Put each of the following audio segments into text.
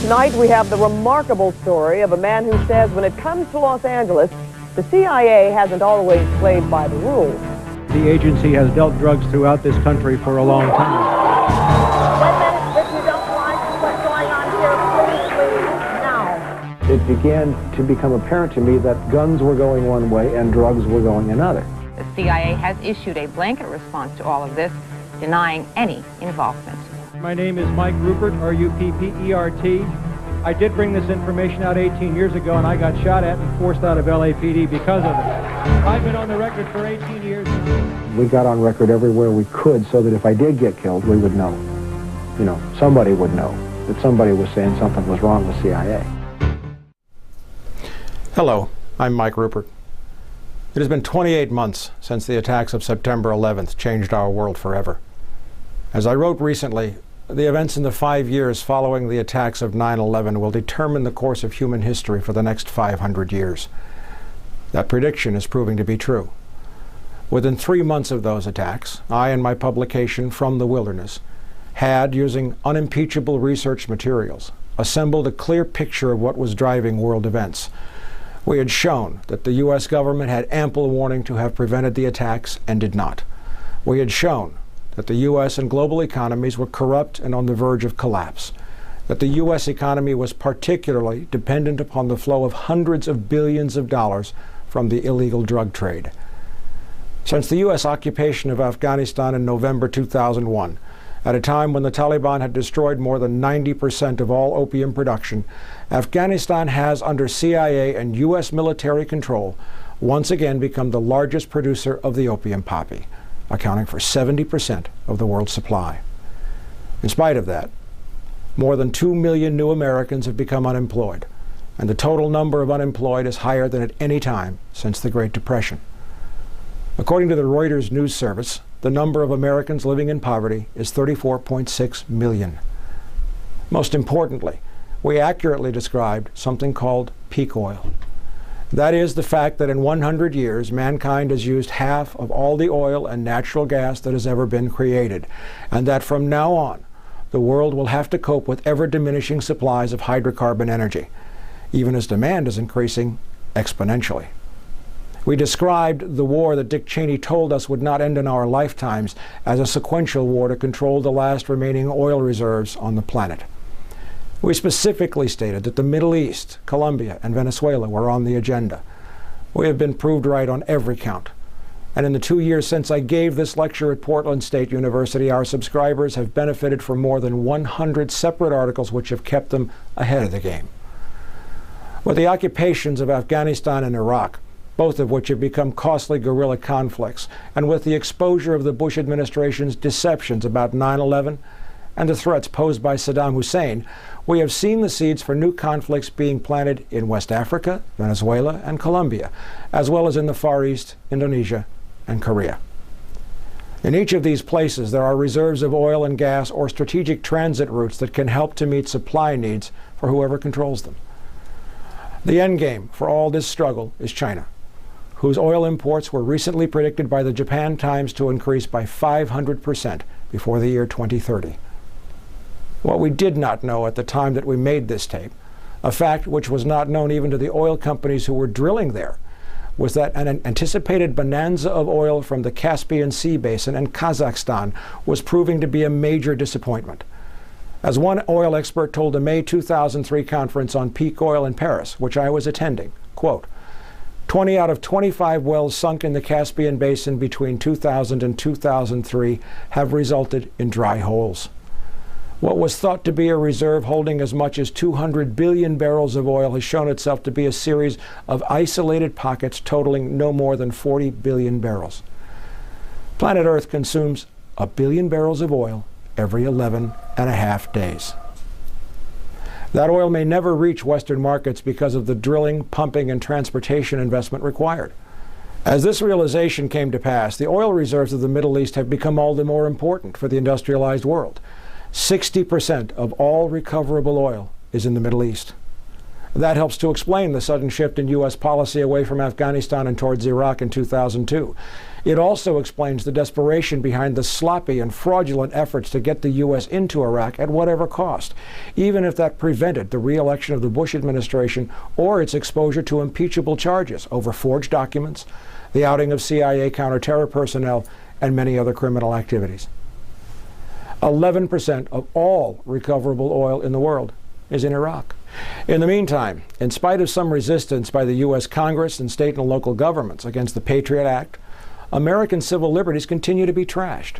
Tonight we have the remarkable story of a man who says when it comes to Los Angeles, the CIA hasn't always played by the rules. The agency has dealt drugs throughout this country for a long time. 1 minute, if you don't like what's going on here, please leave now. It began to become apparent to me that guns were going one way and drugs were going another. The CIA has issued a blanket response to all of this, denying any involvement. My name is Mike Ruppert, R-U-P-P-E-R-T. I did bring this information out 18 years ago, and I got shot at and forced out of LAPD because of it. I've been on the record for 18 years. We got on record everywhere we could so that if I did get killed, we would know. You know, somebody would know that somebody was saying something was wrong with CIA. Hello, I'm Mike Ruppert. It has been 28 months since the attacks of September 11th changed our world forever. As I wrote recently, the events in the 5 years following the attacks of 9/11 will determine the course of human history for the next 500 years. That prediction is proving to be true. Within 3 months of those attacks, I and my publication, From the Wilderness, had, using unimpeachable research materials, assembled a clear picture of what was driving world events. We had shown that the U.S. government had ample warning to have prevented the attacks and did not. We had shown that the U.S. and global economies were corrupt and on the verge of collapse, that the U.S. economy was particularly dependent upon the flow of hundreds of billions of dollars from the illegal drug trade. Since the U.S. occupation of Afghanistan in November 2001, at a time when the Taliban had destroyed more than 90% of all opium production, Afghanistan has, under CIA and U.S. military control, once again become the largest producer of the opium poppy, accounting for 70% of the world's supply. In spite of that, more than 2 million new Americans have become unemployed, and the total number of unemployed is higher than at any time since the Great Depression. According to the Reuters news service, the number of Americans living in poverty is 34.6 million. Most importantly, we accurately described something called peak oil. That is the fact that in 100 years, mankind has used half of all the oil and natural gas that has ever been created, and that from now on, the world will have to cope with ever-diminishing supplies of hydrocarbon energy, even as demand is increasing exponentially. We described the war that Dick Cheney told us would not end in our lifetimes as a sequential war to control the last remaining oil reserves on the planet. We specifically stated that the Middle East, Colombia, and Venezuela were on the agenda. We have been proved right on every count. And in the 2 years since I gave this lecture at Portland State University, our subscribers have benefited from more than 100 separate articles which have kept them ahead of the game. With the occupations of Afghanistan and Iraq, both of which have become costly guerrilla conflicts, and with the exposure of the Bush administration's deceptions about 9/11 and the threats posed by Saddam Hussein, we have seen the seeds for new conflicts being planted in West Africa, Venezuela, and Colombia, as well as in the Far East, Indonesia, and Korea. In each of these places, there are reserves of oil and gas or strategic transit routes that can help to meet supply needs for whoever controls them. The endgame for all this struggle is China, whose oil imports were recently predicted by the Japan Times to increase by 500% before the year 2030. What we did not know at the time that we made this tape, a fact which was not known even to the oil companies who were drilling there, was that an anticipated bonanza of oil from the Caspian Sea basin and Kazakhstan was proving to be a major disappointment. As one oil expert told a May 2003 conference on peak oil in Paris, which I was attending, quote, 20 out of 25 wells sunk in the Caspian Basin between 2000 and 2003 have resulted in dry holes. What was thought to be a reserve holding as much as 200 billion barrels of oil has shown itself to be a series of isolated pockets totaling no more than 40 billion barrels. Planet Earth consumes 1 billion barrels of oil every 11.5 days. That oil may never reach Western markets because of the drilling, pumping, and transportation investment required. As this realization came to pass, the oil reserves of the Middle East have become all the more important for the industrialized world. 60% of all recoverable oil is in the Middle East. That helps to explain the sudden shift in U.S. policy away from Afghanistan and towards Iraq in 2002. It also explains the desperation behind the sloppy and fraudulent efforts to get the U.S. into Iraq at whatever cost, even if that prevented the re-election of the Bush administration or its exposure to impeachable charges over forged documents, the outing of CIA counterterror personnel, and many other criminal activities. 11% of all recoverable oil in the world is in Iraq. In the meantime, in spite of some resistance by the U.S. Congress and state and local governments against the Patriot Act, American civil liberties continue to be trashed.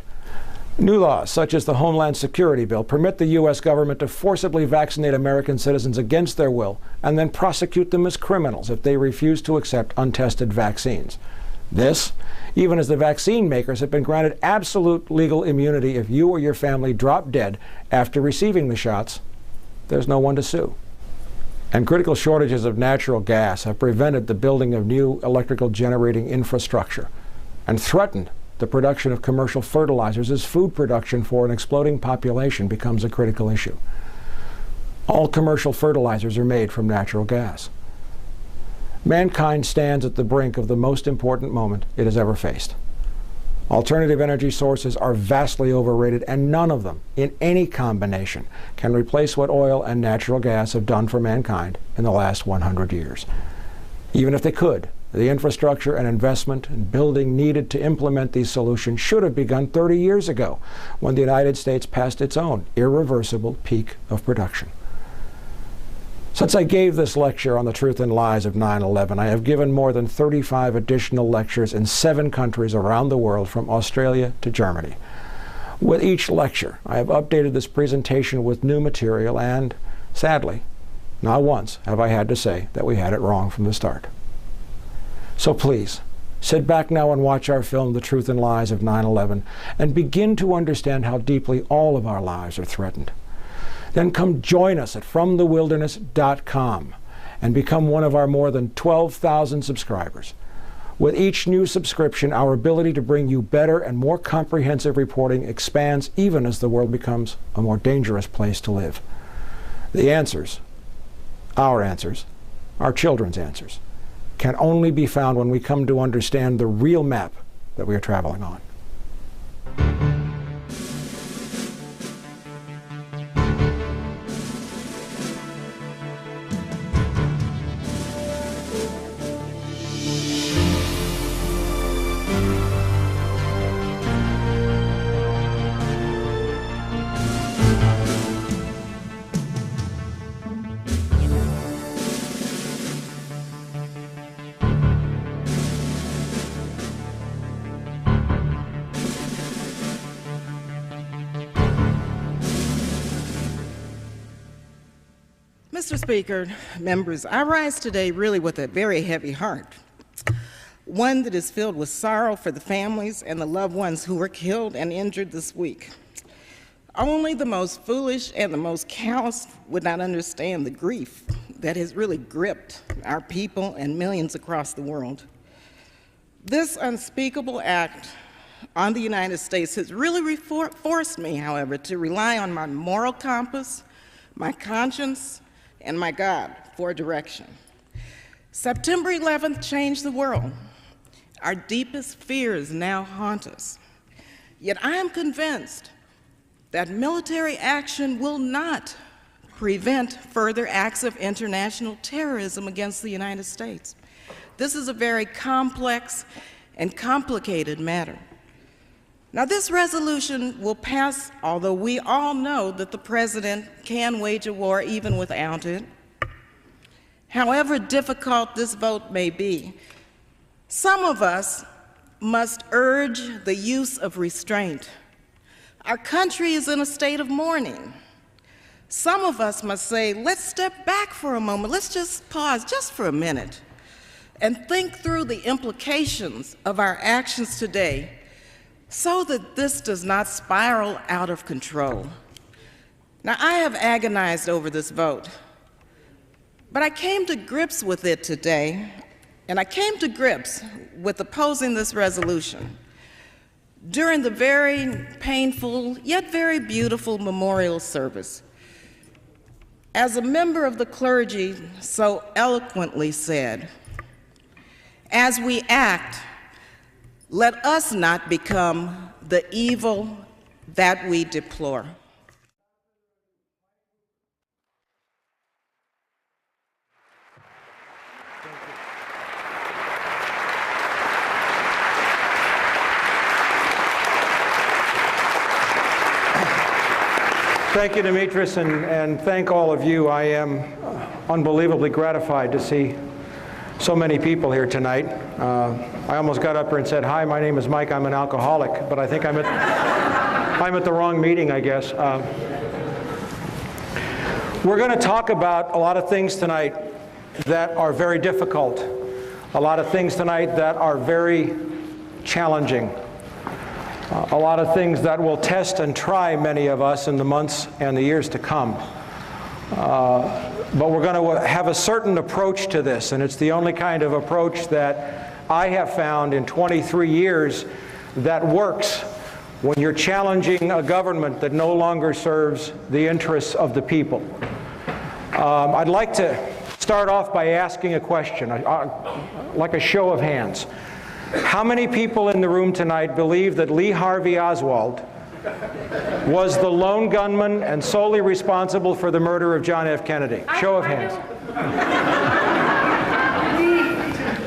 New laws, such as the Homeland Security Bill, permit the U.S. government to forcibly vaccinate American citizens against their will and then prosecute them as criminals if they refuse to accept untested vaccines. This, even as the vaccine makers have been granted absolute legal immunity if you or your family drop dead after receiving the shots, there's no one to sue. And critical shortages of natural gas have prevented the building of new electrical generating infrastructure and threatened the production of commercial fertilizers as food production for an exploding population becomes a critical issue. All commercial fertilizers are made from natural gas. Mankind stands at the brink of the most important moment it has ever faced. Alternative energy sources are vastly overrated, and none of them, in any combination, can replace what oil and natural gas have done for mankind in the last 100 years. Even if they could, the infrastructure and investment and building needed to implement these solutions should have begun 30 years ago, when the United States passed its own irreversible peak of production. Since I gave this lecture on the truth and lies of 9/11, I have given more than 35 additional lectures in 7 countries around the world, from Australia to Germany. With each lecture, I have updated this presentation with new material, and, sadly, not once have I had to say that we had it wrong from the start. So please, sit back now and watch our film, The Truth and Lies of 9/11, and begin to understand how deeply all of our lives are threatened. Then come join us at FromTheWilderness.com and become one of our more than 12,000 subscribers. With each new subscription, our ability to bring you better and more comprehensive reporting expands, even as the world becomes a more dangerous place to live. The answers, our children's answers, can only be found when we come to understand the real map that we are traveling on. Mr. Speaker, members, I rise today really with a very heavy heart, one that is filled with sorrow for the families and the loved ones who were killed and injured this week. Only the most foolish and the most callous would not understand the grief that has really gripped our people and millions across the world. This unspeakable act on the United States has really forced me, however, to rely on my moral compass, my conscience, and my God for direction. September 11th changed the world. Our deepest fears now haunt us. Yet I am convinced that military action will not prevent further acts of international terrorism against the United States. This is a very complex and complicated matter. Now, this resolution will pass, although we all know that the president can wage a war even without it. However difficult this vote may be, some of us must urge the use of restraint. Our country is in a state of mourning. Some of us must say, let's step back for a moment. Let's just pause just for a minute and think through the implications of our actions today, so that this does not spiral out of control. Now, I have agonized over this vote, but I came to grips with it today, and I came to grips with opposing this resolution during the very painful, yet very beautiful memorial service. As a member of the clergy so eloquently said, as we act, let us not become the evil that we deplore. Thank you, Demetrius, and thank all of you. I am unbelievably gratified to see so many people here tonight. I almost got up here and said, hi, my name is Mike, I'm an alcoholic, but I think I'm at the wrong meeting, I guess. We're going to talk about a lot of things tonight that are very difficult, a lot of things tonight that are very challenging. A lot of things that will test and try many of us in the months and the years to come. But we're going to have a certain approach to this, and it's the only kind of approach that I have found in 23 years that works when you're challenging a government that no longer serves the interests of the people. I'd like to start off by asking a question, like a show of hands. How many people in the room tonight believe that Lee Harvey Oswald was the lone gunman and solely responsible for the murder of John F. Kennedy? Show of hands.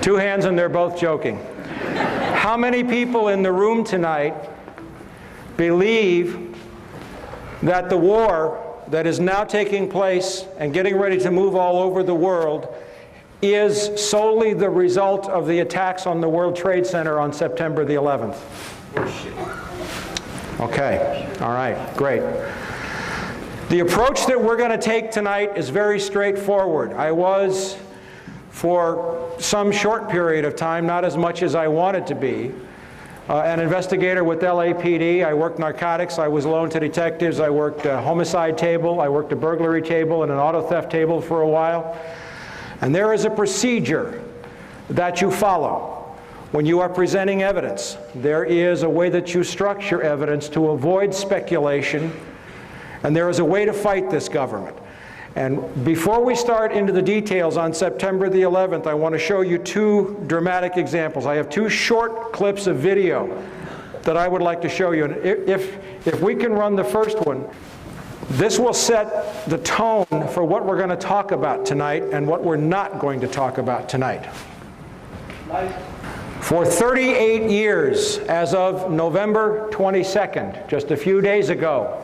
2 hands, and they're both joking. How many people in the room tonight believe that the war that is now taking place and getting ready to move all over the world is solely the result of the attacks on the World Trade Center on September the 11th? Okay, all right, great. The approach that we're going to take tonight is very straightforward. I was, for some short period of time, not as much as I wanted to be, an investigator with LAPD. I worked narcotics, I was loaned to detectives, I worked a homicide table, I worked a burglary table and an auto theft table for a while. And there is a procedure that you follow when you are presenting evidence. There is a way that you structure evidence to avoid speculation, and there is a way to fight this government. And before we start into the details on September the 11th, I want to show you 2 dramatic examples. I have 2 short clips of video that I would like to show you. And if we can run the first one, this will set the tone for what we're going to talk about tonight and what we're not going to talk about tonight. For 38 years, as of November 22nd, just a few days ago,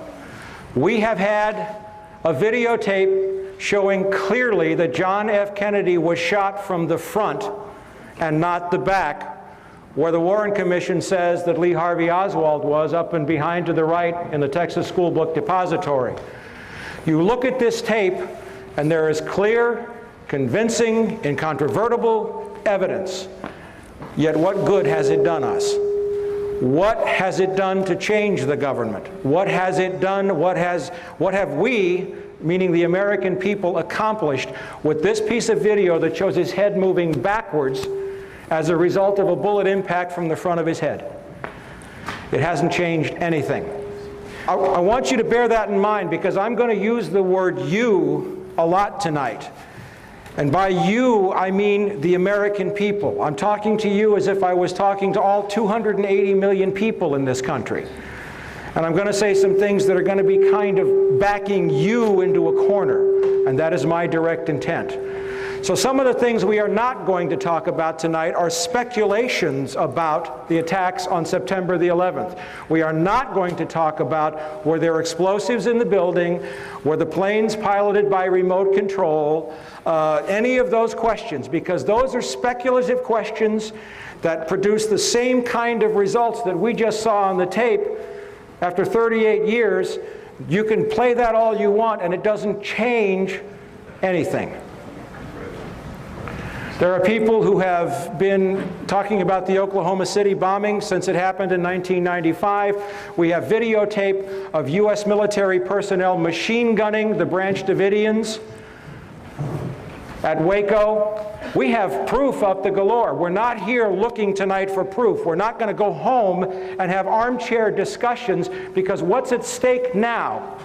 we have had a videotape showing clearly that John F. Kennedy was shot from the front and not the back, where the Warren Commission says that Lee Harvey Oswald was, up and behind to the right in the Texas School Book Depository. You look at this tape, and there is clear, convincing, incontrovertible evidence. Yet what good has it done us? What has it done to change the government? What has it done? What have we, meaning the American people, accomplished with this piece of video that shows his head moving backwards as a result of a bullet impact from the front of his head? It hasn't changed anything. I want you to bear that in mind, because I'm going to use the word "you" a lot tonight. And by you, I mean the American people. I'm talking to you as if I was talking to all 280 million people in this country. And I'm going to say some things that are going to be kind of backing you into a corner, and that is my direct intent. So some of the things we are not going to talk about tonight are speculations about the attacks on September the 11th. We are not going to talk about were there explosives in the building, were the planes piloted by remote control, any of those questions, because those are speculative questions that produce the same kind of results that we just saw on the tape. After 38 years, you can play that all you want, and it doesn't change anything. There are people who have been talking about the Oklahoma City bombing since it happened in 1995. We have videotape of U.S. military personnel machine gunning the Branch Davidians at Waco. We have proof up the galore. We're not here looking tonight for proof. We're not going to go home and have armchair discussions, because what's at stake now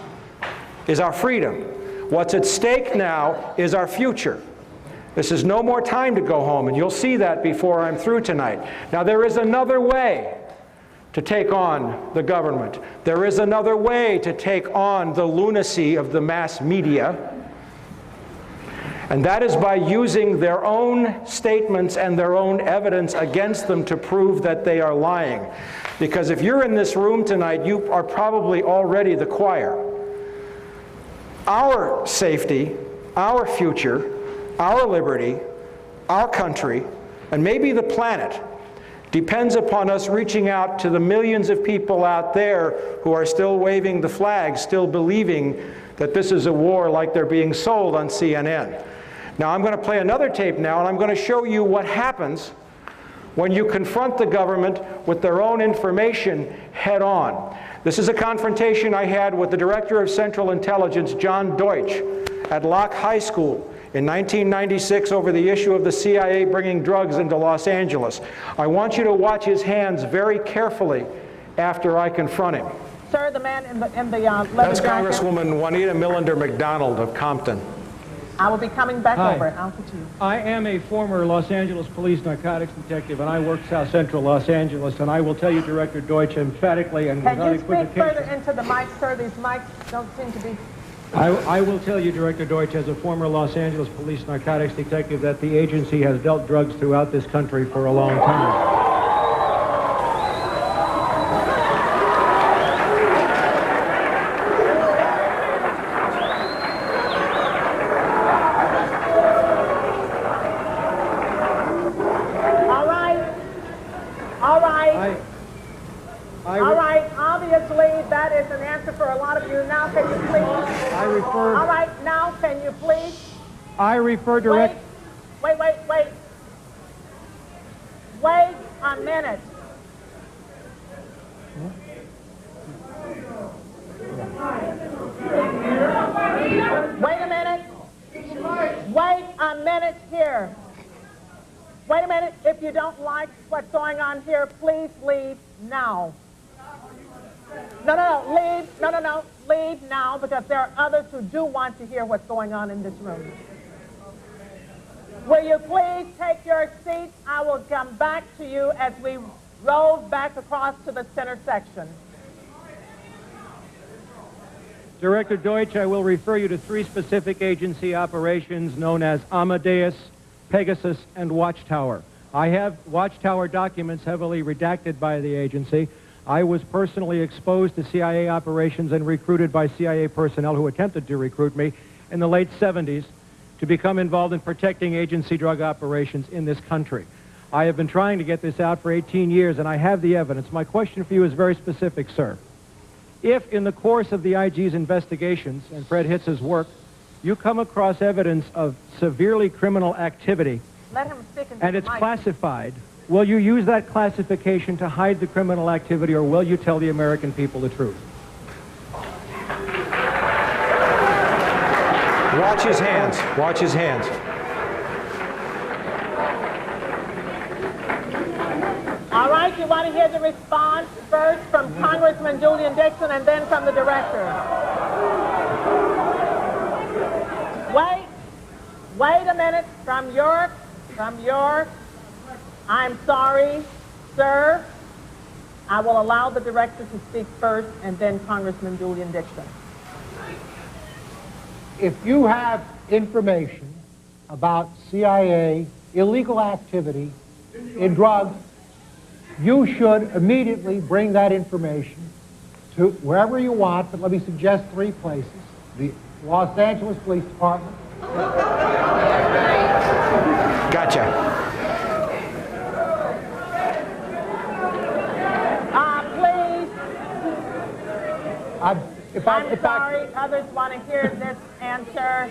is our freedom. What's at stake now is our future. This is no more time to go home, and you'll see that before I'm through tonight. Now, there is another way to take on the government. There is another way to take on the lunacy of the mass media, and that is by using their own statements and their own evidence against them to prove that they are lying. Because if you're in this room tonight, you are probably already the choir. Our safety, our future, our liberty, our country, and maybe the planet depends upon us reaching out to the millions of people out there who are still waving the flag, still believing that this is a war like they're being sold on CNN. Now, I'm going to play another tape now, and I'm going to show you what happens when you confront the government with their own information head on. This is a confrontation I had with the Director of Central Intelligence, John Deutsch, at Locke High School in 1996 over the issue of the CIA bringing drugs into Los Angeles. I want you to watch his hands very carefully after I confront him. Sir, the man in the leather That's jacket. Congresswoman Juanita Millender McDonald of Compton. I will be coming back Hi. over. I'll get you. I am a former Los Angeles police narcotics detective, and I work South Central Los Angeles, and I will tell you, Director Deutsch, emphatically and Can without you speak further equivocation. into the mic, sir? These mics don't seem to be... I will tell you, Director Deutsch, as a former Los Angeles police narcotics detective, that the agency has dealt drugs throughout this country for a long time. All right, obviously that is an answer for a lot of you. Now can you please? All right, now can you please? I refer direct... Wait a minute. Wait a minute. Wait a minute here. Wait a minute. If you don't like what's going on here, please leave now. No, leave. No, leave now, because there are others who do want to hear what's going on in this room. Will you please take your seats? I will come back to you as we roll back across to the center section. Director Deutsch, I will refer you to 3 specific agency operations known as Amadeus, Pegasus, and Watchtower. I have Watchtower documents heavily redacted by the agency. I was personally exposed to CIA operations and recruited by CIA personnel who attempted to recruit me in the late 70s to become involved in protecting agency drug operations in this country. I have been trying to get this out for 18 years, and I have the evidence. My question for you is very specific, sir. If, in the course of the IG's investigations and Fred Hitz's work, you come across evidence of severely criminal activity, Let him stick into and the it's mic. classified, will you use that classification to hide the criminal activity, or will you tell the American people the truth? Watch his hands. Watch his hands. All right, you want to hear the response first from Congressman Julian Dixon and then from the director. Wait a minute. From York, I'm sorry, sir. I will allow the director to speak first and then Congressman Julian Dixon. If you have information about CIA illegal activity in drugs, you should immediately bring that information to wherever you want, but let me suggest 3 places. The Los Angeles Police Department. Gotcha. Please. I'm sorry, others want to hear this answer.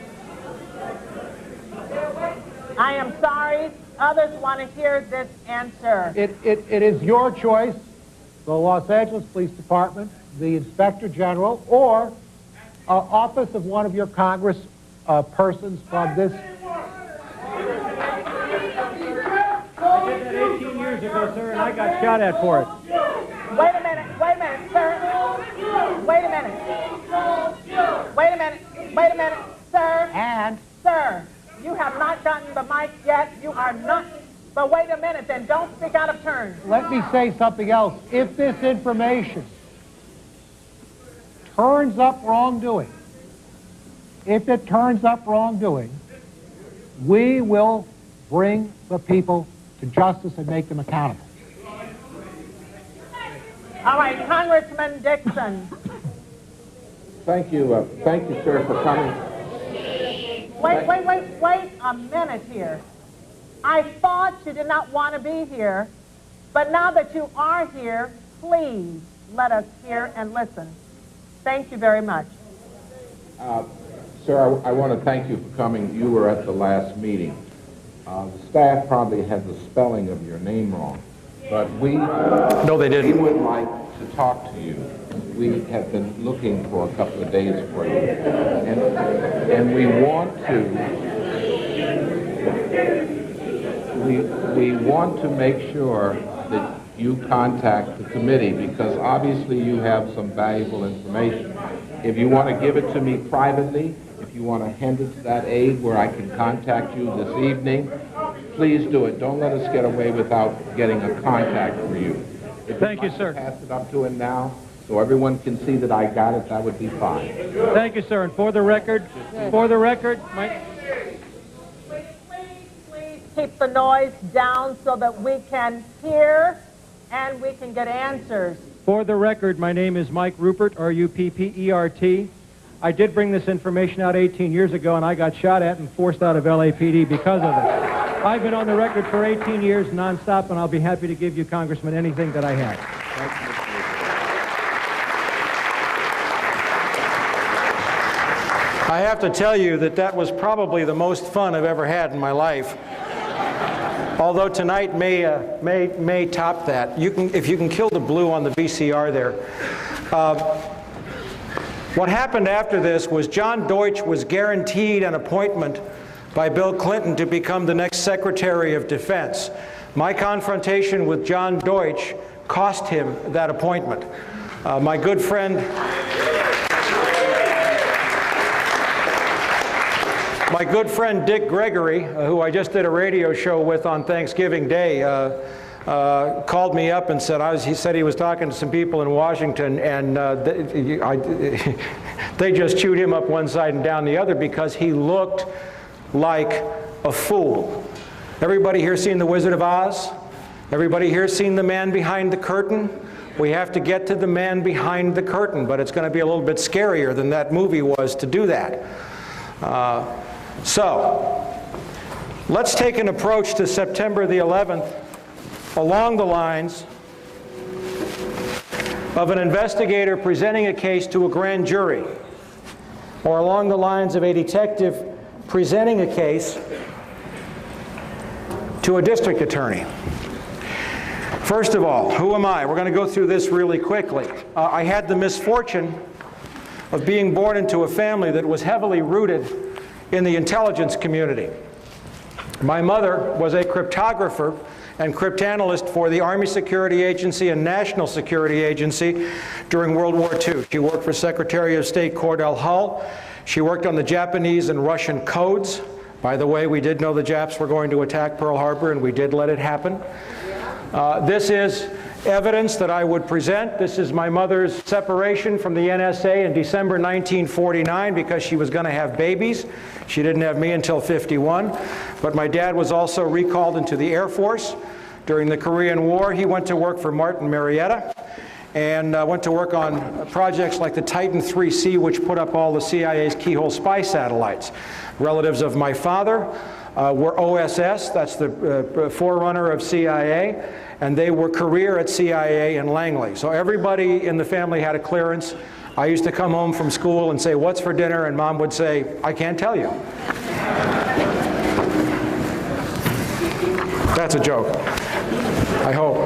I am sorry, others want to hear this answer. It is your choice, the Los Angeles Police Department, the Inspector General, or office of one of your Congress persons from this. I did that 18 years ago, sir, and I got shot at for it. Wait a minute, sir. Wait a minute. Sir, And sir, you have not gotten the mic yet. You are not. But wait a minute, then don't speak out of turn. let me say something else. If this information turns up wrongdoing, if it turns up wrongdoing, we will bring the people to justice and make them accountable. All right, Congressman Dixon. Thank you, sir, for coming. Wait a minute here. I thought you did not want to be here, but now that you are here, please let us hear and listen. Thank you very much. Sir, I want to thank you for coming. You were at the last meeting. The staff probably had the spelling of your name wrong, but No, they didn't. we would like to talk to you. We have been looking for a couple of days for you, and we want to make sure that you contact the committee, because obviously you have some valuable information. If you want to give it to me privately, if you want to hand it to that aide where I can contact you this evening, please do it. Don't let us get away without getting a contact for you. If Thank you, you'd like sir. to pass it up to him now so everyone can see that I got it, that would be fine. Thank you, sir. And for the record, my... Please keep the noise down so that we can hear and we can get answers. For the record, my name is Mike Ruppert, R-U-P-P-E-R-T. I did bring this information out 18 years ago, and I got shot at and forced out of LAPD because of it. I've been on the record for 18 years nonstop, and I'll be happy to give you, Congressman, anything that I have. I have to tell you that that was probably the most fun I've ever had in my life. Although tonight may top that. If you can kill the blue on the VCR there. What happened after this was John Deutsch was guaranteed an appointment by Bill Clinton to become the next Secretary of Defense. My confrontation with John Deutsch cost him that appointment. My good friend Dick Gregory, who I just did a radio show with on Thanksgiving Day, called me up and said he said he was talking to some people in Washington, and they just chewed him up one side and down the other because he looked like a fool. Everybody here seen The Wizard of Oz? Everybody here seen The Man Behind the Curtain? We have to get to the man behind the curtain, but it's going to be a little bit scarier than that movie was to do that. So, let's take an approach to September the 11th along the lines of an investigator presenting a case to a grand jury, or along the lines of a detective presenting a case to a district attorney. First of all, who am I? We're going to go through this really quickly. I had the misfortune of being born into a family that was heavily rooted in the intelligence community. My mother was a cryptographer and cryptanalyst for the Army Security Agency and National Security Agency during World War II. She worked for Secretary of State Cordell Hull. She worked on the Japanese and Russian codes. By the way, we did know the Japs were going to attack Pearl Harbor, and we did let it happen. This is evidence that I would present. This is my mother's separation from the NSA in December 1949 because she was going to have babies. She didn't have me until 51. But my dad was also recalled into the Air Force during the Korean War. He went to work for Martin Marietta and went to work on projects like the Titan 3C, which put up all the CIA's keyhole spy satellites. Relatives of my father were OSS, that's the forerunner of CIA, and they were career at CIA in Langley. So everybody in the family had a clearance. I used to come home from school and say, "What's for dinner?" And Mom would say, "I can't tell you." That's a joke, I hope.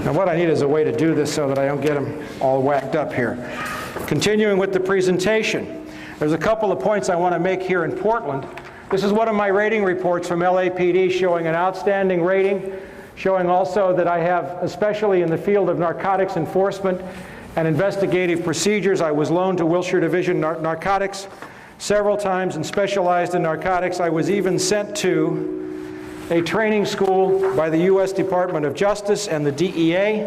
Now what I need is a way to do this so that I don't get them all whacked up here. Continuing with the presentation, there's a couple of points I want to make here in Portland. This is one of my rating reports from LAPD showing an outstanding rating, showing also that I have, especially in the field of narcotics enforcement and investigative procedures, I was loaned to Wilshire Division Narcotics several times and specialized in narcotics. I was even sent to a training school by the U.S. Department of Justice and the DEA,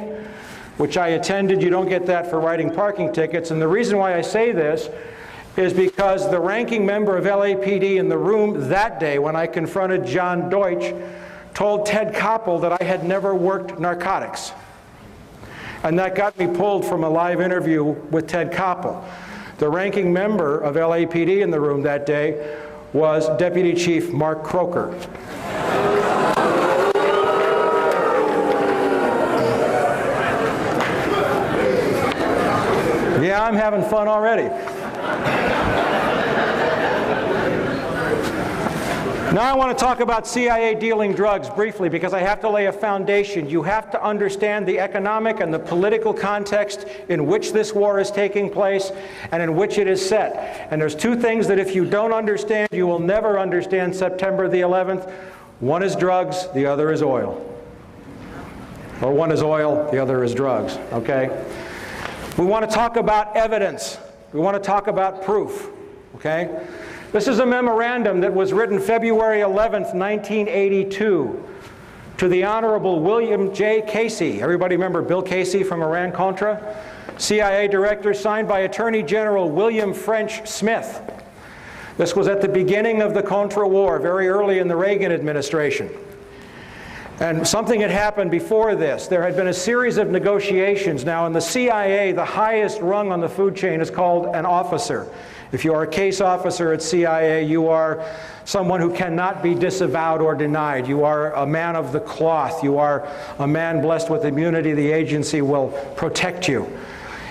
which I attended. You don't get that for writing parking tickets. And the reason why I say this is because the ranking member of LAPD in the room that day when I confronted John Deutsch told Ted Koppel that I had never worked narcotics. And that got me pulled from a live interview with Ted Koppel. The ranking member of LAPD in the room that day was Deputy Chief Mark Croker. Yeah, I'm having fun already. Now I want to talk about CIA dealing drugs briefly because I have to lay a foundation. You have to understand the economic and the political context in which this war is taking place and in which it is set. And there's two things that if you don't understand, you will never understand September the 11th. One is drugs, the other is oil. Or one is oil, the other is drugs, okay? We want to talk about evidence. We want to talk about proof, okay? This is a memorandum that was written February 11th, 1982 to the Honorable William J. Casey. Everybody remember Bill Casey from Iran-Contra? CIA Director, signed by Attorney General William French Smith. This was at the beginning of the Contra War, very early in the Reagan administration. And something had happened before this. There had been a series of negotiations. Now in the CIA, the highest rung on the food chain is called an officer. If you are a case officer at CIA, you are someone who cannot be disavowed or denied. You are a man of the cloth. You are a man blessed with immunity. The agency will protect you.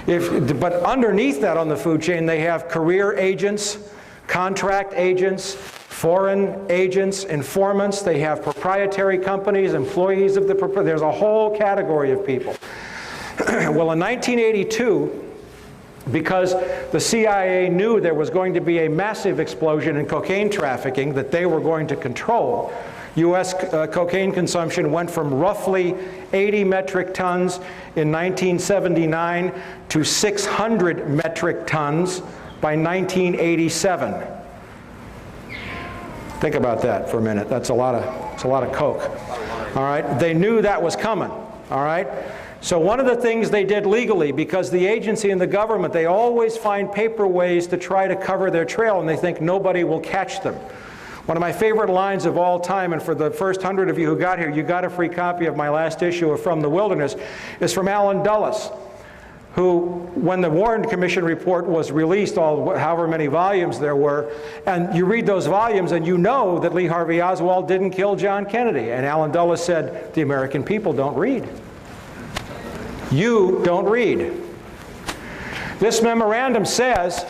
But underneath that on the food chain, they have career agents, contract agents, foreign agents, informants. They have proprietary companies, employees of the there's a whole category of people. Well, in 1982, because the CIA knew there was going to be a massive explosion in cocaine trafficking that they were going to control, U.S. Cocaine consumption went from roughly 80 metric tons in 1979 to 600 metric tons by 1987. Think about that for a minute. That's a lot of coke. All right, they knew that was coming. All right. So one of the things they did legally, because the agency and the government, they always find paper ways to try to cover their trail, and they think nobody will catch them. One of my favorite lines of all time, and for the first 100 of you who got here, you got a free copy of my last issue of From the Wilderness, is from Alan Dulles, who, when the Warren Commission report was released, however many volumes there were, and you read those volumes and you know that Lee Harvey Oswald didn't kill John Kennedy. And Alan Dulles said, the American people don't read. You don't read. This memorandum says,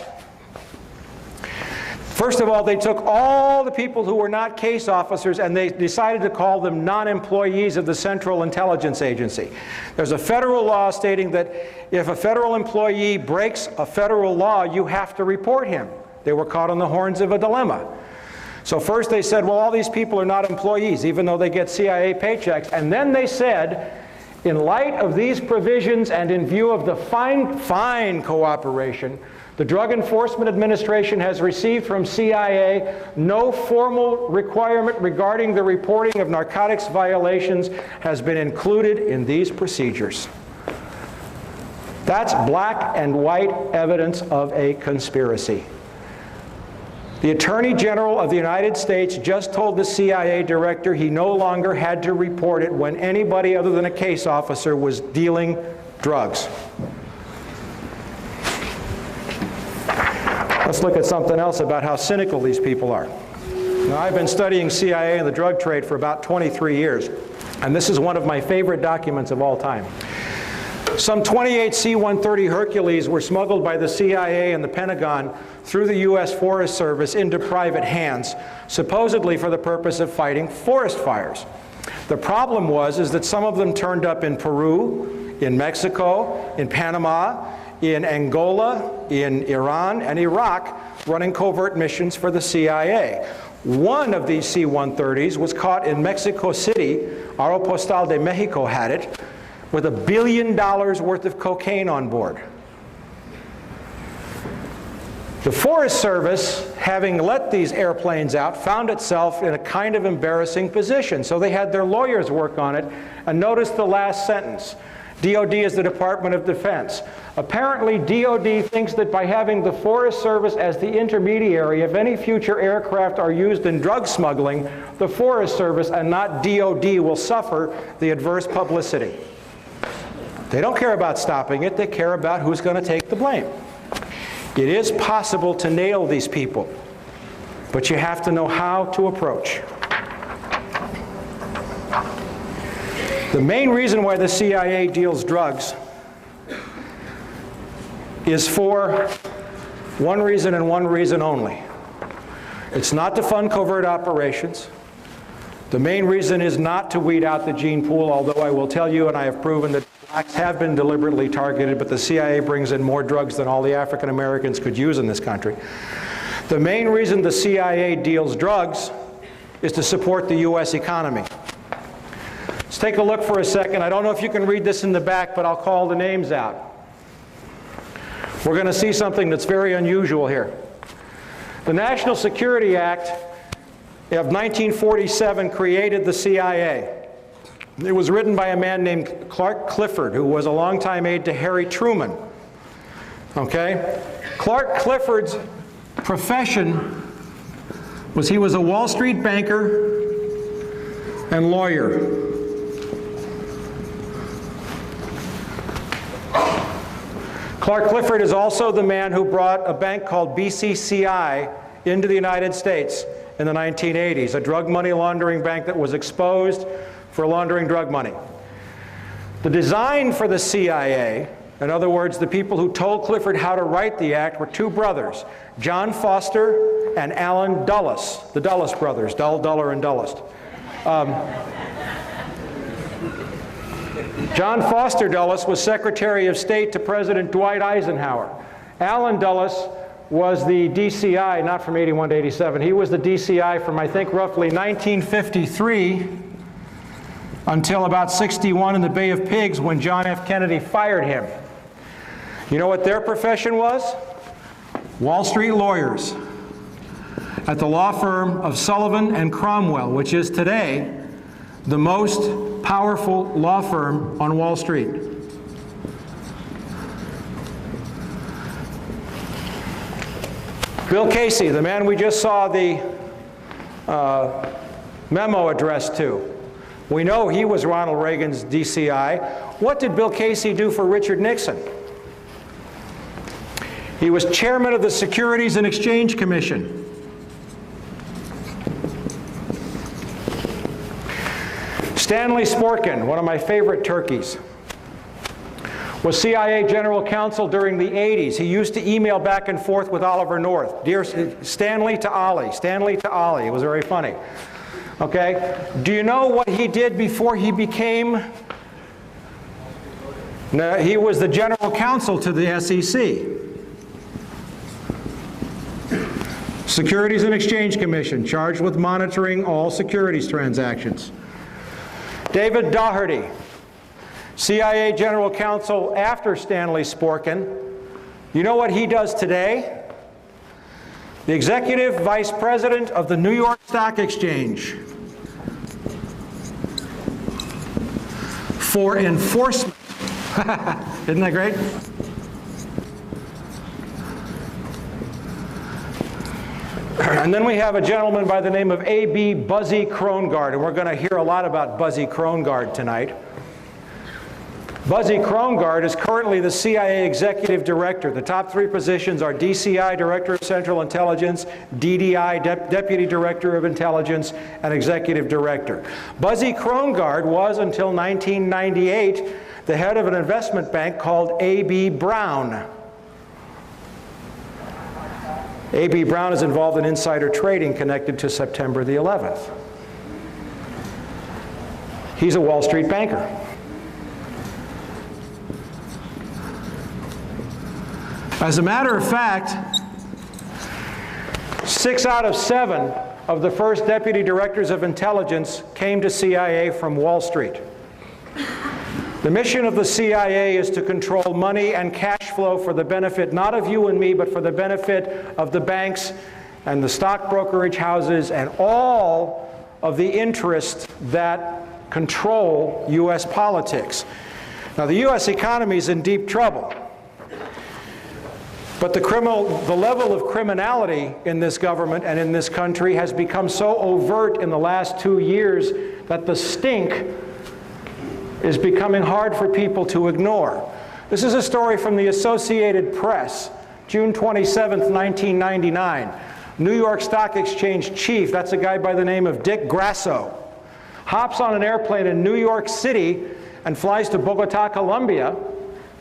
first of all, they took all the people who were not case officers and they decided to call them non-employees of the Central Intelligence Agency. There's a federal law stating that if a federal employee breaks a federal law, you have to report him. They were caught on the horns of a dilemma. So first they said, well, all these people are not employees, even though they get CIA paychecks. And then they said, in light of these provisions and in view of the fine cooperation, the Drug Enforcement Administration has received from CIA no formal requirement regarding the reporting of narcotics violations has been included in these procedures. That's black and white evidence of a conspiracy. The Attorney General of the United States just told the CIA director he no longer had to report it when anybody other than a case officer was dealing drugs. Let's look at something else about how cynical these people are. Now, I've been studying CIA and the drug trade for about 23 years, and this is one of my favorite documents of all time. Some 28 C-130 Hercules were smuggled by the CIA and the Pentagon through the U.S. Forest Service into private hands, supposedly for the purpose of fighting forest fires. The problem is that some of them turned up in Peru, in Mexico, in Panama, in Angola, in Iran, and Iraq, running covert missions for the CIA. One of these C-130s was caught in Mexico City. Aeropostal de Mexico had it, with $1 billion worth of cocaine on board. The Forest Service, having let these airplanes out, found itself in a kind of embarrassing position. So they had their lawyers work on it, and notice the last sentence. DOD is the Department of Defense. Apparently, DOD thinks that by having the Forest Service as the intermediary, if any future aircraft are used in drug smuggling, the Forest Service and not DOD will suffer the adverse publicity. They don't care about stopping it, they care about who's going to take the blame. It is possible to nail these people, but you have to know how to approach. The main reason why the CIA deals drugs is for one reason and one reason only. It's not to fund covert operations. The main reason is not to weed out the gene pool, although I will tell you, and I have proven that blacks have been deliberately targeted, but the CIA brings in more drugs than all the African Americans could use in this country. The main reason the CIA deals drugs is to support the US economy. Let's take a look for a second. I don't know if you can read this in the back, but I'll call the names out. We're going to see something that's very unusual here. The National Security Act of 1947 created the CIA. It was written by a man named Clark Clifford, who was a longtime aide to Harry Truman. Okay? Clark Clifford's profession was he was a Wall Street banker and lawyer. Clark Clifford is also the man who brought a bank called BCCI into the United States in the 1980s, a drug money laundering bank that was exposed for laundering drug money. The design for the CIA, in other words, the people who told Clifford how to write the act, were two brothers, John Foster and Allen Dulles, the Dulles brothers, Duller, and Dulles. John Foster Dulles was Secretary of State to President Dwight Eisenhower. Allen Dulles was the DCI, not from 81 to 87, he was the DCI from I think roughly 1953 until about 61 in the Bay of Pigs when John F. Kennedy fired him. You know what their profession was? Wall Street lawyers at the law firm of Sullivan and Cromwell, which is today the most powerful law firm on Wall Street. Bill Casey, the man we just saw the memo addressed to. We know he was Ronald Reagan's DCI. What did Bill Casey do for Richard Nixon? He was chairman of the Securities and Exchange Commission. Stanley Sporkin, one of my favorite turkeys, was CIA General Counsel during the 80s. He used to email back and forth with Oliver North. Dear Stanley to Ollie, Stanley to Ollie. It was very funny. Okay? Do you know what he did before he became? No, he was the General Counsel to the SEC. Securities and Exchange Commission, charged with monitoring all securities transactions. David Daugherty, CIA General Counsel after Stanley Sporkin. You know what he does today? The Executive Vice President of the New York Stock Exchange for enforcement. Isn't that great? And then we have a gentleman by the name of A.B. Buzzy Krongard, and we're going to hear a lot about Buzzy Krongard tonight. Buzzy Krongard is currently the CIA Executive Director. The top three positions are DCI, Director of Central Intelligence, DDI, Deputy Director of Intelligence, and Executive Director. Buzzy Krongard was, until 1998, the head of an investment bank called A.B. Brown. A.B. Brown is involved in insider trading connected to September the 11th. He's a Wall Street banker. As a matter of fact, 6 out of 7 of the first deputy directors of intelligence came to CIA from Wall Street. The mission of the CIA is to control money and cash flow for the benefit not of you and me, but for the benefit of the banks and the stock brokerage houses and all of the interests that control U.S. politics. Now, the U.S. economy is in deep trouble. But the level of criminality in this government and in this country has become so overt in the last 2 years that the stink is becoming hard for people to ignore. This is a story from the Associated Press, June 27th, 1999. New York Stock Exchange chief, that's a guy by the name of Dick Grasso, hops on an airplane in New York City and flies to Bogota, Colombia,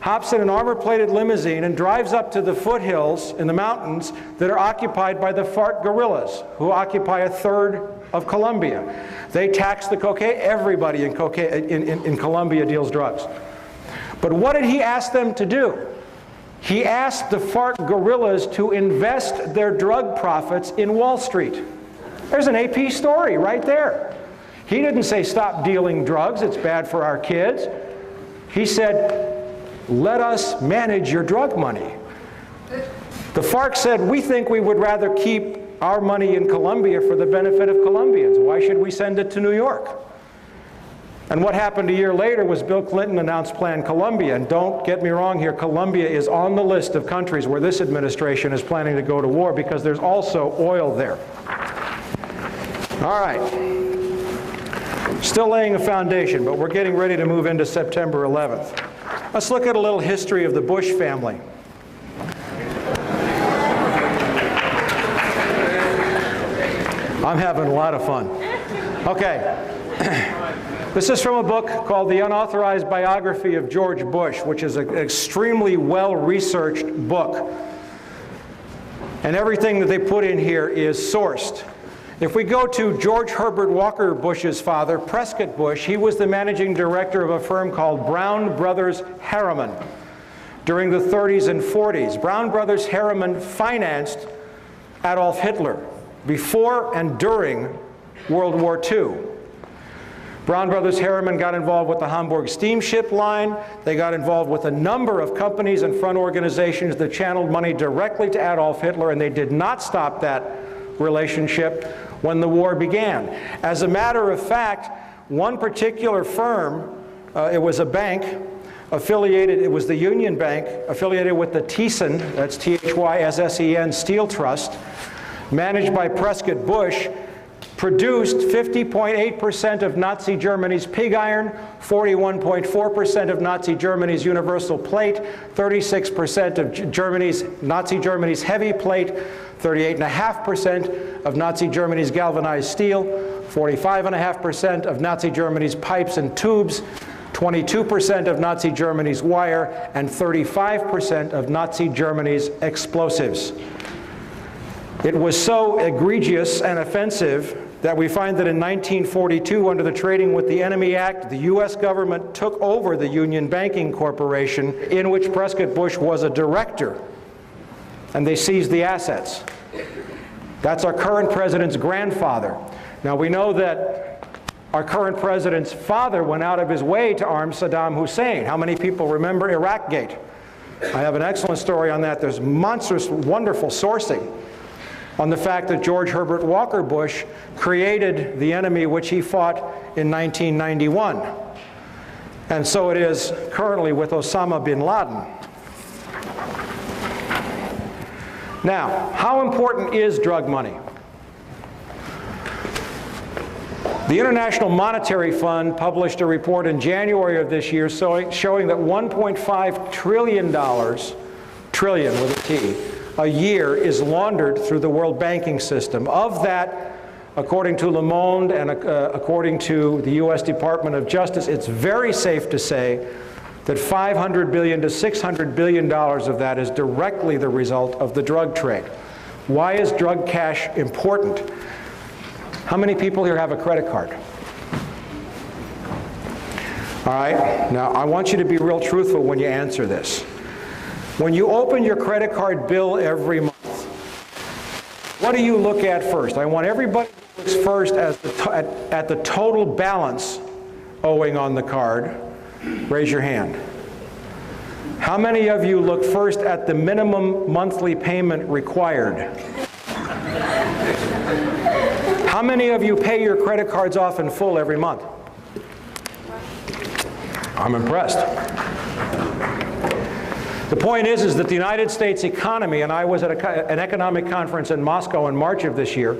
hops in an armor-plated limousine and drives up to the foothills in the mountains that are occupied by the FARC guerrillas, who occupy a third of Colombia. They tax the cocaine. Everybody in Colombia deals drugs. But what did he ask them to do? He asked the FARC guerrillas to invest their drug profits in Wall Street. There's an AP story right there. He didn't say stop dealing drugs, it's bad for our kids. He said, let us manage your drug money. The FARC said, we think we would rather keep our money in Colombia for the benefit of Colombians. Why should we send it to New York? And what happened a year later was Bill Clinton announced Plan Colombia. And don't get me wrong here, Colombia is on the list of countries where this administration is planning to go to war because there's also oil there. All right. Still laying a foundation, but we're getting ready to move into September 11th. Let's look at a little history of the Bush family. I'm having a lot of fun. Okay. This is from a book called The Unauthorized Biography of George Bush, which is an extremely well-researched book. And everything that they put in here is sourced. If we go to George Herbert Walker Bush's father, Prescott Bush, he was the managing director of a firm called Brown Brothers Harriman during the 30s and 40s. Brown Brothers Harriman financed Adolf Hitler before and during World War II. Brown Brothers Harriman got involved with the Hamburg steamship line. They got involved with a number of companies and front organizations that channeled money directly to Adolf Hitler, and they did not stop that relationship when the war began. As a matter of fact, one particular firm, it was a bank affiliated, it was the Union Bank, affiliated with the Thyssen, that's T-H-Y-S-S-E-N, Steel Trust, managed by Prescott Bush, produced 50.8% of Nazi Germany's pig iron, 41.4% of Nazi Germany's universal plate, 36% of Nazi Germany's heavy plate, 38.5% of Nazi Germany's galvanized steel, 45.5% of Nazi Germany's pipes and tubes, 22% of Nazi Germany's wire, and 35% of Nazi Germany's explosives. It was so egregious and offensive that we find that in 1942, under the Trading with the Enemy Act, the U.S. government took over the Union Banking Corporation, in which Prescott Bush was a director, and they seized the assets. That's our current president's grandfather. Now, we know that our current president's father went out of his way to arm Saddam Hussein. How many people remember Iraq-gate? I have an excellent story on that. There's monstrous, wonderful sourcing on the fact that George Herbert Walker Bush created the enemy which he fought in 1991. And so it is currently with Osama bin Laden. Now, how important is drug money? The International Monetary Fund published a report in January of this year showing that $1.5 trillion, trillion with a T, a year is laundered through the world banking system. Of that, according to Le Monde and according to the U.S. Department of Justice, it's very safe to say that $500 billion to $600 billion of that is directly the result of the drug trade. Why is drug cash important? How many people here have a credit card? All right, now I want you to be real truthful when you answer this. When you open your credit card bill every month, what do you look at first? I want everybody to look first at the total balance owing on the card. Raise your hand. How many of you look first at the minimum monthly payment required? How many of you pay your credit cards off in full every month? I'm impressed. The point is that the United States economy, and I was at an economic conference in Moscow in March of this year,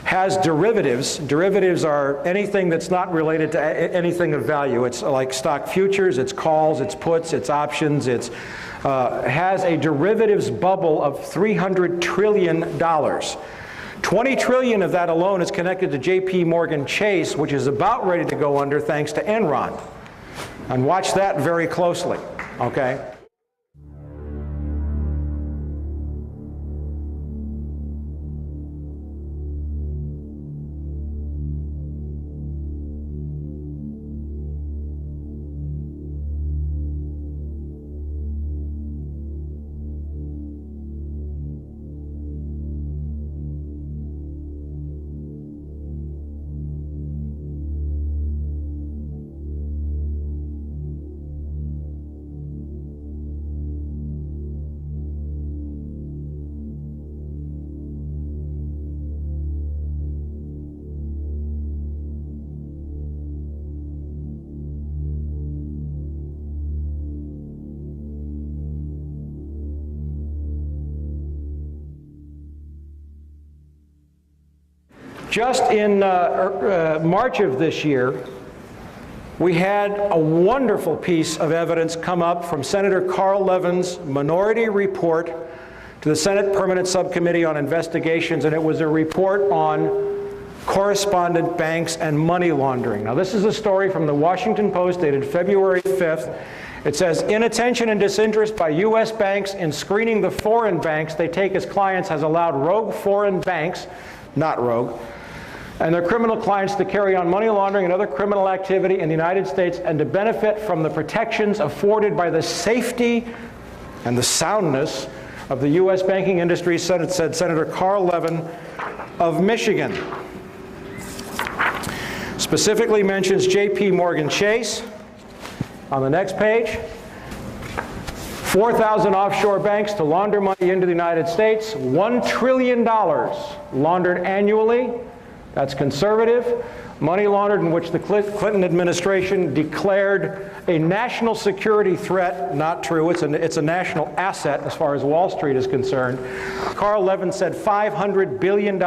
has derivatives. Derivatives are anything that's not related to anything of value. It's like stock futures, it's calls, it's puts, it's options, it's has a derivatives bubble of $300 trillion. 20 trillion of that alone is connected to JP Morgan Chase, which is about ready to go under thanks to Enron. And watch that very closely, okay? Just in March of this year, we had a wonderful piece of evidence come up from Senator Carl Levin's minority report to the Senate Permanent Subcommittee on Investigations, and it was a report on correspondent banks and money laundering. Now, this is a story from the Washington Post dated February 5th. It says, inattention and disinterest by U.S. banks in screening the foreign banks they take as clients has allowed rogue foreign banks, not rogue, and their criminal clients to carry on money laundering and other criminal activity in the United States and to benefit from the protections afforded by the safety and the soundness of the U.S. banking industry, said Senator Carl Levin of Michigan. Specifically mentions JP Morgan Chase on the next page. 4,000 offshore banks to launder money into the United States, $1 trillion laundered annually. That's conservative. Money laundered in which the Clinton administration declared a national security threat. Not true. It's a national asset as far as Wall Street is concerned. Carl Levin said $500 billion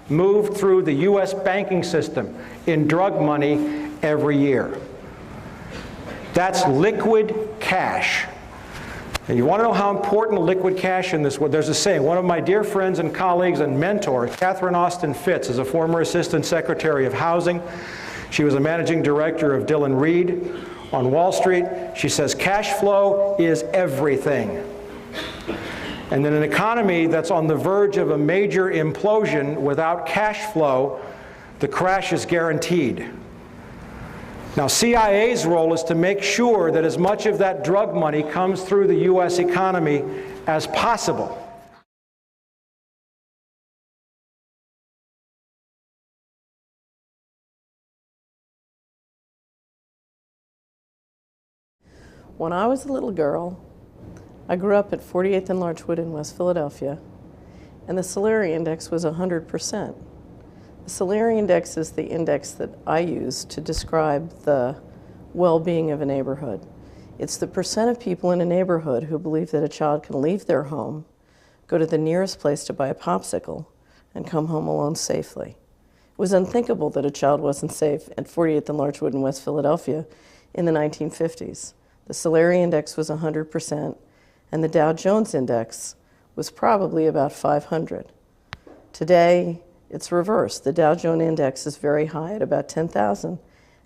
moved through the U.S. banking system in drug money every year. That's liquid cash. And you want to know how important liquid cash in this was? There's a saying. One of my dear friends and colleagues and mentor, Catherine Austin Fitts, is a former Assistant Secretary of Housing. She was a managing director of Dillon Reed on Wall Street. She says cash flow is everything. And in an economy that's on the verge of a major implosion, without cash flow, the crash is guaranteed. Now, CIA's role is to make sure that as much of that drug money comes through the U.S. economy as possible. When I was a little girl, I grew up at 48th and Larchwood in West Philadelphia, and the salary index was 100%. The salary index is the index that I use to describe the well-being of a neighborhood. It's the percent of people in a neighborhood who believe that a child can leave their home, go to the nearest place to buy a popsicle, and come home alone safely. It was unthinkable that a child wasn't safe at 48th and Larchwood in West Philadelphia in the 1950s. The salary index was 100%, and the Dow Jones index was probably about 500. Today, it's reversed. The Dow Jones index is very high at about 10,000,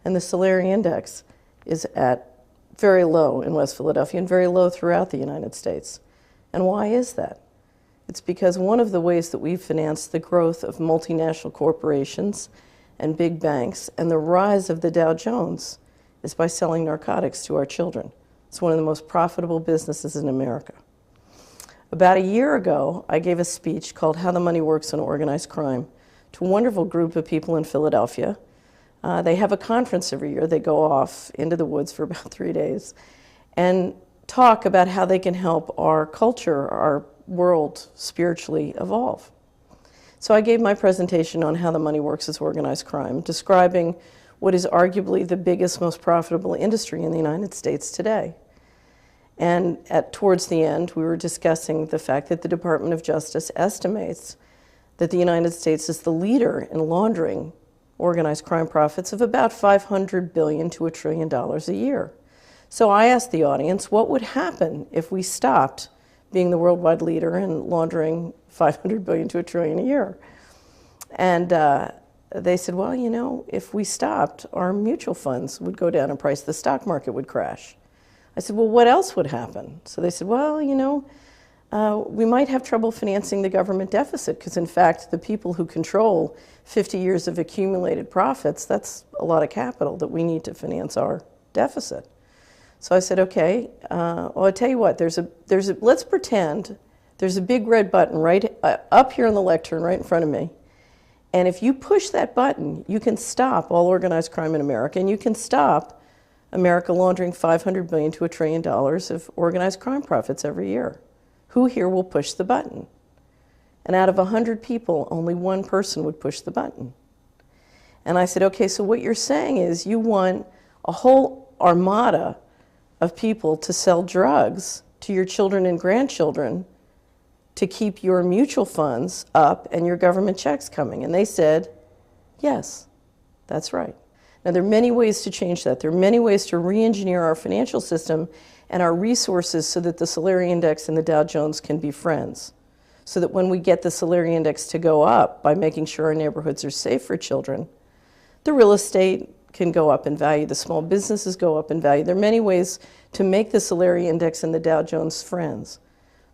and the salary index is at very low in West Philadelphia and very low throughout the United States. And why is that? It's because one of the ways that we've financed the growth of multinational corporations and big banks and the rise of the Dow Jones is by selling narcotics to our children. It's one of the most profitable businesses in America. About a year ago, I gave a speech called How the Money Works in Organized Crime to a wonderful group of people in Philadelphia. They have a conference every year. They go off into the woods for about 3 days and talk about how they can help our culture, our world spiritually evolve. So I gave my presentation on how the money works as organized crime, describing what is arguably the biggest, most profitable industry in the United States today. And towards the end, we were discussing the fact that the Department of Justice estimates that the United States is the leader in laundering organized crime profits of about $500 billion to $1 trillion a year. So I asked the audience, what would happen if we stopped being the worldwide leader in laundering $500 billion to $1 trillion a year? And they said, well, you know, if we stopped, our mutual funds would go down in price, the stock market would crash. I said, well, what else would happen? So they said, well, you know, we might have trouble financing the government deficit because, in fact, the people who control 50 years of accumulated profits, that's a lot of capital that we need to finance our deficit. So I said, okay, well, I'll tell you what, let's pretend there's a big red button right up here on the lectern right in front of me. And if you push that button, you can stop all organized crime in America, and you can stop America laundering $500 billion to $1 trillion of organized crime profits every year. Who here will push the button? And out of 100 people, only one person would push the button. And I said, okay, so what you're saying is you want a whole armada of people to sell drugs to your children and grandchildren to keep your mutual funds up and your government checks coming. And they said, yes, that's right. Now, there are many ways to change that. There are many ways to re-engineer our financial system and our resources so that the Solari Index and the Dow Jones can be friends. So that when we get the Solari Index to go up by making sure our neighborhoods are safe for children, the real estate can go up in value, the small businesses go up in value. There are many ways to make the Solari Index and the Dow Jones friends.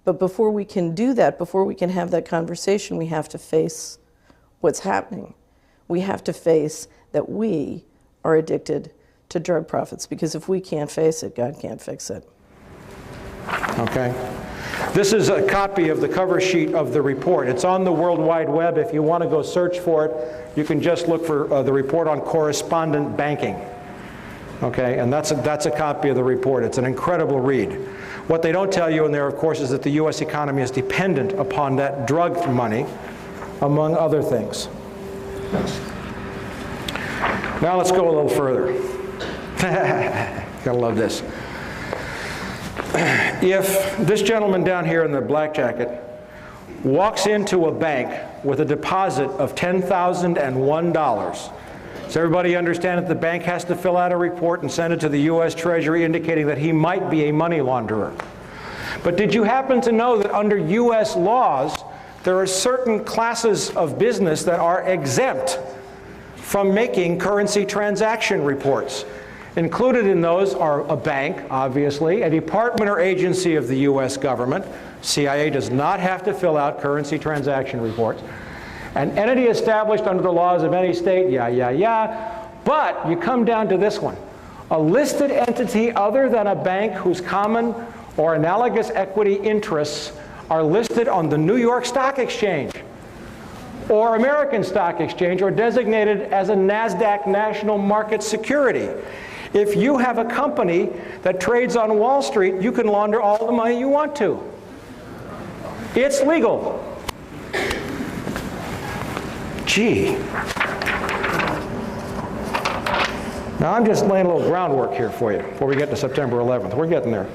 But before we can do that, before we can have that conversation, we have to face what's happening. We have to face that we are addicted to drug profits, because if we can't face it, God can't fix it. Okay. This is a copy of the cover sheet of the report. It's on the World Wide Web. If you want to go search for it, you can just look for the report on correspondent banking. Okay, and that's a copy of the report. It's an incredible read. What they don't tell you in there, of course, is that the U.S. economy is dependent upon that drug money, among other things. Now let's go a little further. Gotta love this. If this gentleman down here in the black jacket walks into a bank with a deposit of $10,001, does everybody understand that the bank has to fill out a report and send it to the U.S. Treasury indicating that he might be a money launderer? But did you happen to know that under U.S. laws, there are certain classes of business that are exempt from making currency transaction reports? Included in those are a bank, obviously, a department or agency of the U.S. government. CIA does not have to fill out currency transaction reports. An entity established under the laws of any state, but you come down to this one. A listed entity other than a bank whose common or analogous equity interests are listed on the New York Stock Exchange or American Stock Exchange, or designated as a NASDAQ national market security. If you have a company that trades on Wall Street, you can launder all the money you want to. It's legal. Gee. Now I'm just laying a little groundwork here for you before we get to September 11th. We're getting there.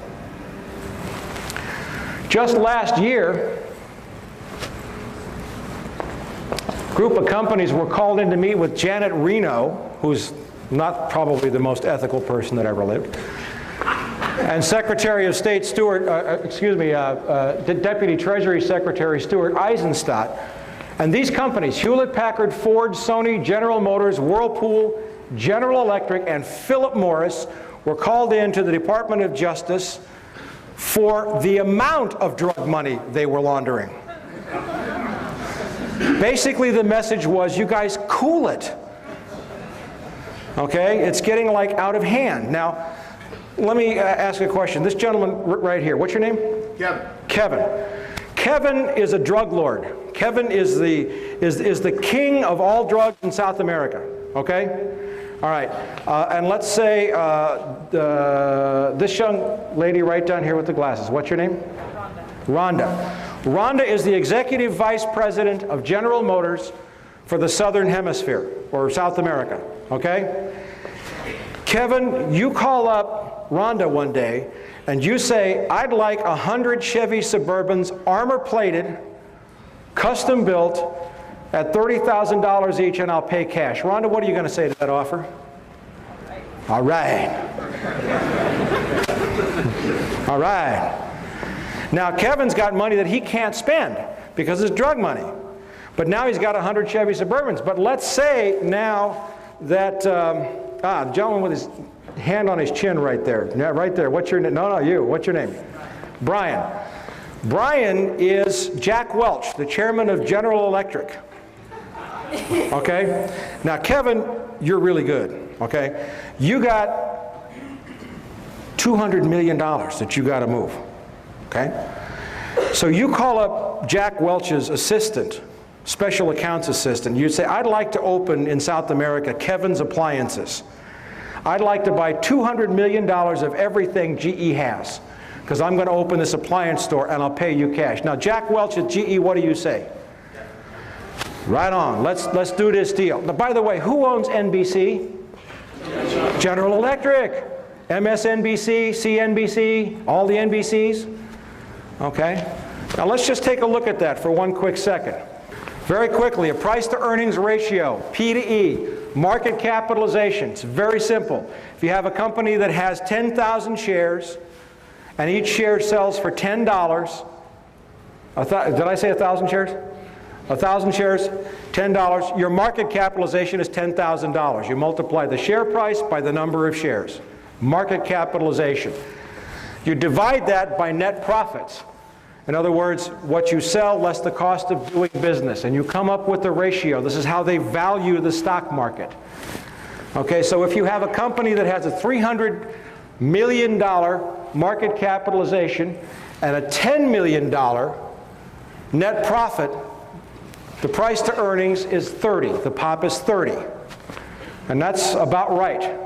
Just last year, a group of companies were called in to meet with Janet Reno, who's not probably the most ethical person that ever lived, and Secretary of State Deputy Treasury Secretary Stuart Eisenstadt. And these companies, Hewlett-Packard, Ford, Sony, General Motors, Whirlpool, General Electric, and Philip Morris, were called in to the Department of Justice for the amount of drug money they were laundering. Basically, the message was, you guys cool it. Okay? It's getting like out of hand. Now, let me ask a question. This gentleman right here, what's your name? Kevin. Kevin. Kevin is a drug lord. Kevin is the king of all drugs in South America. Okay? All right, and let's say this young lady right down here with the glasses. What's your name? Rhonda. Rhonda is the Executive Vice President of General Motors for the Southern Hemisphere, or South America, okay? Kevin, you call up Rhonda one day, and you say, I'd like 100 Chevy Suburbans, armor-plated, custom-built, at $30,000 each, and I'll pay cash. Rhonda, what are you going to say to that offer? All right. All right. Now, Kevin's got money that he can't spend because it's drug money. But now he's got 100 Chevy Suburbans. But let's say now that, the gentleman with his hand on his chin right there. Yeah, right there. What's your name? No, you. What's your name? Brian. Brian is Jack Welch, the chairman of General Electric. Okay? Now, Kevin, you're really good. Okay? You got $200 million that you got to move. Okay? So you call up Jack Welch's assistant, special accounts assistant. You say, I'd like to open in South America Kevin's Appliances. I'd like to buy $200 million of everything GE has, because I'm going to open this appliance store and I'll pay you cash. Now, Jack Welch at GE, what do you say? Right on. Let's do this deal. Now, by the way, who owns NBC? General Electric. MSNBC, CNBC, all the NBCs. Okay. Now let's just take a look at that for one quick second. Very quickly, a price-to-earnings ratio, P to E, market capitalization. It's very simple. If you have a company that has 10,000 shares, and each share sells for $10, did I say 1,000 shares? 1,000 shares, $10. Your market capitalization is $10,000. You multiply the share price by the number of shares. Market capitalization. You divide that by net profits. In other words, what you sell less the cost of doing business, and you come up with the ratio. This is how they value the stock market. Okay, so if you have a company that has a $300 million market capitalization and a $10 million net profit, the price to earnings is 30. The POP is 30. And that's about right.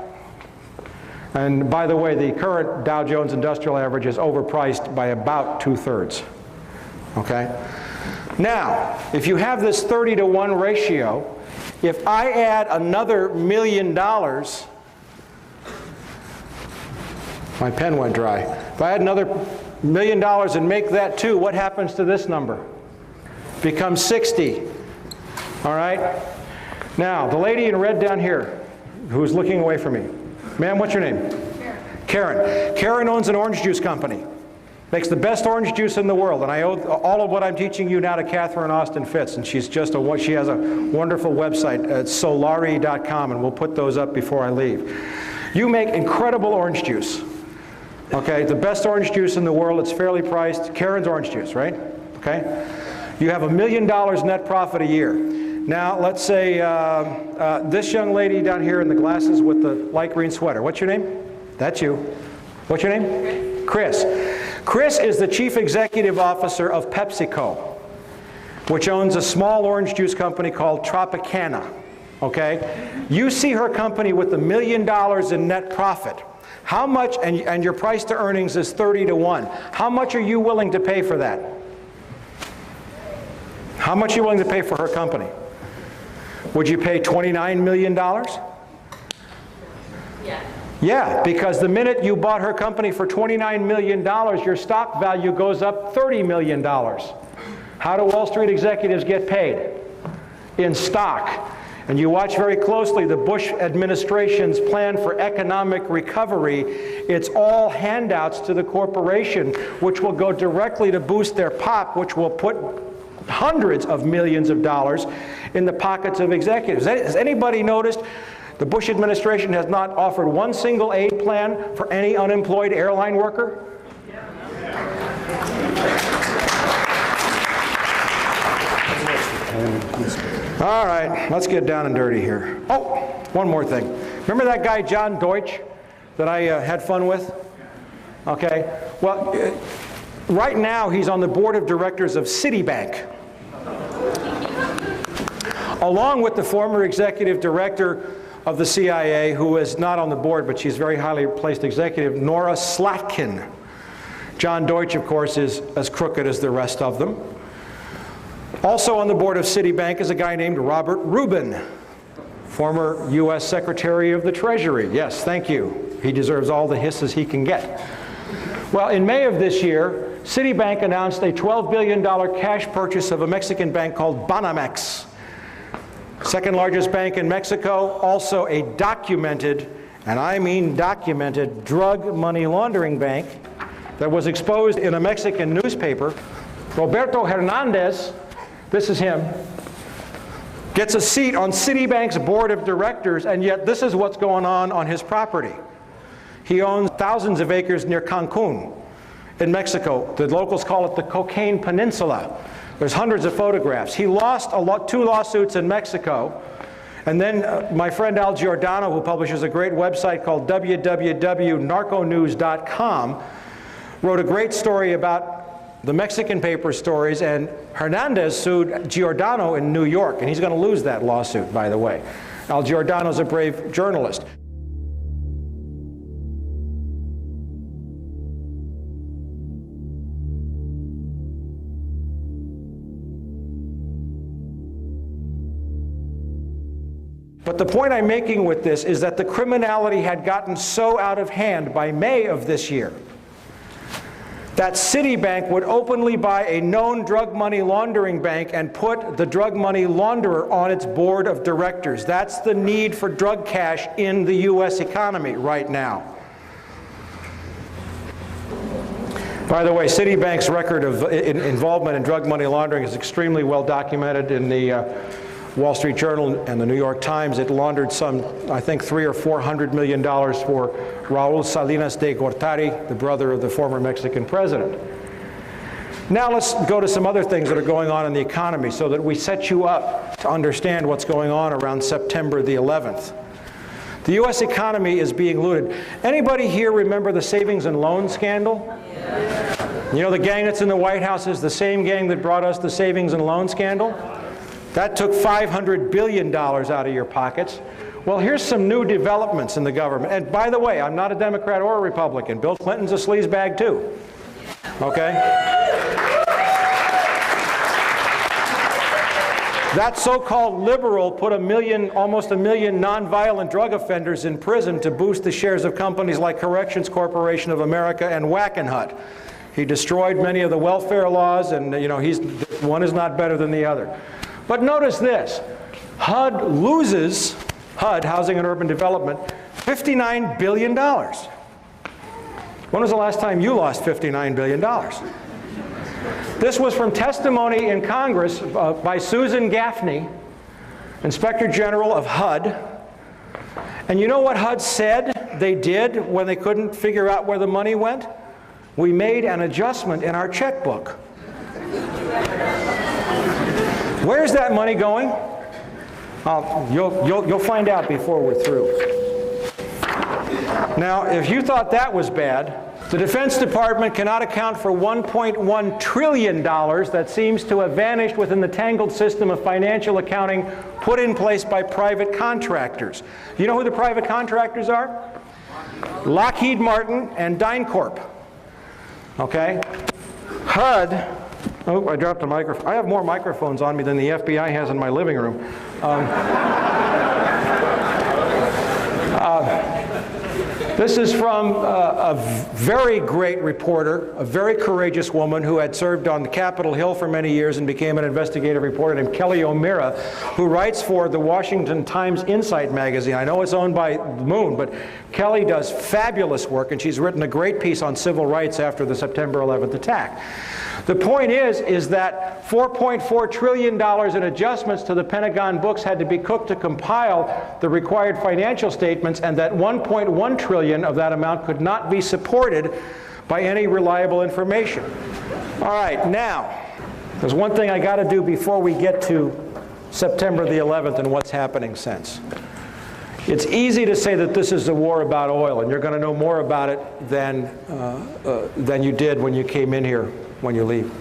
And by the way, the current Dow Jones Industrial Average is overpriced by about 2/3. Okay? Now, if you have this 30-to-1 ratio, if I add another $1 million, my pen went dry. If I add another $1 million and make that 2, what happens to this number? Becomes 60. All right? Now, the lady in red down here, who's looking away from me. Ma'am, what's your name? Karen. Karen owns an orange juice company. Makes the best orange juice in the world. And I owe all of what I'm teaching you now to Catherine Austin Fitz. And she's just she has a wonderful website at solari.com, and we'll put those up before I leave. You make incredible orange juice. Okay, the best orange juice in the world. It's fairly priced. Karen's orange juice, right? Okay. You have $1 million net profit a year. Now, let's say this young lady down here in the glasses with the light green sweater. What's your name? That's you. What's your name? Chris. Chris is the Chief Executive Officer of PepsiCo, which owns a small orange juice company called Tropicana. Okay? You see her company with $1 million in net profit. How much, and your price to earnings is 30-to-1. How much are you willing to pay for that? How much are you willing to pay for her company? Would you pay $29 million? Yeah, because the minute you bought her company for $29 million, your stock value goes up $30 million. How do Wall Street executives get paid? In stock. And you watch very closely the Bush administration's plan for economic recovery. It's all handouts to the corporation, which will go directly to boost their POP, which will put hundreds of millions of dollars in the pockets of executives. Has anybody noticed the Bush administration has not offered one single aid plan for any unemployed airline worker? All right, let's get down and dirty here. Oh, one more thing. Remember that guy John Deutsch that I had fun with? Okay, well, right now he's on the board of directors of Citibank, along with the former executive director of the CIA, who is not on the board, but she's a very highly placed executive, Nora Slatkin. John Deutsch, of course, is as crooked as the rest of them. Also on the board of Citibank is a guy named Robert Rubin, former U.S. Secretary of the Treasury. Yes, thank you. He deserves all the hisses he can get. Well, in May of this year, Citibank announced a $12 billion cash purchase of a Mexican bank called Banamex. Second largest bank in Mexico, also a documented, and I mean documented, drug money laundering bank that was exposed in a Mexican newspaper. Roberto Hernandez, this is him, gets a seat on Citibank's board of directors, and yet this is what's going on his property. He owns thousands of acres near Cancun in Mexico. The locals call it the Cocaine Peninsula. There's hundreds of photographs. He lost two lawsuits in Mexico, and then my friend Al Giordano, who publishes a great website called www.narconews.com, wrote a great story about the Mexican paper stories, and Hernandez sued Giordano in New York, and he's going to lose that lawsuit, by the way. Al Giordano's a brave journalist. But the point I'm making with this is that the criminality had gotten so out of hand by May of this year that Citibank would openly buy a known drug money laundering bank and put the drug money launderer on its board of directors. That's the need for drug cash in the U.S. economy right now. By the way, Citibank's record of involvement in drug money laundering is extremely well documented in the Wall Street Journal and the New York Times. It laundered some, I think, $300 or $400 million for Raul Salinas de Gortari, the brother of the former Mexican president. Now let's go to some other things that are going on in the economy so that we set you up to understand what's going on around September the 11th. The U.S. economy is being looted. Anybody here remember the savings and loan scandal? You know, the gang that's in the White House is the same gang that brought us the savings and loan scandal? That took $500 billion out of your pockets. Well, here's some new developments in the government. And by the way, I'm not a Democrat or a Republican. Bill Clinton's a sleazebag too. Okay? That so-called liberal put almost a million nonviolent drug offenders in prison to boost the shares of companies like Corrections Corporation of America and Wackenhut. He destroyed many of the welfare laws, and you know, one is not better than the other. But notice this, HUD loses, HUD, Housing and Urban Development, $59 billion. When was the last time you lost $59 billion? This was from testimony in Congress by Susan Gaffney, Inspector General of HUD. And you know what HUD said they did when they couldn't figure out where the money went? We made an adjustment in our checkbook. Where's that money going? You'll find out before we're through. Now, if you thought that was bad, the Defense Department cannot account for $1.1 trillion that seems to have vanished within the tangled system of financial accounting put in place by private contractors. You know who the private contractors are? Lockheed Martin and DynCorp. Okay? HUD. Oh, I dropped a microphone. I have more microphones on me than the FBI has in my living room. This is from a very great reporter, a very courageous woman who had served on Capitol Hill for many years and became an investigative reporter named Kelly O'Meara, who writes for the Washington Times Insight magazine. I know it's owned by Moon, but Kelly does fabulous work, and she's written a great piece on civil rights after the September 11th attack. The point is that $4.4 trillion in adjustments to the Pentagon books had to be cooked to compile the required financial statements, and that $1.1 trillion of that amount could not be supported by any reliable information. All right, now, there's one thing I got to do before we get to September the 11th and what's happening since. It's easy to say that this is a war about oil, and you're going to know more about it than you did when you came in here when you leave.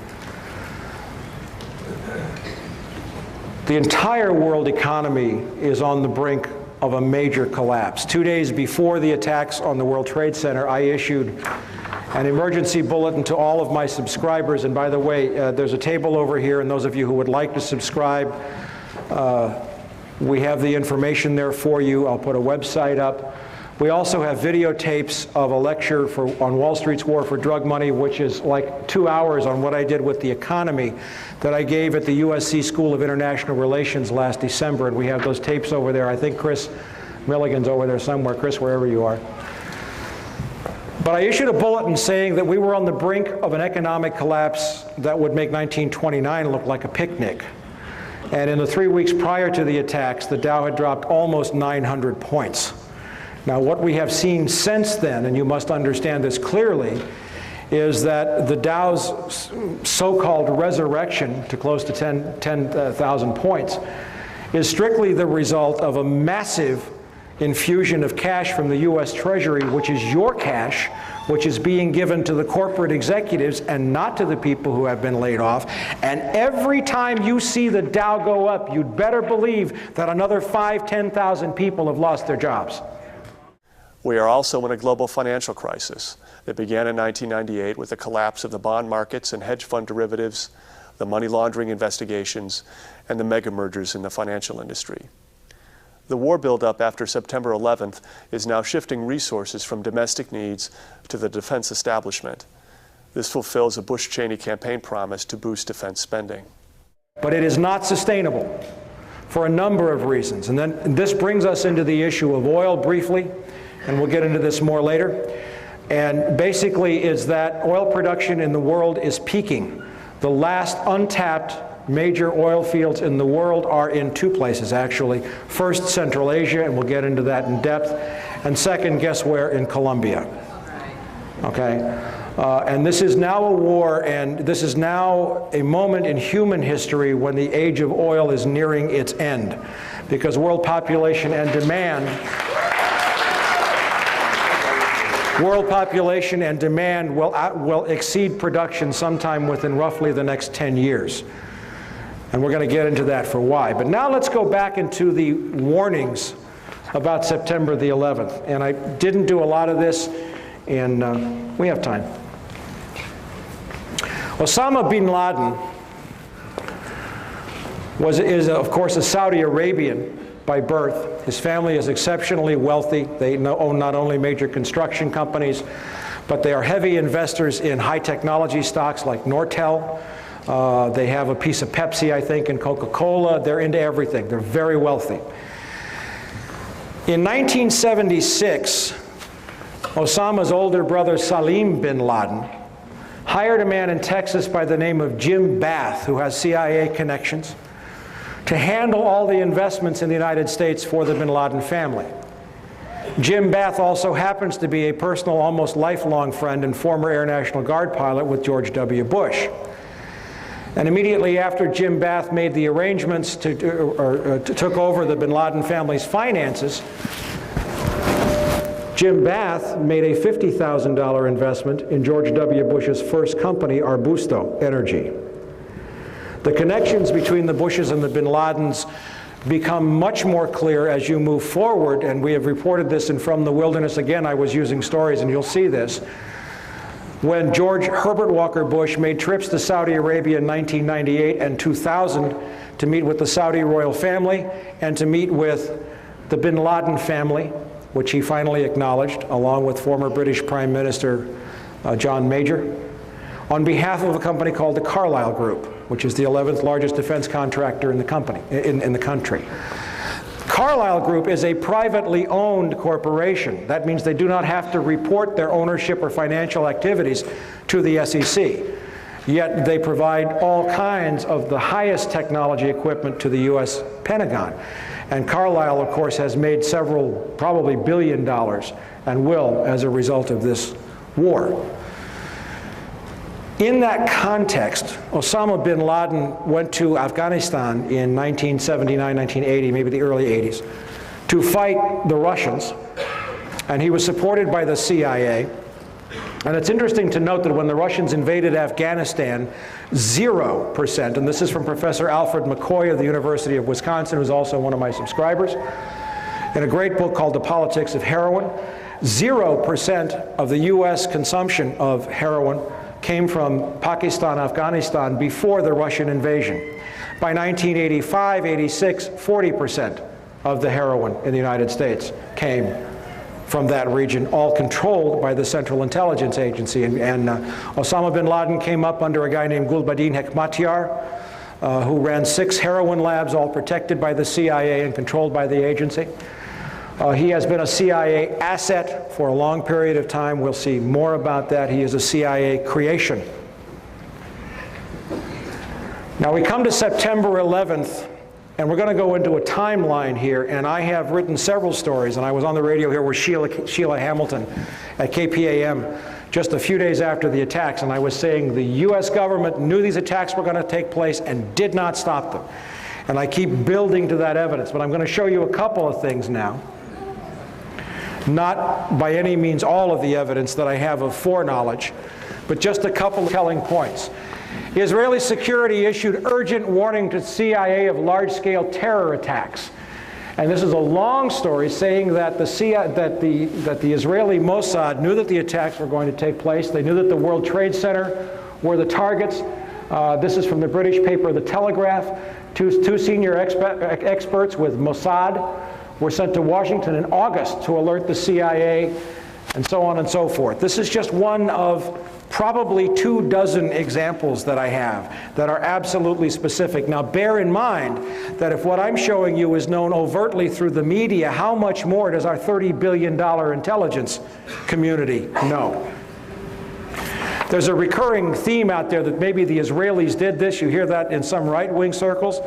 The entire world economy is on the brink of a major collapse. 2 days before the attacks on the World Trade Center, I issued an emergency bulletin to all of my subscribers. And by the way, there's a table over here, and those of you who would like to subscribe, we have the information there for you. I'll put a website up. We also have videotapes of a lecture on Wall Street's War for Drug Money, which is like 2 hours on what I did with the economy that I gave at the USC School of International Relations last December. And we have those tapes over there. I think Chris Milligan's over there somewhere. Chris, wherever you are. But I issued a bulletin saying that we were on the brink of an economic collapse that would make 1929 look like a picnic. And in the 3 weeks prior to the attacks, the Dow had dropped almost 900 points. Now, what we have seen since then, and you must understand this clearly, is that the Dow's so-called resurrection to close to 10,000 points is strictly the result of a massive infusion of cash from the U.S. Treasury, which is your cash, which is being given to the corporate executives and not to the people who have been laid off. And every time you see the Dow go up, you'd better believe that another 5,000, 10,000 people have lost their jobs. We are also in a global financial crisis that began in 1998 with the collapse of the bond markets and hedge fund derivatives, the money laundering investigations, and the mega mergers in the financial industry. The war buildup after September 11th is now shifting resources from domestic needs to the defense establishment. This fulfills a Bush-Cheney campaign promise to boost defense spending. But it is not sustainable for a number of reasons. And then this brings us into the issue of oil briefly, and we'll get into this more later. And basically is that oil production in the world is peaking. The last untapped major oil fields in the world are in two places, actually. First, Central Asia, and we'll get into that in depth. And second, guess where? In Colombia. Okay? And this is now a war, and this is now a moment in human history when the age of oil is nearing its end, because world population and demand will exceed production sometime within roughly the next 10 years. And we're going to get into that for why. But now let's go back into the warnings about September the 11th. And I didn't do a lot of this, and we have time. Osama bin Laden is of course a Saudi Arabian by birth. His family is exceptionally wealthy. They own not only major construction companies, but they are heavy investors in high technology stocks like Nortel. They have a piece of Pepsi, I think, and Coca-Cola. They're into everything. They're very wealthy. In 1976, Osama's older brother Salim bin Laden hired a man in Texas by the name of Jim Bath, who has CIA connections, to handle all the investments in the United States for the bin Laden family. Jim Bath also happens to be a personal, almost lifelong friend and former Air National Guard pilot with George W. Bush. And immediately after Jim Bath made the arrangements took over the bin Laden family's finances, Jim Bath made a $50,000 investment in George W. Bush's first company, Arbusto Energy. The connections between the Bushes and the bin Ladens become much more clear as you move forward, and we have reported this in From the Wilderness. Again, I was using stories, and you'll see this. When George Herbert Walker Bush made trips to Saudi Arabia in 1998 and 2000 to meet with the Saudi royal family and to meet with the bin Laden family, which he finally acknowledged, along with former British Prime Minister John Major, on behalf of a company called the Carlyle Group, which is the 11th largest defense contractor in the country. Carlyle Group is a privately owned corporation. That means they do not have to report their ownership or financial activities to the SEC. Yet they provide all kinds of the highest technology equipment to the U.S. Pentagon. And Carlyle, of course, has made several, probably $1 billion, and will as a result of this war. In that context, Osama bin Laden went to Afghanistan in 1979, 1980, maybe the early 80s, to fight the Russians, and he was supported by the CIA. And it's interesting to note that when the Russians invaded Afghanistan, 0%, and this is from Professor Alfred McCoy of the University of Wisconsin, who's also one of my subscribers, in a great book called The Politics of Heroin. 0% of the U.S. consumption of heroin came from Pakistan, Afghanistan before the Russian invasion. By 1985, 86, 40% of the heroin in the United States came from that region, all controlled by the Central Intelligence Agency. And Osama bin Laden came up under a guy named Gulbuddin Hekmatyar, who ran 6 heroin labs, all protected by the CIA and controlled by the agency. He has been a CIA asset for a long period of time. We'll see more about that. He is a CIA creation. Now we come to September 11th, and we're going to go into a timeline here, and I have written several stories, and I was on the radio here with Sheila Hamilton at KPAM just a few days after the attacks, and I was saying the U.S. government knew these attacks were going to take place and did not stop them. And I keep building to that evidence, but I'm going to show you a couple of things now. Not by any means all of the evidence that I have of foreknowledge, but just a couple of telling points. Israeli security issued urgent warning to CIA of large-scale terror attacks. And this is a long story saying that the Israeli Mossad knew that the attacks were going to take place. They knew that the World Trade Center were the targets. This is from the British paper The Telegraph. Two senior experts with Mossad were sent to Washington in August to alert the CIA, and so on and so forth. This is just one of probably 24 examples that I have that are absolutely specific. Now bear in mind that if what I'm showing you is known overtly through the media, how much more does our $30 billion intelligence community know? There's a recurring theme out there that maybe the Israelis did this. You hear that in some right-wing circles.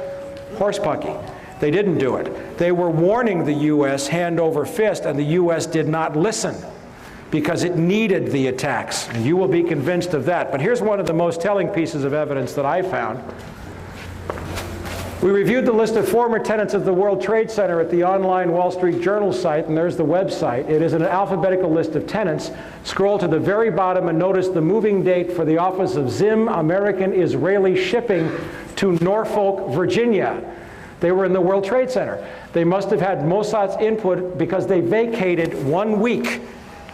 Horsepucky. They didn't do it. They were warning the U.S. hand over fist, and the U.S. did not listen because it needed the attacks. And you will be convinced of that. But here's one of the most telling pieces of evidence that I found. We reviewed the list of former tenants of the World Trade Center at the online Wall Street Journal site, and there's the website. It is an alphabetical list of tenants. Scroll to the very bottom and notice the moving date for the office of Zim American Israeli Shipping to Norfolk, Virginia. They were in the World Trade Center. They must have had Mossad's input because they vacated 1 week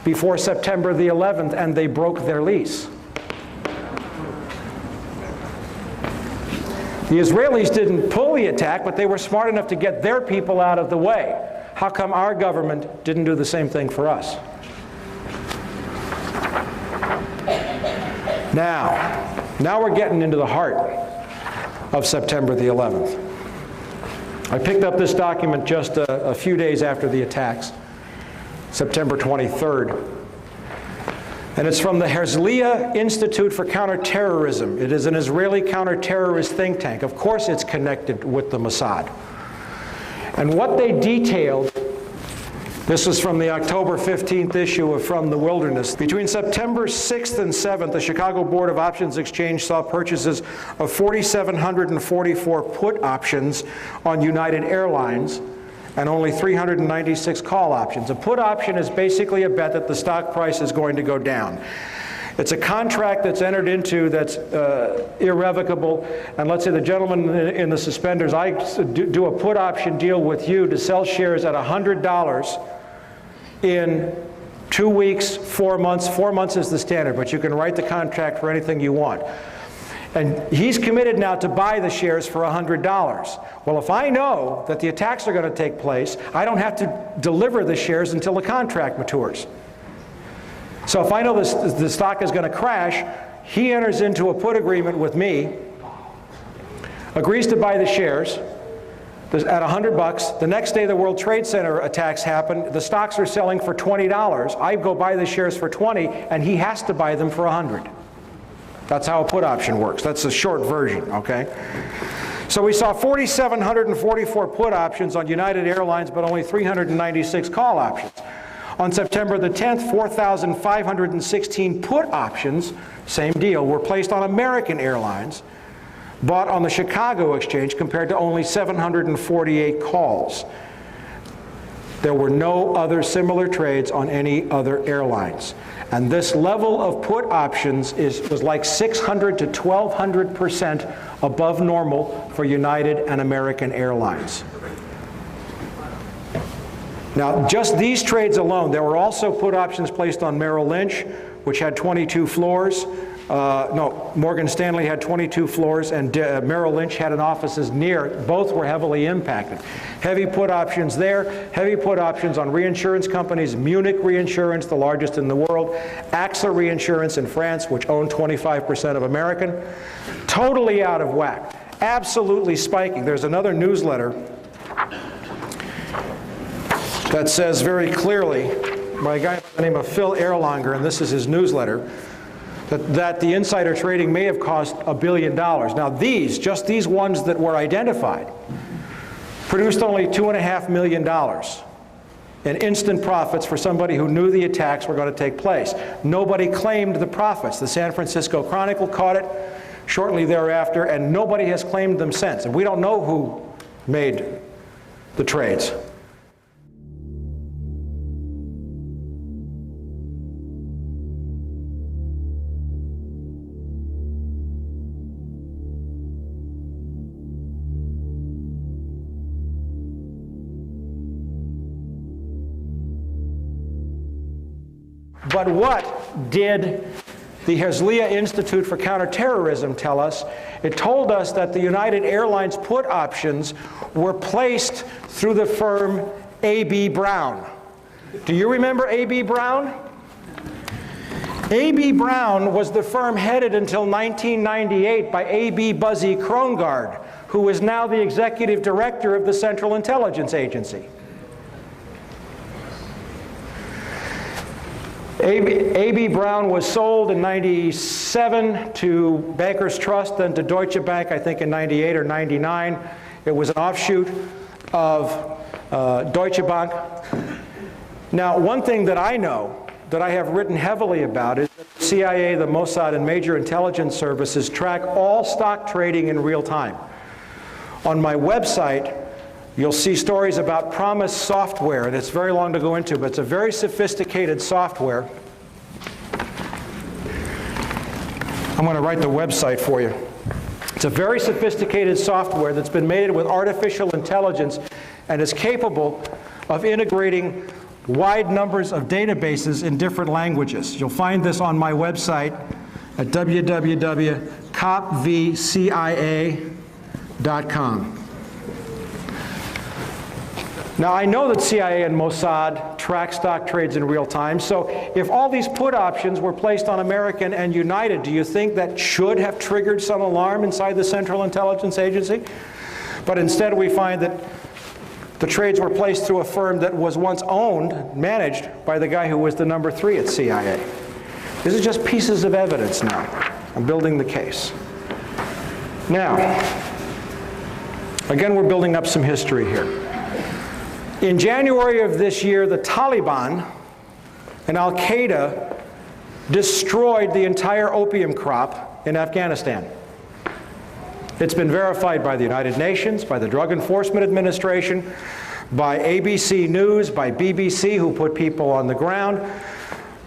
before September the 11th, and they broke their lease. The Israelis didn't pull the attack, but they were smart enough to get their people out of the way. How come our government didn't do the same thing for us? Now we're getting into the heart of September the 11th. I picked up this document just a few days after the attacks, September 23rd. And it's from the Herzliya Institute for Counterterrorism. It is an Israeli counterterrorist think tank. Of course it's connected with the Mossad. And what they detailed, this is from the October 15th issue of From the Wilderness. Between September 6th and 7th, the Chicago Board of Options Exchange saw purchases of 4,744 put options on United Airlines and only 396 call options. A put option is basically a bet that the stock price is going to go down. It's a contract that's entered into that's irrevocable, and let's say the gentleman in the suspenders, I do a put option deal with you to sell shares at $100 in 2 weeks, 4 months. 4 months is the standard, but you can write the contract for anything you want. And he's committed now to buy the shares for $100. Well, if I know that the attacks are going to take place, I don't have to deliver the shares until the contract matures. So if I know the stock is going to crash, he enters into a put agreement with me, agrees to buy the shares at $100. The next day the World Trade Center attacks happen. The stocks are selling for $20. I go buy the shares for $20, and he has to buy them for $100. That's how a put option works. That's a short version, okay? So we saw 4,744 put options on United Airlines, but only 396 call options. On September the 10th, 4,516 put options, same deal, were placed on American Airlines, bought on the Chicago Exchange, compared to only 748 calls. There were no other similar trades on any other airlines. And this level of put options was like 600 to 1,200% above normal for United and American Airlines. Now, just these trades alone, there were also put options placed on Merrill Lynch, which had 22 floors. Morgan Stanley had 22 floors, and Merrill Lynch had an offices near. Both were heavily impacted. Heavy put options there, heavy put options on reinsurance companies, Munich Reinsurance, the largest in the world, AXA Reinsurance in France, which owned 25% of American. Totally out of whack, absolutely spiking. There's another newsletter that says very clearly, by a guy by the name of Phil Erlanger, and this is his newsletter, that the insider trading may have cost $1 billion. Now these, just these ones that were identified, produced only $2.5 million in instant profits for somebody who knew the attacks were going to take place. Nobody claimed the profits. The San Francisco Chronicle caught it shortly thereafter, and nobody has claimed them since. And we don't know who made the trades. But what did the Herzliya Institute for Counterterrorism tell us? It told us that the United Airlines put options were placed through the firm A.B. Brown. Do you remember A.B. Brown? A.B. Brown was the firm headed until 1998 by A.B. Buzzy Krongard, who is now the executive director of the Central Intelligence Agency. A.B. Brown was sold in '97 to Bankers Trust, then to Deutsche Bank, I think in '98 or '99. It was an offshoot of Deutsche Bank. Now, one thing that I know, that I have written heavily about, is that the CIA, the Mossad, and major intelligence services track all stock trading in real time. On my website, you'll see stories about Promise software, and it's very long to go into, but it's a very sophisticated software. I'm going to write the website for you. It's a very sophisticated software that's been made with artificial intelligence and is capable of integrating wide numbers of databases in different languages. You'll find this on my website at www.copvcia.com. Now, I know that CIA and Mossad track stock trades in real time, so if all these put options were placed on American and United, do you think that should have triggered some alarm inside the Central Intelligence Agency? But instead we find that the trades were placed through a firm that was once owned, managed by the guy who was the number 3 at CIA. This is just pieces of evidence now. I'm building the case. Now, again, we're building up some history here. In January of this year, the Taliban and Al-Qaeda destroyed the entire opium crop in Afghanistan. It's been verified by the United Nations, by the Drug Enforcement Administration, by ABC News, by BBC, who put people on the ground.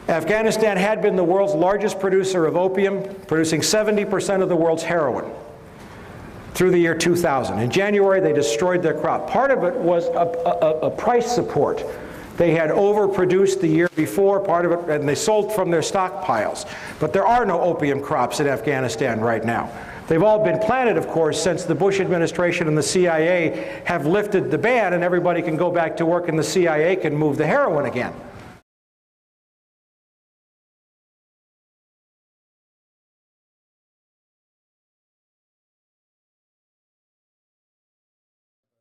Afghanistan had been the world's largest producer of opium, producing 70% of the world's heroin through the year 2000. In January, they destroyed their crop. Part of it was a price support. They had overproduced the year before, part of it, and they sold from their stockpiles. But there are no opium crops in Afghanistan right now. They've all been planted, of course, since the Bush administration and the CIA have lifted the ban, and everybody can go back to work and the CIA can move the heroin again.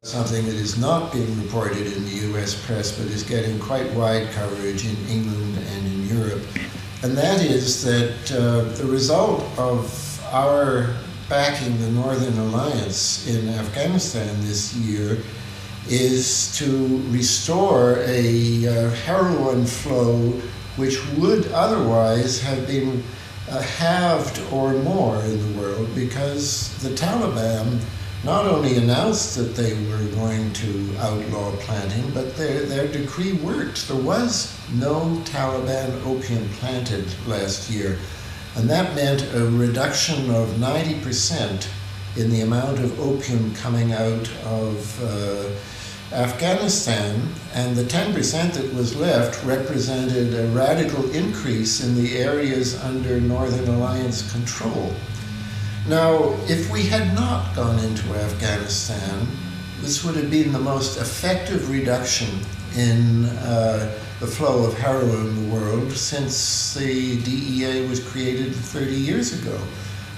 Something that is not being reported in the US press, but is getting quite wide coverage in England and in Europe. And that is that the result of our backing the Northern Alliance in Afghanistan this year is to restore a heroin flow which would otherwise have been halved or more in the world, because the Taliban not only announced that they were going to outlaw planting, but their decree worked. There was no Taliban opium planted last year, and that meant a reduction of 90% in the amount of opium coming out of Afghanistan, and the 10% that was left represented a radical increase in the areas under Northern Alliance control. Now, if we had not gone into Afghanistan, this would have been the most effective reduction in the flow of heroin in the world since the DEA was created 30 years ago.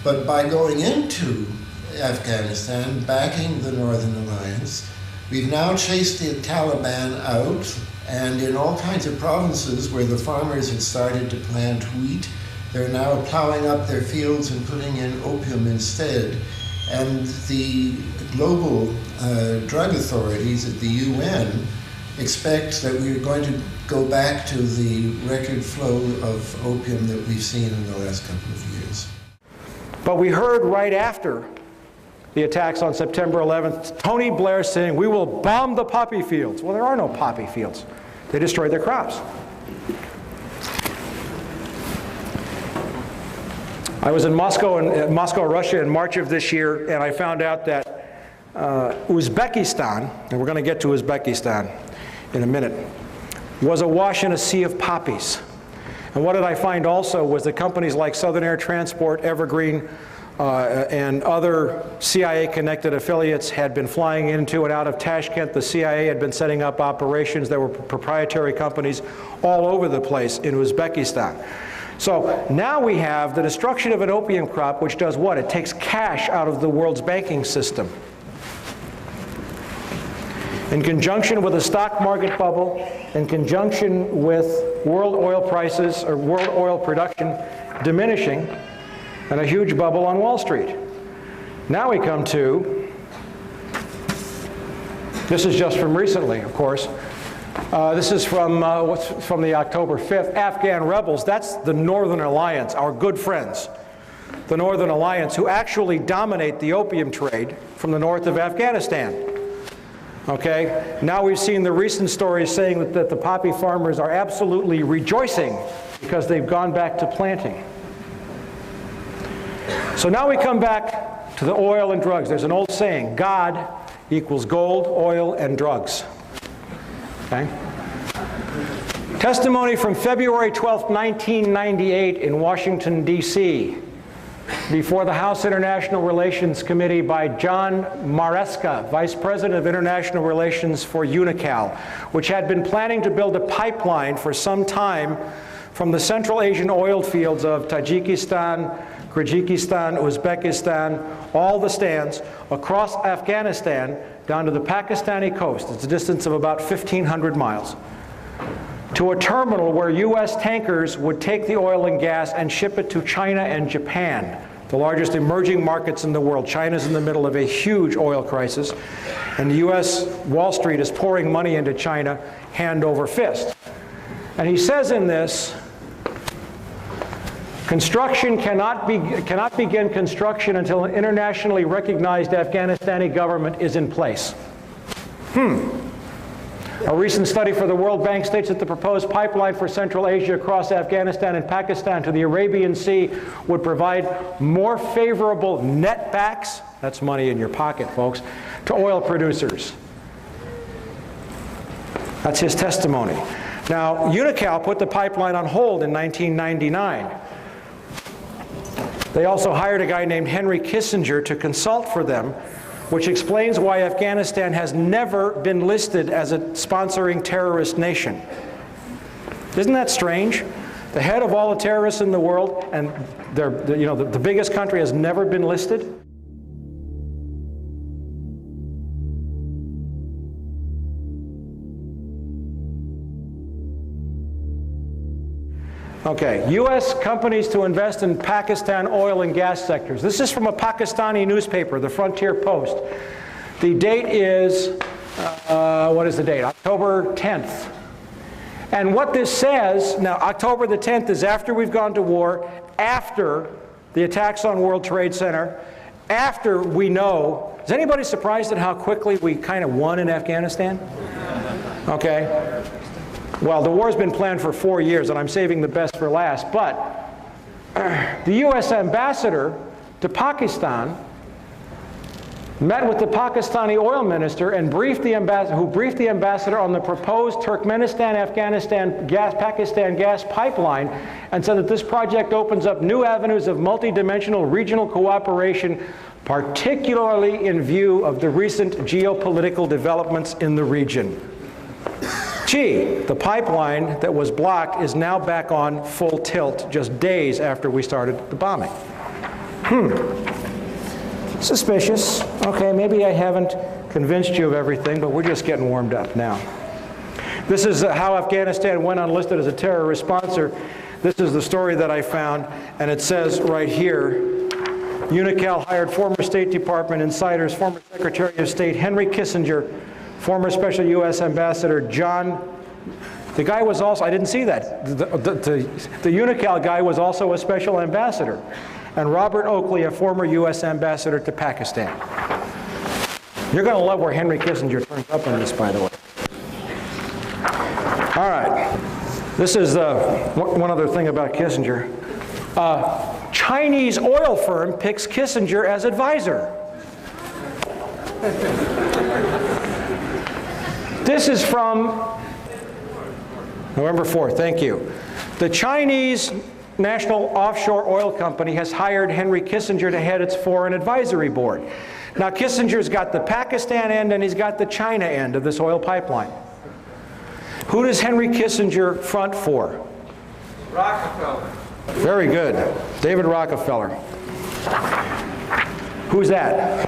But by going into Afghanistan, backing the Northern Alliance, we've now chased the Taliban out, and in all kinds of provinces where the farmers had started to plant wheat, they're now plowing up their fields and putting in opium instead. And the global drug authorities at the UN expect that we're going to go back to the record flow of opium that we've seen in the last couple of years. But we heard right after the attacks on September 11th, Tony Blair saying, we will bomb the poppy fields. Well, there are no poppy fields. They destroyed their crops. I was in Moscow, Russia in March of this year, and I found out that Uzbekistan, and we're going to get to Uzbekistan in a minute, was awash in a sea of poppies. And what did I find also was that companies like Southern Air Transport, Evergreen, and other CIA-connected affiliates had been flying into and out of Tashkent. The CIA had been setting up operations. There were proprietary companies all over the place in Uzbekistan. So now we have the destruction of an opium crop, which does what? It takes cash out of the world's banking system. In conjunction with a stock market bubble, in conjunction with world oil prices or world oil production diminishing, and a huge bubble on Wall Street. Now we come to, this is just from recently, of course. This is from the October 5th. Afghan rebels, that's the Northern Alliance, our good friends. The Northern Alliance, who actually dominate the opium trade from the north of Afghanistan. Okay, now we've seen the recent stories saying that the poppy farmers are absolutely rejoicing because they've gone back to planting. So now we come back to the oil and drugs. There's an old saying, God equals gold, oil, and drugs. Okay? Testimony from February 12, 1998 in Washington, D.C. before the House International Relations Committee by John Maresca, Vice President of International Relations for UNICAL, which had been planning to build a pipeline for some time from the Central Asian oil fields of Tajikistan, Kyrgyzstan, Uzbekistan, all the stands, across Afghanistan, down to the Pakistani coast. It's a distance of about 1,500 miles. To a terminal where U.S. tankers would take the oil and gas and ship it to China and Japan, the largest emerging markets in the world. China's in the middle of a huge oil crisis, and the U.S. Wall Street is pouring money into China hand over fist. And he says in this, construction cannot begin construction until an internationally recognized Afghanistani government is in place. A recent study for the World Bank states that the proposed pipeline for Central Asia across Afghanistan and Pakistan to the Arabian Sea would provide more favorable netbacks, that's money in your pocket, folks, to oil producers. That's his testimony. Now, UNICAL put the pipeline on hold in 1999. They also hired a guy named Henry Kissinger to consult for them, which explains why Afghanistan has never been listed as a sponsoring terrorist nation. Isn't that strange? The head of all the terrorists in the world, and the biggest country, has never been listed? Okay, U.S. companies to invest in Pakistan oil and gas sectors. This is from a Pakistani newspaper, the Frontier Post. The date is, what is the date? October 10th. And what this says, now October the 10th is after we've gone to war, after the attacks on World Trade Center, after we know, is anybody surprised at how quickly we kind of won in Afghanistan? Okay. Well, the war's been planned for 4 years, and I'm saving the best for last, but the U.S. ambassador to Pakistan met with the Pakistani oil minister and briefed the ambassador on the proposed Turkmenistan-Afghanistan Pakistan gas pipeline, and said that this project opens up new avenues of multidimensional regional cooperation, particularly in view of the recent geopolitical developments in the region. Gee, the pipeline that was blocked is now back on full tilt just days after we started the bombing. Suspicious. Okay, maybe I haven't convinced you of everything, but we're just getting warmed up now. This is how Afghanistan went unlisted as a terrorist sponsor. This is the story that I found, and it says right here, UNICAL hired former State Department insiders, former Secretary of State Henry Kissinger, former Special U.S. Ambassador John, the guy was also, I didn't see that, the UNICAL guy was also a special ambassador, and Robert Oakley, a former U.S. ambassador to Pakistan. You're going to love where Henry Kissinger turns up in this, by the way. All right, this is one other thing about Kissinger. Chinese oil firm picks Kissinger as advisor. This is from November 4th, thank you. The Chinese National Offshore Oil Company has hired Henry Kissinger to head its foreign advisory board. Now Kissinger's got the Pakistan end and he's got the China end of this oil pipeline. Who does Henry Kissinger front for? Rockefeller. Very good. David Rockefeller. Who's that?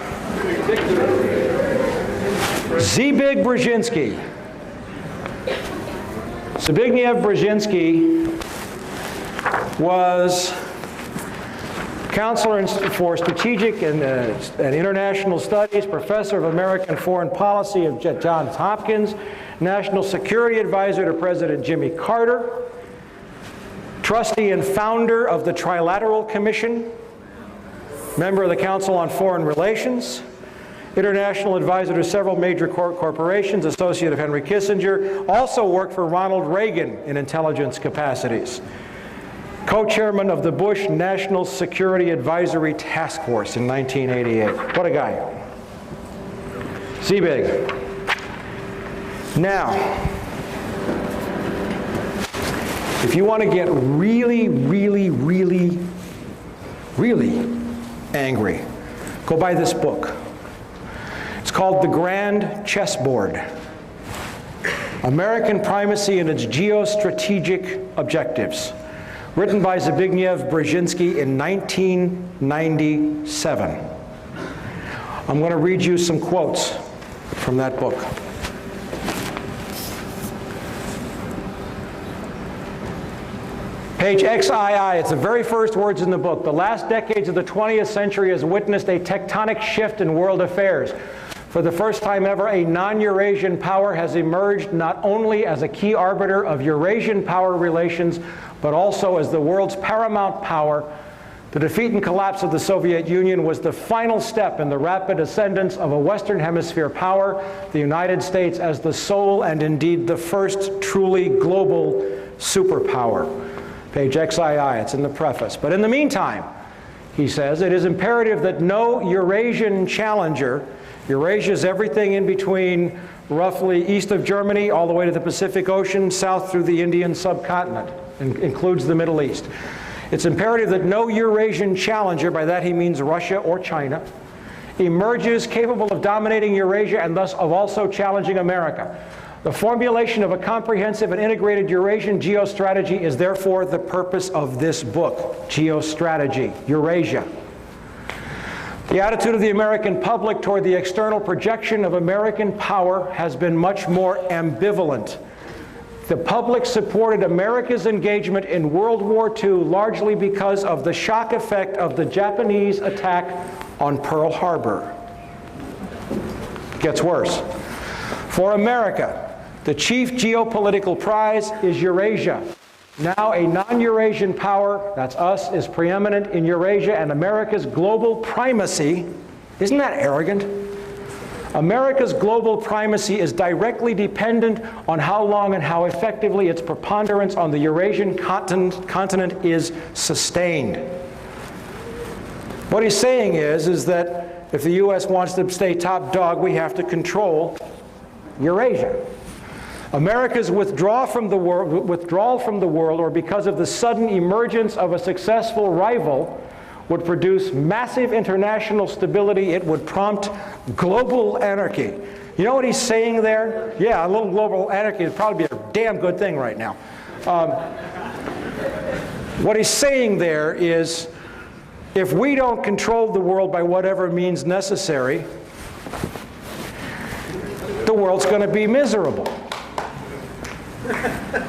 Zbigniew Brzezinski. Zbigniew Brzezinski was counselor for strategic and international studies, professor of American foreign policy at Johns Hopkins, national security advisor to President Jimmy Carter, trustee and founder of the Trilateral Commission, member of the Council on Foreign Relations, international advisor to several major corporations, associate of Henry Kissinger, also worked for Ronald Reagan in intelligence capacities. Co-chairman of the Bush National Security Advisory Task Force in 1988. What a guy. Zbig. Now, if you want to get really, really, really, really angry, go buy this book. It's called The Grand Chessboard: American Primacy and Its Geostrategic Objectives, written by Zbigniew Brzezinski in 1997. I'm going to read you some quotes from that book. Page XII, it's the very first words in the book. The last decades of the 20th century has witnessed a tectonic shift in world affairs. For the first time ever, a non-Eurasian power has emerged not only as a key arbiter of Eurasian power relations, but also as the world's paramount power. The defeat and collapse of the Soviet Union was the final step in the rapid ascendance of a Western Hemisphere power, the United States as the sole and indeed the first truly global superpower. Page XII, it's in the preface. But in the meantime, he says, it is imperative that no Eurasian challenger, Eurasia is everything in between roughly east of Germany all the way to the Pacific Ocean, south through the Indian subcontinent, and includes the Middle East. It's imperative that no Eurasian challenger, by that he means Russia or China, emerges capable of dominating Eurasia and thus of also challenging America. The formulation of a comprehensive and integrated Eurasian geostrategy is therefore the purpose of this book, Geostrategy, Eurasia. The attitude of the American public toward the external projection of American power has been much more ambivalent. The public supported America's engagement in World War II largely because of the shock effect of the Japanese attack on Pearl Harbor. It gets worse. For America, the chief geopolitical prize is Eurasia. Now a non-Eurasian power, that's us, is preeminent in Eurasia, and America's global primacy, isn't that arrogant? America's global primacy is directly dependent on how long and how effectively its preponderance on the Eurasian continent is sustained. What he's saying is that if the U.S. wants to stay top dog, we have to control Eurasia. America's withdrawal from the world, or because of the sudden emergence of a successful rival, would produce massive international stability. It would prompt global anarchy. You know what he's saying there? Yeah, a little global anarchy would probably be a damn good thing right now. What he's saying there is, if we don't control the world by whatever means necessary, the world's going to be miserable.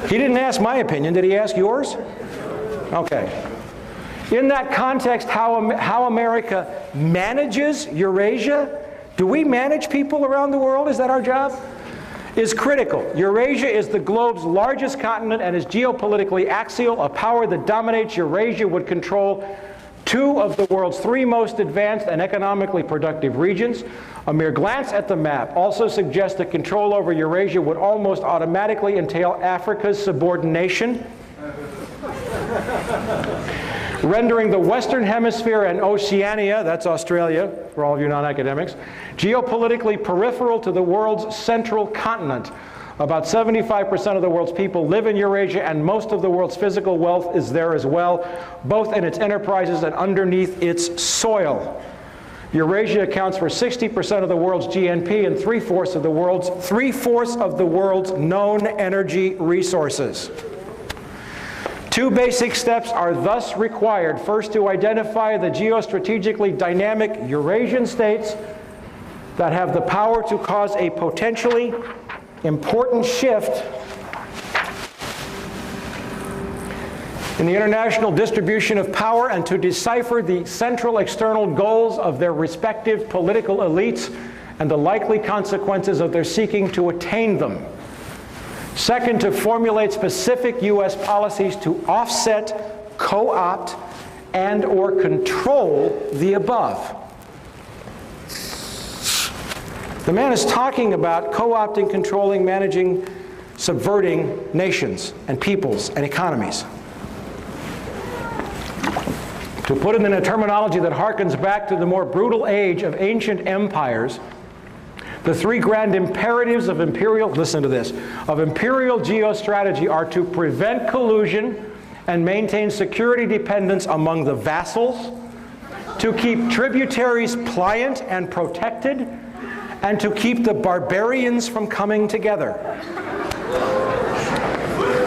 He didn't ask my opinion. Did he ask yours? Okay. In that context, how America manages Eurasia, do we manage people around the world? Is that our job? Is critical. Eurasia is the globe's largest continent and is geopolitically axial. A power that dominates Eurasia would control 2 of the world's 3 most advanced and economically productive regions. A mere glance at the map also suggests that control over Eurasia would almost automatically entail Africa's subordination, rendering the Western Hemisphere and Oceania, that's Australia for all of you non-academics, geopolitically peripheral to the world's central continent. About 75% of the world's people live in Eurasia, and most of the world's physical wealth is there as well, both in its enterprises and underneath its soil. Eurasia accounts for 60% of the world's GNP and 3/4 of the world's known energy resources. 2 basic steps are thus required. First, to identify the geostrategically dynamic Eurasian states that have the power to cause a potentially important shift in the international distribution of power, and to decipher the central external goals of their respective political elites and the likely consequences of their seeking to attain them. Second, to formulate specific U.S. policies to offset, co-opt, and/or control the above. The man is talking about co-opting, controlling, managing, subverting nations and peoples and economies. To put it in a terminology that harkens back to the more brutal age of ancient empires, the 3 grand imperatives of imperial, listen to this, of imperial geostrategy are to prevent collusion and maintain security dependence among the vassals, to keep tributaries pliant and protected, and to keep the barbarians from coming together.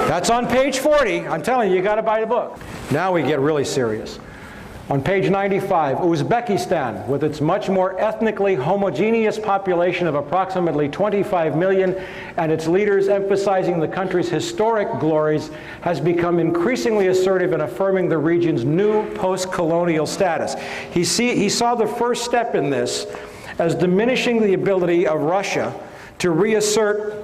That's on page 40. I'm telling you, you got to buy the book. Now we get really serious. On page 95, Uzbekistan, with its much more ethnically homogeneous population of approximately 25 million and its leaders emphasizing the country's historic glories, has become increasingly assertive in affirming the region's new post-colonial status. He saw the first step in this as diminishing the ability of Russia to reassert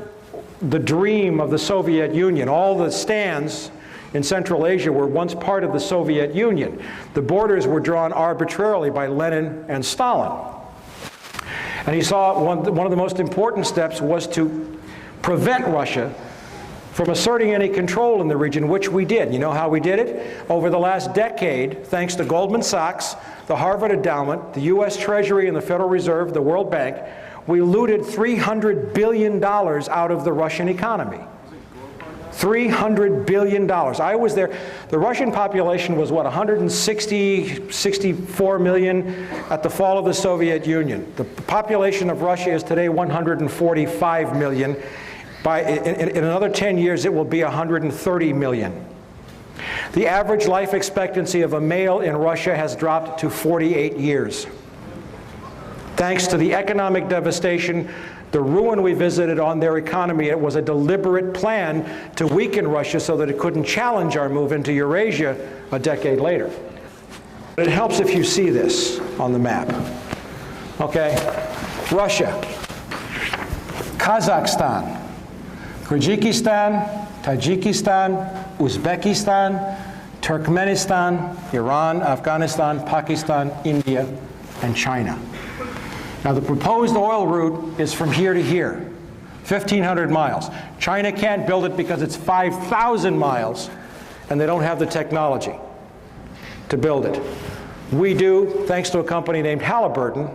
the dream of the Soviet Union. All the stands in Central Asia were once part of the Soviet Union. The borders were drawn arbitrarily by Lenin and Stalin. And he saw one of the most important steps was to prevent Russia from asserting any control in the region, which we did. You know how we did it? Over the last decade, thanks to Goldman Sachs, the Harvard Endowment, the US Treasury and the Federal Reserve, the World Bank, we looted $300 billion out of the Russian economy. $300 billion. I was there. The Russian population was, what, 64 million at the fall of the Soviet Union. The population of Russia is today 145 million. In another 10 years, it will be 130 million. The average life expectancy of a male in Russia has dropped to 48 years. Thanks to the economic devastation, the ruin we visited on their economy, it was a deliberate plan to weaken Russia so that it couldn't challenge our move into Eurasia a decade later. It helps if you see this on the map. Okay, Russia, Kazakhstan, Kyrgyzstan, Tajikistan, Uzbekistan, Turkmenistan, Iran, Afghanistan, Pakistan, India, and China. Now, the proposed oil route is from here to here, 1,500 miles. China can't build it because it's 5,000 miles, and they don't have the technology to build it. We do, thanks to a company named Halliburton,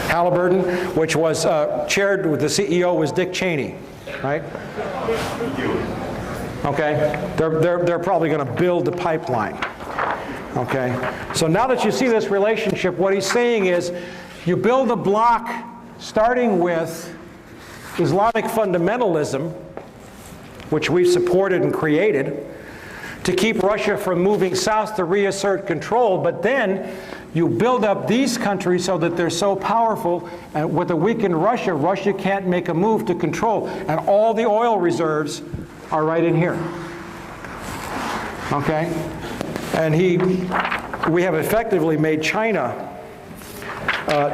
Halliburton, which was chaired with the CEO was Dick Cheney, right? Okay, they're probably going to build the pipeline. Okay, so now that you see this relationship, what he's saying is, you build a block starting with Islamic fundamentalism, which we've supported and created, to keep Russia from moving south to reassert control, but then you build up these countries so that they're so powerful, and with a weakened Russia, Russia can't make a move to control, and all the oil reserves are right in here. Okay? And we have effectively made China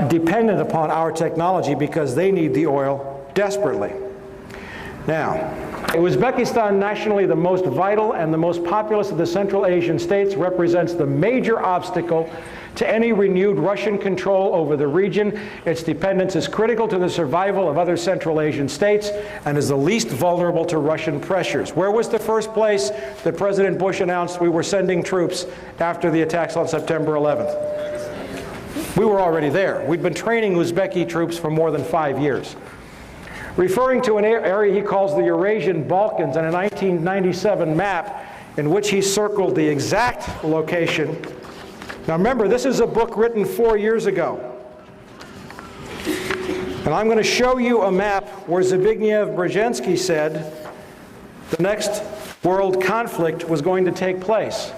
dependent upon our technology because they need the oil desperately. Now, Uzbekistan, nationally the most vital and the most populous of the Central Asian states, represents the major obstacle to any renewed Russian control over the region. Its dependence is critical to the survival of other Central Asian states and is the least vulnerable to Russian pressures. Where was the first place that President Bush announced we were sending troops after the attacks on September 11th? We were already there. We'd been training Uzbeki troops for more than 5 years. Referring to an area he calls the Eurasian Balkans in a 1997 map in which he circled the exact location. Now remember, this is a book written 4 years ago. And I'm going to show you a map where Zbigniew Brzezinski said the next world conflict was going to take place.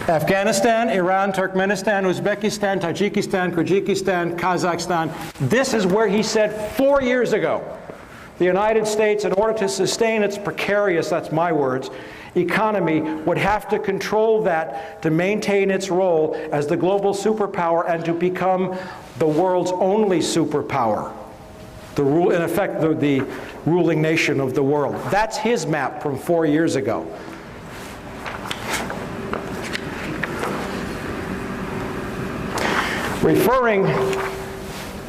Afghanistan, Iran, Turkmenistan, Uzbekistan, Tajikistan, Kyrgyzstan, Kazakhstan. This is where he said 4 years ago the United States, in order to sustain its precarious, that's my words, economy, would have to control that to maintain its role as the global superpower and to become the world's only superpower. In effect, the ruling nation of the world. That's his map from 4 years ago. Referring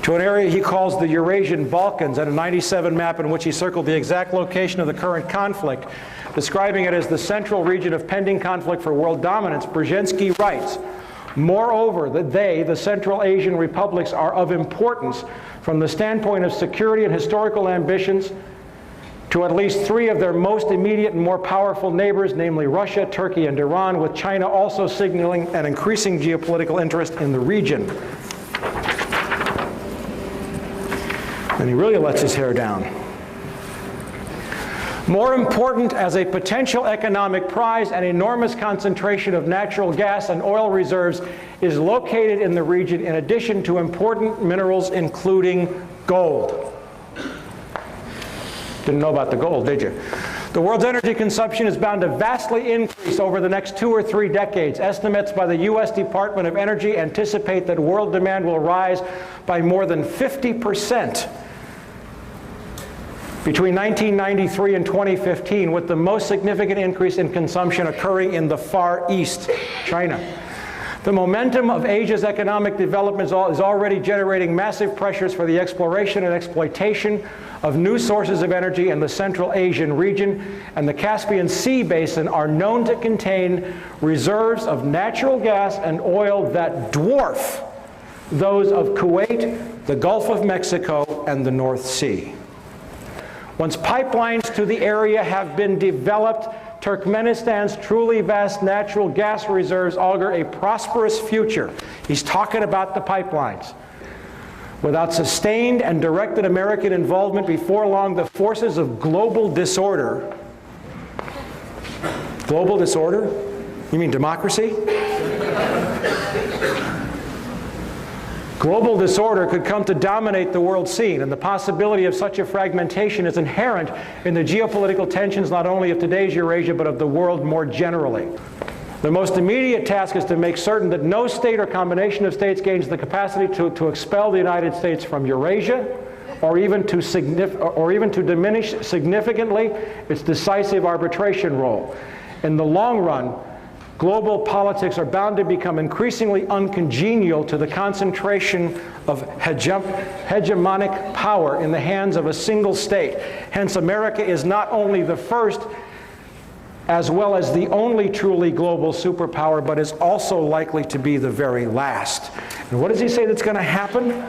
to an area he calls the Eurasian Balkans and a 97 map in which he circled the exact location of the current conflict, describing it as the central region of pending conflict for world dominance, Brzezinski writes, moreover, that the Central Asian republics, are of importance from the standpoint of security and historical ambitions to at least 3 of their most immediate and more powerful neighbors, namely Russia, Turkey, and Iran, with China also signaling an increasing geopolitical interest in the region. And he really lets his hair down. More important as a potential economic prize, an enormous concentration of natural gas and oil reserves is located in the region, in addition to important minerals including gold. Didn't know about the gold, did you? The world's energy consumption is bound to vastly increase over the next 2 or 3 decades. Estimates by the U.S. Department of Energy anticipate that world demand will rise by more than 50% between 1993 and 2015, with the most significant increase in consumption occurring in the Far East, China. The momentum of Asia's economic development is already generating massive pressures for the exploration and exploitation of new sources of energy in the Central Asian region, and the Caspian Sea basin are known to contain reserves of natural gas and oil that dwarf those of Kuwait, the Gulf of Mexico, and the North Sea. Once pipelines to the area have been developed, Turkmenistan's truly vast natural gas reserves augur a prosperous future. He's talking about the pipelines. Without sustained and directed American involvement, before long, the forces of global disorder. Global disorder? You mean democracy? Global disorder could come to dominate the world scene, and the possibility of such a fragmentation is inherent in the geopolitical tensions not only of today's Eurasia, but of the world more generally. The most immediate task is to make certain that no state or combination of states gains the capacity to expel the United States from Eurasia, or even to diminish significantly its decisive arbitration role. In the long run, global politics are bound to become increasingly uncongenial to the concentration of hegemonic power in the hands of a single state. Hence, America is not only the first as well as the only truly global superpower, but is also likely to be the very last. And what does he say that's going to happen?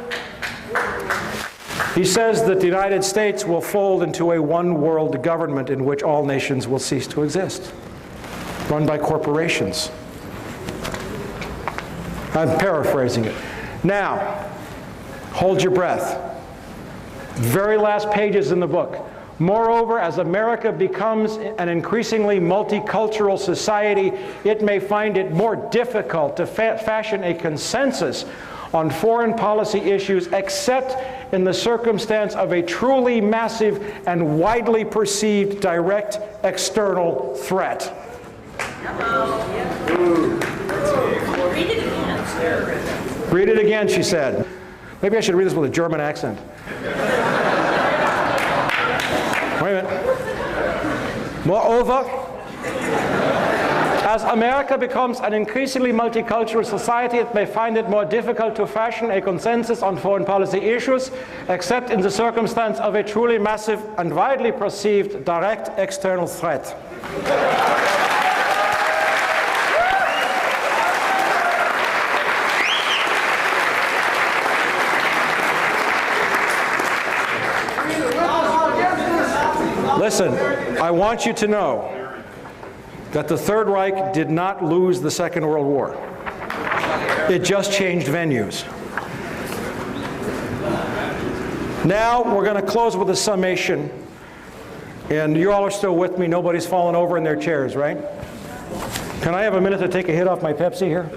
He says that the United States will fold into a one-world government in which all nations will cease to exist, run by corporations. I'm paraphrasing it. Now, hold your breath. Very last pages in the book. Moreover, as America becomes an increasingly multicultural society, it may find it more difficult to fashion a consensus on foreign policy issues except in the circumstance of a truly massive and widely perceived direct external threat. Read it again. Read it again, she said. Maybe I should read this with a German accent. Wait a minute. Moreover, as America becomes an increasingly multicultural society, it may find it more difficult to fashion a consensus on foreign policy issues, except in the circumstance of a truly massive and widely perceived direct external threat. Listen, I want you to know that the Third Reich did not lose the Second World War. It just changed venues. Now we're going to close with a summation. And you all are still with me. Nobody's fallen over in their chairs, right? Can I have a minute to take a hit off my Pepsi here?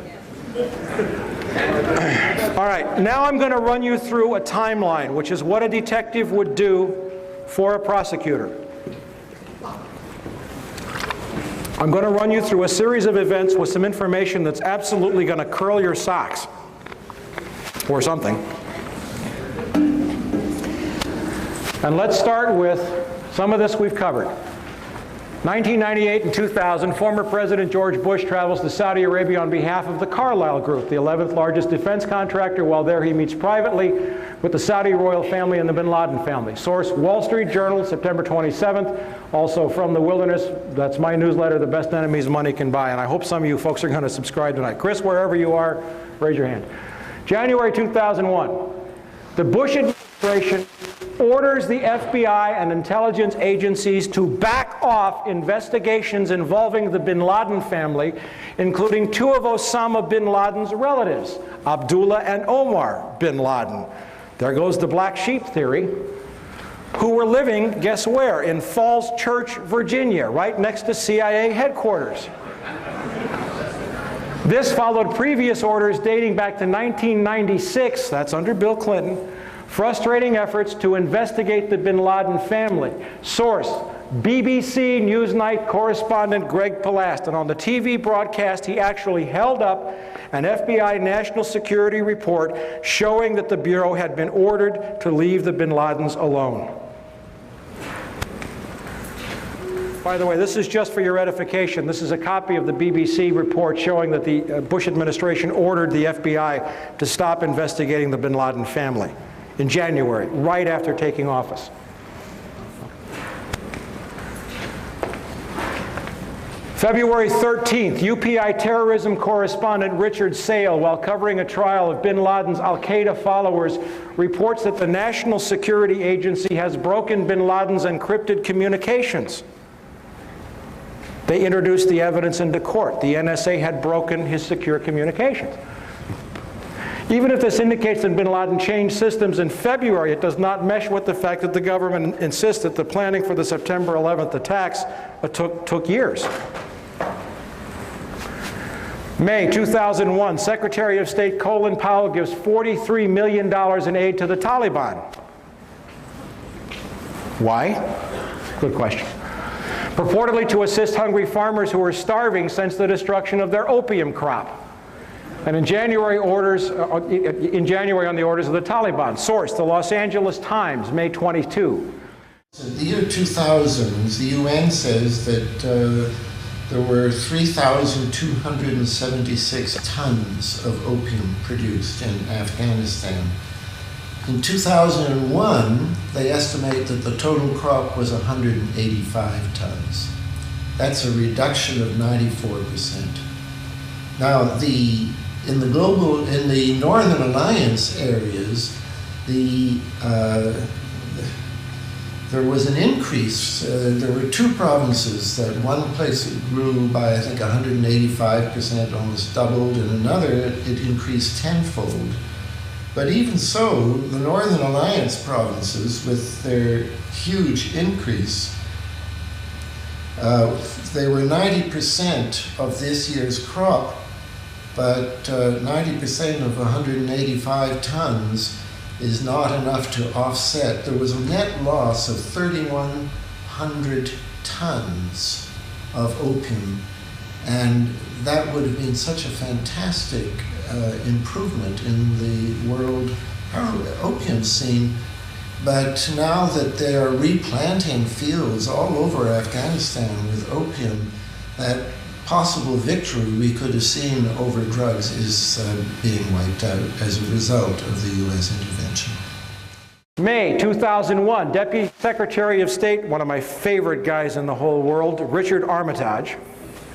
All right, now I'm going to run you through a timeline, which is what a detective would do for a prosecutor. I'm going to run you through a series of events with some information that's absolutely going to curl your socks, or something. And let's start with some of this we've covered. 1998 and 2000, former President George Bush travels to Saudi Arabia on behalf of the Carlyle Group, the 11th largest defense contractor. While there, he meets privately with the Saudi royal family and the bin Laden family. Source, Wall Street Journal, September 27th. Also from The Wilderness, that's my newsletter, The Best Enemies Money Can Buy. And I hope some of you folks are going to subscribe tonight. Chris, wherever you are, raise your hand. January 2001, the Bush administration orders the FBI and intelligence agencies to back off investigations involving the bin Laden family, including two of Osama bin Laden's relatives, Abdullah and Omar bin Laden. There goes the black sheep theory, who were living, guess where? In Falls Church, Virginia, right next to CIA headquarters. This followed previous orders dating back to 1996, that's under Bill Clinton, frustrating efforts to investigate the bin Laden family. Source, BBC Newsnight correspondent Greg Palast. And on the TV broadcast, he actually held up an FBI national security report showing that the Bureau had been ordered to leave the bin Ladens alone. By the way, this is just for your edification. This is a copy of the BBC report showing that the Bush administration ordered the FBI to stop investigating the bin Laden family in January, right after taking office. February 13th, UPI terrorism correspondent Richard Sale, while covering a trial of bin Laden's al-Qaeda followers, reports that the National Security Agency has broken bin Laden's encrypted communications. They introduced the evidence into court. The NSA had broken his secure communications. Even if this indicates that bin Laden changed systems in February, it does not mesh with the fact that the government insists that the planning for the September 11th attacks took years. May 2001, Secretary of State Colin Powell gives $43 million in aid to the Taliban. Why? Good question. Purportedly to assist hungry farmers who are starving since the destruction of their opium crop. And in January, on the orders of the Taliban. Source, the Los Angeles Times, May 22. In the year 2000, the UN says that there were 3,276 tons of opium produced in Afghanistan. In 2001, they estimate that the total crop was 185 tons. That's a reduction of 94%. Now, in the Northern Alliance areas, there was an increase. There were two provinces that one place it grew by, I think, 185%, almost doubled, and another it increased tenfold. But even so, the Northern Alliance provinces, with their huge increase, they were 90% of this year's crop, but 90% of 185 tons is not enough to offset. There was a net loss of 3,100 tons of opium, and that would have been such a fantastic improvement in the world opium scene. But now that they are replanting fields all over Afghanistan with opium, that possible victory we could have seen over drugs is being wiped out as a result of the U.S. intervention. May 2001, Deputy Secretary of State, one of my favorite guys in the whole world, Richard Armitage,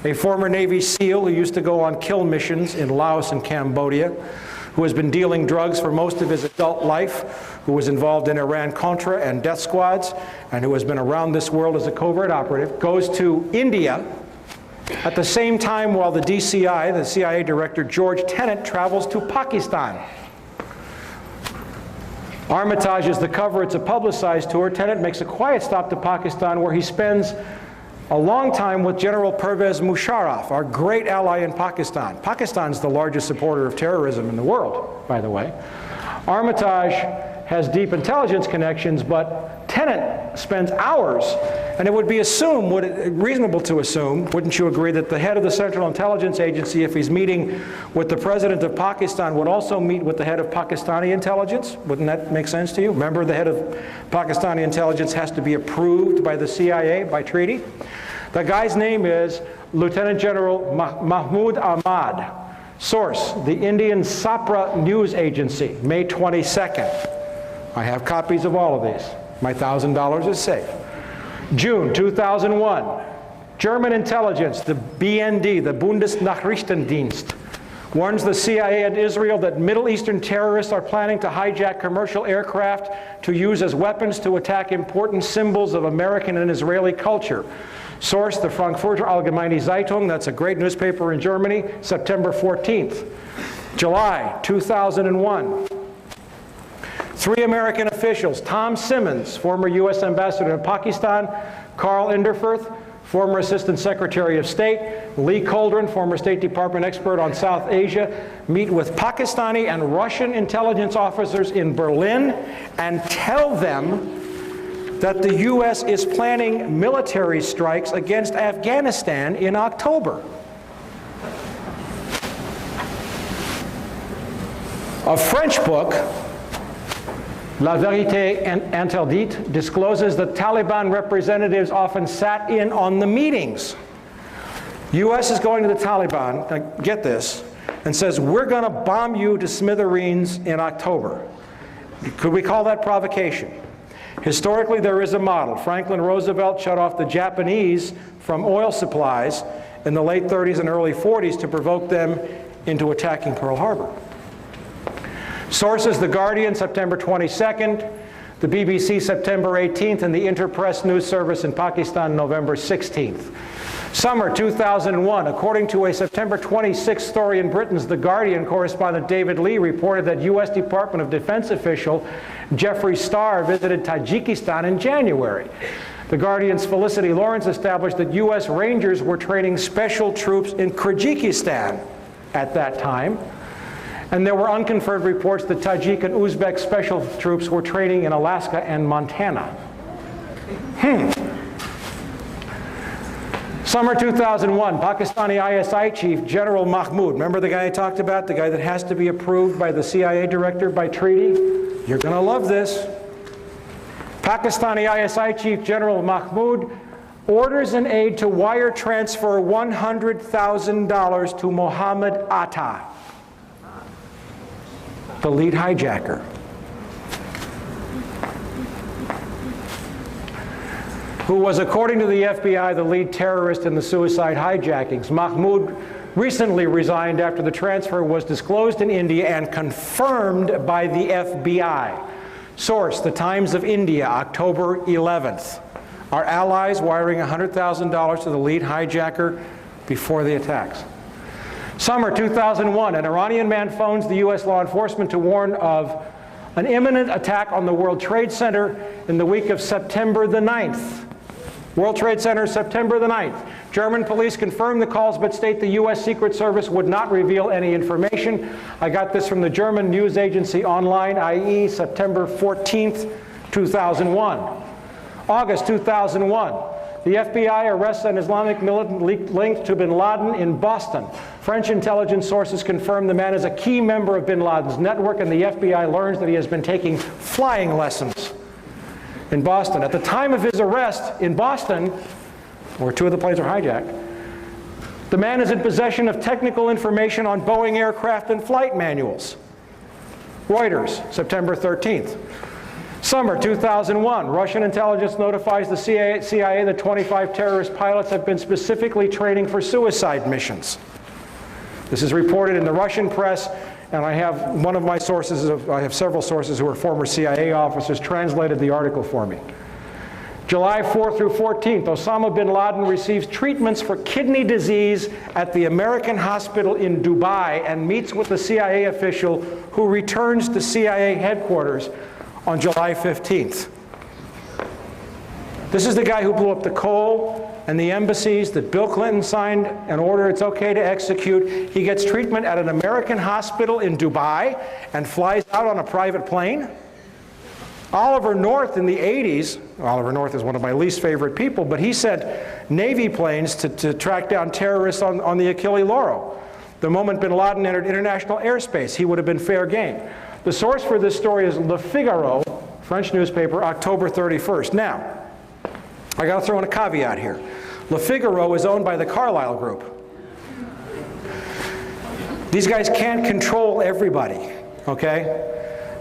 a former Navy SEAL who used to go on kill missions in Laos and Cambodia, who has been dealing drugs for most of his adult life, who was involved in Iran-Contra and death squads, and who has been around this world as a covert operative, goes to India at the same time while the DCI, the CIA director George Tenet, travels to Pakistan. Armitage is the cover. It's a publicized tour. Tenet makes a quiet stop to Pakistan where he spends a long time with General Pervez Musharraf, our great ally in Pakistan. Pakistan's the largest supporter of terrorism in the world, by the way. Armitage has deep intelligence connections, but Tenet spends hours, and it would be reasonable to assume, wouldn't you agree, that the head of the Central Intelligence Agency, if he's meeting with the president of Pakistan, would also meet with the head of Pakistani intelligence? Wouldn't that make sense to you? Remember, the head of Pakistani intelligence has to be approved by the CIA by treaty. The guy's name is Lieutenant General Mahmood Ahmad. Source, the Indian Sapra News Agency, May 22nd. I have copies of all of these. My $1,000 is safe. June 2001, German intelligence, the BND, the Bundesnachrichtendienst, warns the CIA and Israel that Middle Eastern terrorists are planning to hijack commercial aircraft to use as weapons to attack important symbols of American and Israeli culture. Source, the Frankfurter Allgemeine Zeitung, that's a great newspaper in Germany, September 14th. July 2001. 3 American officials, Tom Simmons, former U.S. ambassador to Pakistan, Carl Inderfurth, former Assistant Secretary of State, Lee Coldren, former State Department expert on South Asia, meet with Pakistani and Russian intelligence officers in Berlin and tell them that the U.S. is planning military strikes against Afghanistan in October. A French book, La Vérité Interdite, discloses that Taliban representatives often sat in on the meetings. U.S. is going to the Taliban, now get this, and says, we're going to bomb you to smithereens in October. Could we call that provocation? Historically, there is a model. Franklin Roosevelt shut off the Japanese from oil supplies in the late 30s and early 40s to provoke them into attacking Pearl Harbor. Sources, The Guardian, September 22nd, the BBC, September 18th, and the Interpress News Service in Pakistan, November 16th. Summer 2001, according to a September 26th story in Britain's The Guardian, correspondent David Lee reported that U.S. Department of Defense official Jeffrey Starr visited Tajikistan in January. The Guardian's Felicity Lawrence established that U.S. Rangers were training special troops in Kyrgyzstan at that time. And there were unconfirmed reports that Tajik and Uzbek special troops were training in Alaska and Montana. Summer 2001, Pakistani ISI chief General Mahmoud, remember the guy I talked about, the guy that has to be approved by the CIA director by treaty? You're going to love this. Pakistani ISI chief General Mahmoud orders an aide to wire transfer $100,000 to Mohammed Atta, the lead hijacker. who was, according to the FBI, the lead terrorist in the suicide hijackings. Mahmoud recently resigned after the transfer was disclosed in India and confirmed by the FBI. Source, The Times of India, October 11th. Our allies wiring $100,000 to the lead hijacker before the attacks. Summer 2001, an Iranian man phones the U.S. law enforcement to warn of an imminent attack on the World Trade Center in the week of September the 9th. World Trade Center, September the 9th. German police confirmed the calls but state the U.S. Secret Service would not reveal any information. I got this from the German news agency Online, i.e. September 14th, 2001. August 2001. The FBI arrests an Islamic militant linked to bin Laden in Boston. French intelligence sources confirm the man is a key member of bin Laden's network, and the FBI learns that he has been taking flying lessons in Boston. At the time of his arrest in Boston, where two of the planes were hijacked, the man is in possession of technical information on Boeing aircraft and flight manuals. Reuters, September 13th. Summer 2001, Russian intelligence notifies the CIA that 25 terrorist pilots have been specifically training for suicide missions. This is reported in the Russian press, and I have one of my sources, I have several sources who are former CIA officers, translated the article for me. July 4th through 14th, Osama bin Laden receives treatments for kidney disease at the American hospital in Dubai and meets with the CIA official who returns to CIA headquarters on July 15th. This is the guy who blew up the coal and the embassies that Bill Clinton signed an order it's okay to execute. He gets treatment at an American hospital in Dubai and flies out on a private plane. Oliver North in the 80s, Oliver North is one of my least favorite people, but he sent Navy planes to track down terrorists on the Achille Lauro. The moment bin Laden entered international airspace, he would have been fair game. The source for this story is Le Figaro, French newspaper, October 31st. Now, I got to throw in a caveat here. Le Figaro is owned by the Carlyle Group. These guys can't control everybody, okay?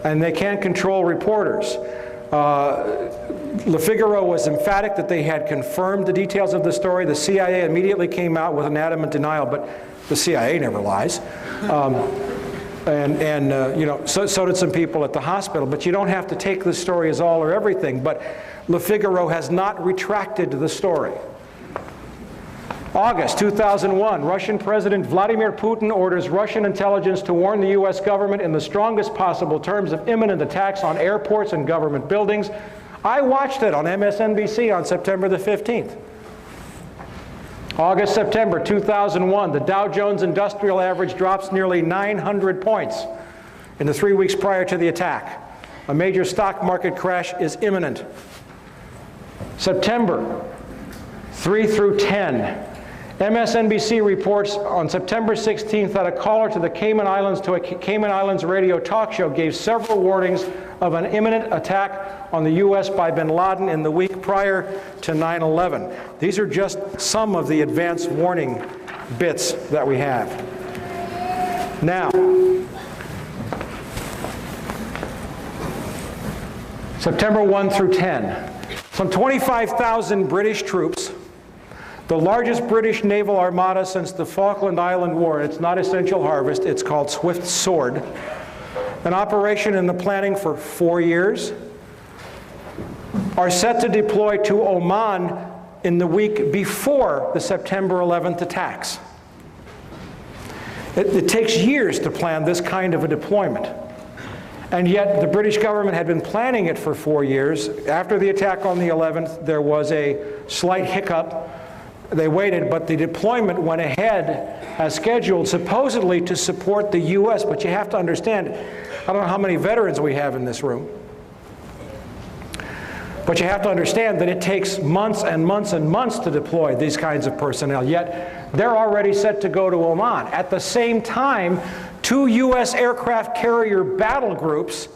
And they can't control reporters. Le Figaro was emphatic that they had confirmed the details of the story. The CIA immediately came out with an adamant denial, but the CIA never lies. You know, so did some people at the hospital. But you don't have to take the story as all or everything. But Le Figaro has not retracted the story. August 2001, Russian President Vladimir Putin orders Russian intelligence to warn the U.S. government in the strongest possible terms of imminent attacks on airports and government buildings. I watched it on MSNBC on September the 15th. August, September 2001, the Dow Jones Industrial Average drops nearly 900 points in the 3 weeks prior to the attack. A major stock market crash is imminent. September 3 through 10. MSNBC reports on September 16th that a caller to the Cayman Islands to a Cayman Islands radio talk show gave several warnings of an imminent attack on the U.S. by bin Laden in the week prior to 9/11. These are just some of the advance warning bits that we have. Now, September 1 through 10. Some 25,000 British troops, the largest British naval armada since the Falkland Island War. It's not Essential Harvest, it's called Swift Sword. An operation in the planning for 4 years. Are set to deploy to Oman in the week before the September 11th attacks. It takes years to plan this kind of a deployment. And yet the British government had been planning it for 4 years. After the attack on the 11th, there was a slight hiccup. They waited, but the deployment went ahead as scheduled, supposedly to support the U.S. But you have to understand, I don't know how many veterans we have in this room, but you have to understand that it takes months and months and months to deploy these kinds of personnel, yet they're already set to go to Oman. At the same time, 2 U.S. aircraft carrier battle groups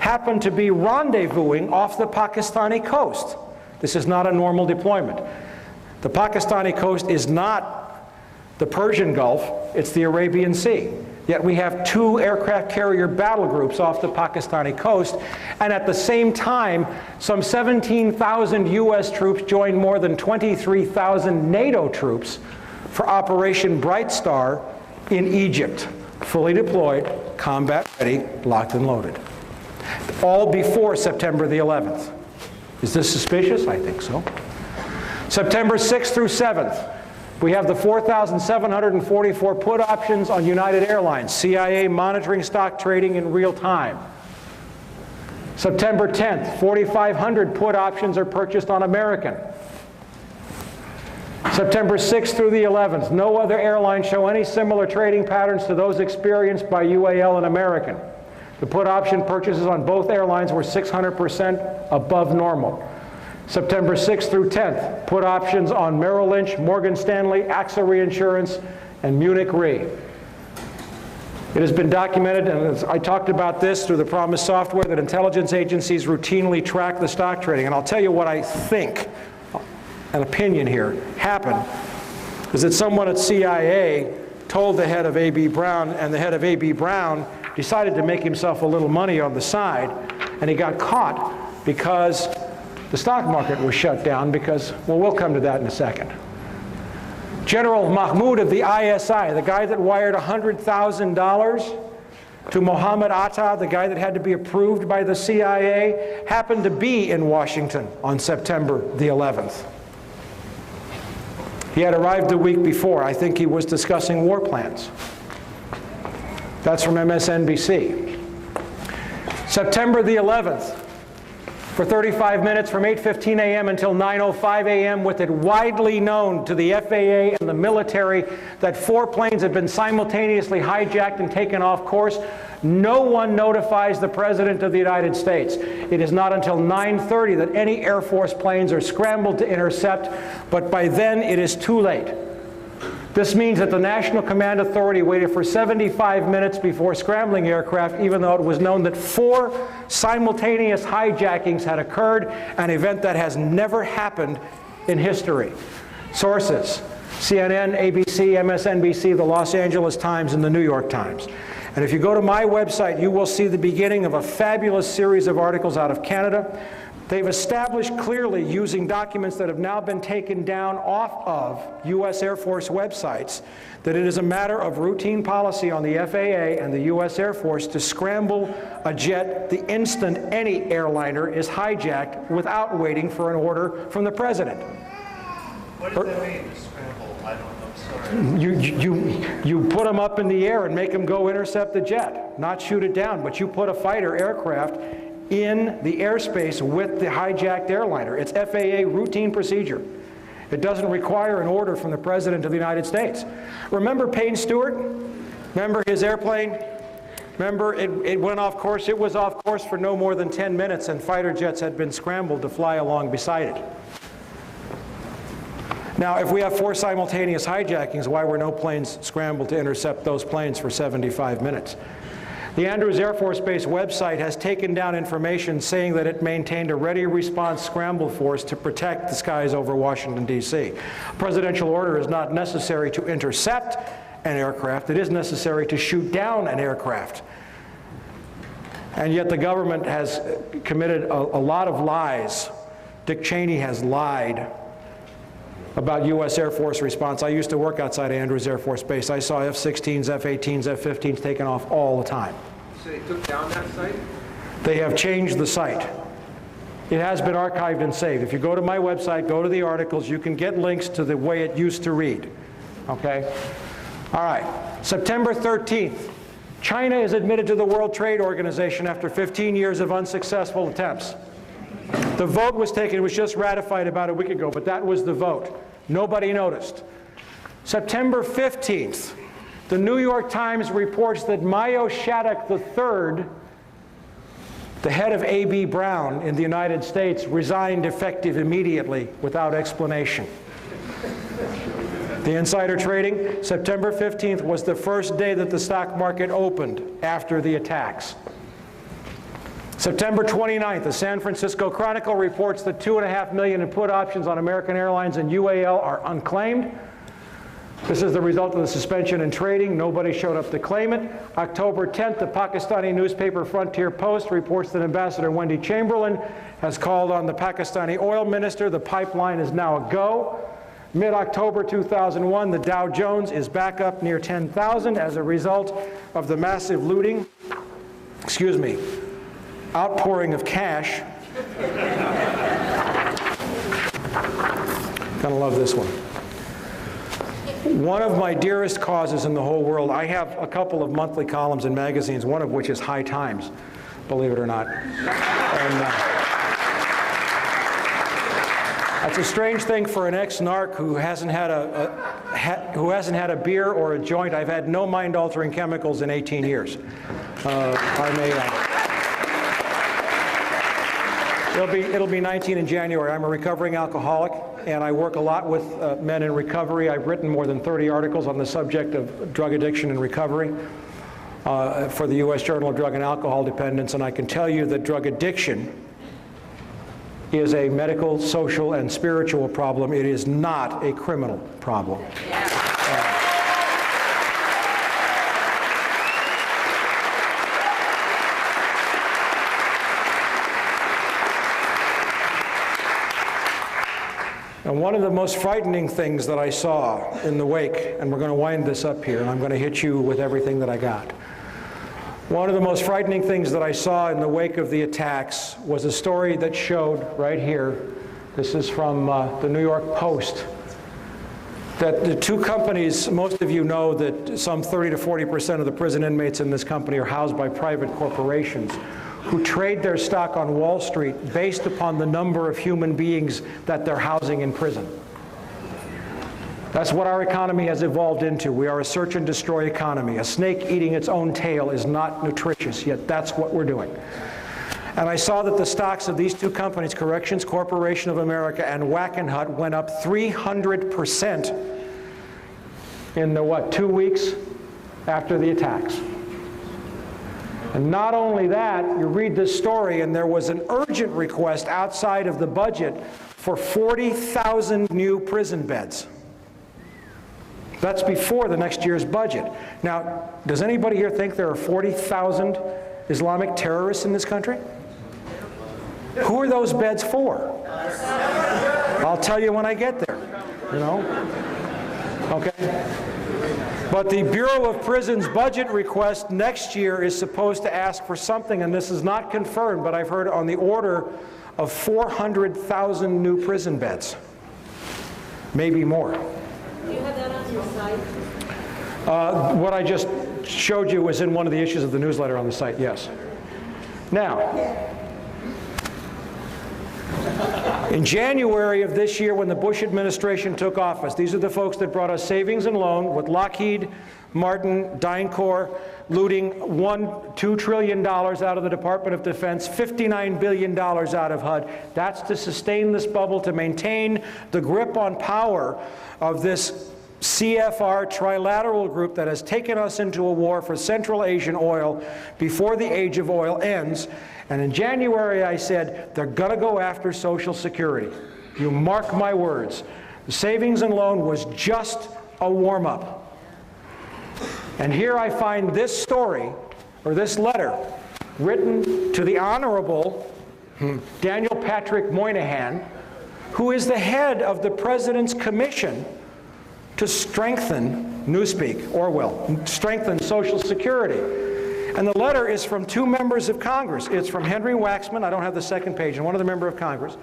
happen to be rendezvousing off the Pakistani coast. This is not a normal deployment. The Pakistani coast is not the Persian Gulf, it's the Arabian Sea. Yet we have 2 aircraft carrier battle groups off the Pakistani coast, and at the same time, some 17,000 U.S. troops joined more than 23,000 NATO troops for Operation Bright Star in Egypt, fully deployed, combat ready, locked and loaded. All before September the 11th. Is this suspicious? I think so. September 6th through 7th. We have the 4,744 put options on United Airlines, CIA monitoring stock trading in real time. September 10th, 4,500 put options are purchased on American. September 6th through the 11th, no other airlines show any similar trading patterns to those experienced by UAL and American. The put option purchases on both airlines were 600% above normal. September 6th through 10th, put options on Merrill Lynch, Morgan Stanley, AXA Reinsurance, and Munich Re. It has been documented, and I talked about this through the Promise software, that intelligence agencies routinely track the stock trading. And I'll tell you what I think, an opinion here, happened, is that someone at CIA told the head of A.B. Brown, and the head of A.B. Brown decided to make himself a little money on the side, and he got caught because the stock market was shut down because, well, we'll come to that in a second. General Mahmoud of the ISI, the guy that wired $100,000 to Mohammed Atta, the guy that had to be approved by the CIA, happened to be in Washington on September the 11th. He had arrived the week before. I think he was discussing war plans. That's from MSNBC. September the 11th, for 35 minutes from 8:15 a.m. until 9:05 a.m., with it widely known to the FAA and the military that 4 planes had been simultaneously hijacked and taken off course. No one notifies the President of the United States. It is not until 9:30 that any Air Force planes are scrambled to intercept, but by then it is too late. This means that the National Command Authority waited for 75 minutes before scrambling aircraft, even though it was known that 4 simultaneous hijackings had occurred, an event that has never happened in history. Sources: CNN, ABC, MSNBC, the Los Angeles Times, and the New York Times. And if you go to my website, you will see the beginning of a fabulous series of articles out of Canada. They've established clearly, using documents that have now been taken down off of U.S. Air Force websites, that it is a matter of routine policy on the FAA and the U.S. Air Force to scramble a jet the instant any airliner is hijacked without waiting for an order from the President. What does that mean, to scramble? I don't know, I'm sorry. You put them up in the air and make them go intercept the jet, not shoot it down, but you put a fighter aircraft in the airspace with the hijacked airliner. It's FAA routine procedure. It doesn't require an order from the President of the United States. Remember Payne Stewart? Remember his airplane? Remember it went off course? It was off course for no more than 10 minutes, and fighter jets had been scrambled to fly along beside it. Now, if we have 4 simultaneous hijackings, why were no planes scrambled to intercept those planes for 75 minutes? The Andrews Air Force Base website has taken down information saying that it maintained a ready response scramble force to protect the skies over Washington, D.C. A presidential order is not necessary to intercept an aircraft. It is necessary to shoot down an aircraft. And yet the government has committed a lot of lies. Dick Cheney has lied about U.S. Air Force response. I used to work outside Andrews Air Force Base. I saw F-16s, F-18s, F-15s taken off all the time. So they took down that site? They have changed the site. It has been archived and saved. If you go to my website, go to the articles, you can get links to the way it used to read. Okay? All right. September 13th. China is admitted to the World Trade Organization after 15 years of unsuccessful attempts. The vote was taken, it was just ratified about a week ago, but that was the vote. Nobody noticed. September 15th, the New York Times reports that Mayo Shattuck III, the head of A.B. Brown in the United States, resigned effective immediately without explanation. The insider trading, September 15th was the first day that the stock market opened after the attacks. September 29th, the San Francisco Chronicle reports that 2.5 million in put options on American Airlines and UAL are unclaimed. This is the result of the suspension in trading. Nobody showed up to claim it. October 10th, the Pakistani newspaper Frontier Post reports that Ambassador Wendy Chamberlain has called on the Pakistani oil minister. The pipeline is now a go. Mid-October 2001, the Dow Jones is back up near 10,000 as a result of the massive looting, outpouring of cash. Gonna love this one. One of my dearest causes in the whole world, I have a couple of monthly columns in magazines, one of which is High Times, believe it or not. And, that's a strange thing for an ex-narc who hasn't had a beer or a joint. I've had no mind-altering chemicals in 18 years. It'll be 19 in January. I'm a recovering alcoholic, and I work a lot with men in recovery. I've written more than 30 articles on the subject of drug addiction and recovery for the U.S. Journal of Drug and Alcohol Dependence, and I can tell you that drug addiction is a medical, social, and spiritual problem. It is not a criminal problem. And one of the most frightening things that I saw in the wake, and we're going to wind this up here, and I'm going to hit you with everything that I got. One of the most frightening things that I saw in the wake of the attacks was a story that showed right here, this is from the New York Post, that the two companies, most of you know that some 30 to 40% of the prison inmates in this company are housed by private corporations who trade their stock on Wall Street based upon the number of human beings that they're housing in prison. That's what our economy has evolved into. We are a search and destroy economy. A snake eating its own tail is not nutritious, yet that's what we're doing. And I saw that the stocks of these two companies, Corrections Corporation of America and Wackenhut, went up 300% in the, 2 weeks after the attacks. And not only that, you read this story, and there was an urgent request outside of the budget for 40,000 new prison beds. That's before the next year's budget. Now, does anybody here think there are 40,000 Islamic terrorists in this country? Who are those beds for? I'll tell you when I get there, you know? Okay? But the Bureau of Prisons budget request next year is supposed to ask for something, and this is not confirmed, but I've heard on the order of 400,000 new prison beds. Maybe more. Do you have that on your site? What I just showed you was in one of the issues of the newsletter on the site, yes. Now, in January of this year, when the Bush administration took office, these are the folks that brought us savings and loan with Lockheed Martin, DynCorp, looting $2 trillion out of the Department of Defense, $59 billion out of HUD. That's to sustain this bubble, to maintain the grip on power of this CFR trilateral group that has taken us into a war for Central Asian oil before the age of oil ends. And in January, I said, they're going to go after Social Security. You mark my words. The savings and loan was just a warm-up. And here I find this story, or this letter, written to the Honorable Daniel Patrick Moynihan, who is the head of the President's Commission to strengthen, Newspeak, Orwell, strengthen Social Security. And the letter is from two members of Congress. It's from Henry Waxman, I don't have the second page, and one other member of Congress.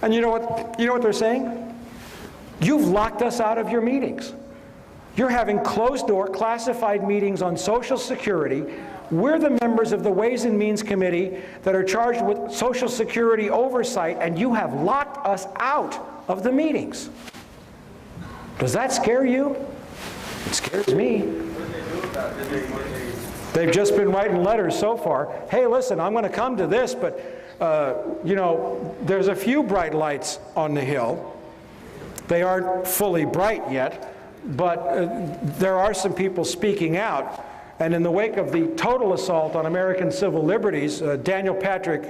And you know what they're saying? You've locked us out of your meetings. You're having closed-door, classified meetings on Social Security. We're the members of the Ways and Means Committee that are charged with Social Security oversight, and you have locked us out of the meetings. Does that scare you? It scares me. They've just been writing letters so far. Hey, listen, I'm going to come to this, but, you know, there's a few bright lights on the hill. They aren't fully bright yet, but there are some people speaking out. And in the wake of the total assault on American civil liberties, Patrick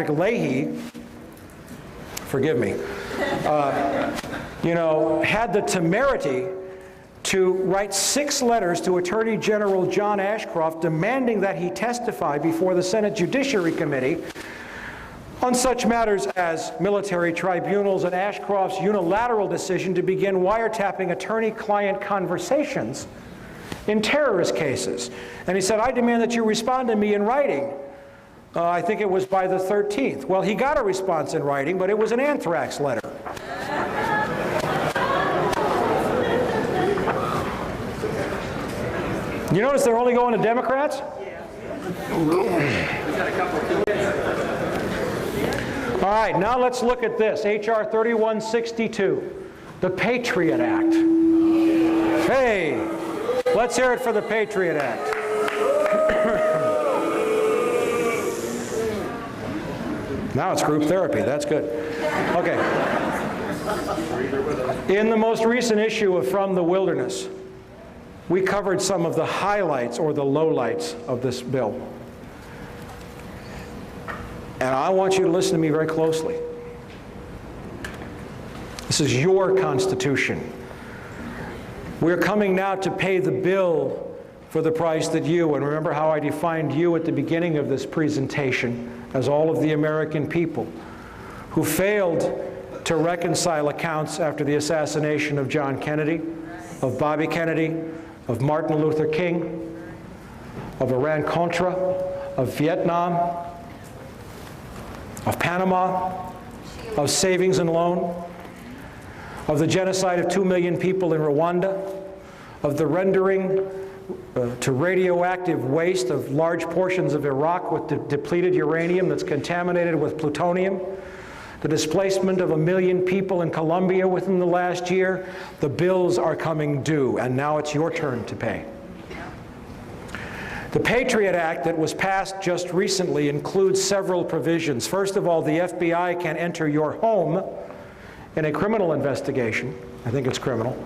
Leahy, forgive me, had the temerity to write 6 letters to Attorney General John Ashcroft demanding that he testify before the Senate Judiciary Committee on such matters as military tribunals and Ashcroft's unilateral decision to begin wiretapping attorney-client conversations in terrorist cases. And he said, I demand that you respond to me in writing. I think it was by the 13th. Well, he got a response in writing, but it was an anthrax letter. You notice they're only going to Democrats? All right, now let's look at this. H.R. 3162, the Patriot Act. Hey, let's hear it for the Patriot Act. Now it's group therapy. That's good. Okay. In the most recent issue of From the Wilderness, we covered some of the highlights or the lowlights of this bill. And I want you to listen to me very closely. This is your Constitution. We're coming now to pay the bill for the price that you, and remember how I defined you at the beginning of this presentation as all of the American people who failed to reconcile accounts after the assassination of John Kennedy, of Bobby Kennedy, of Martin Luther King, of Iran-Contra, of Vietnam, of Panama, of savings and loan, of the genocide of 2 million people in Rwanda, of the rendering to radioactive waste of large portions of Iraq with depleted uranium that's contaminated with plutonium, the displacement of 1 million people in Colombia within the last year. The bills are coming due, and now it's your turn to pay. The Patriot Act that was passed just recently includes several provisions. First of all, the FBI can enter your home in a criminal investigation. I think it's criminal.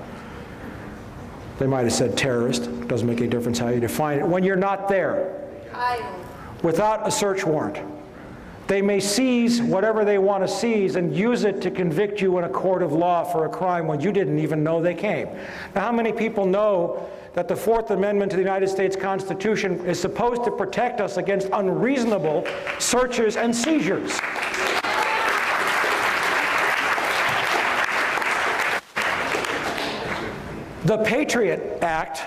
They might have said terrorist. It doesn't make any difference how you define it. When you're not there, without a search warrant. They may seize whatever they want to seize and use it to convict you in a court of law for a crime when you didn't even know they came. Now, how many people know that the Fourth Amendment to the United States Constitution is supposed to protect us against unreasonable searches and seizures? The Patriot Act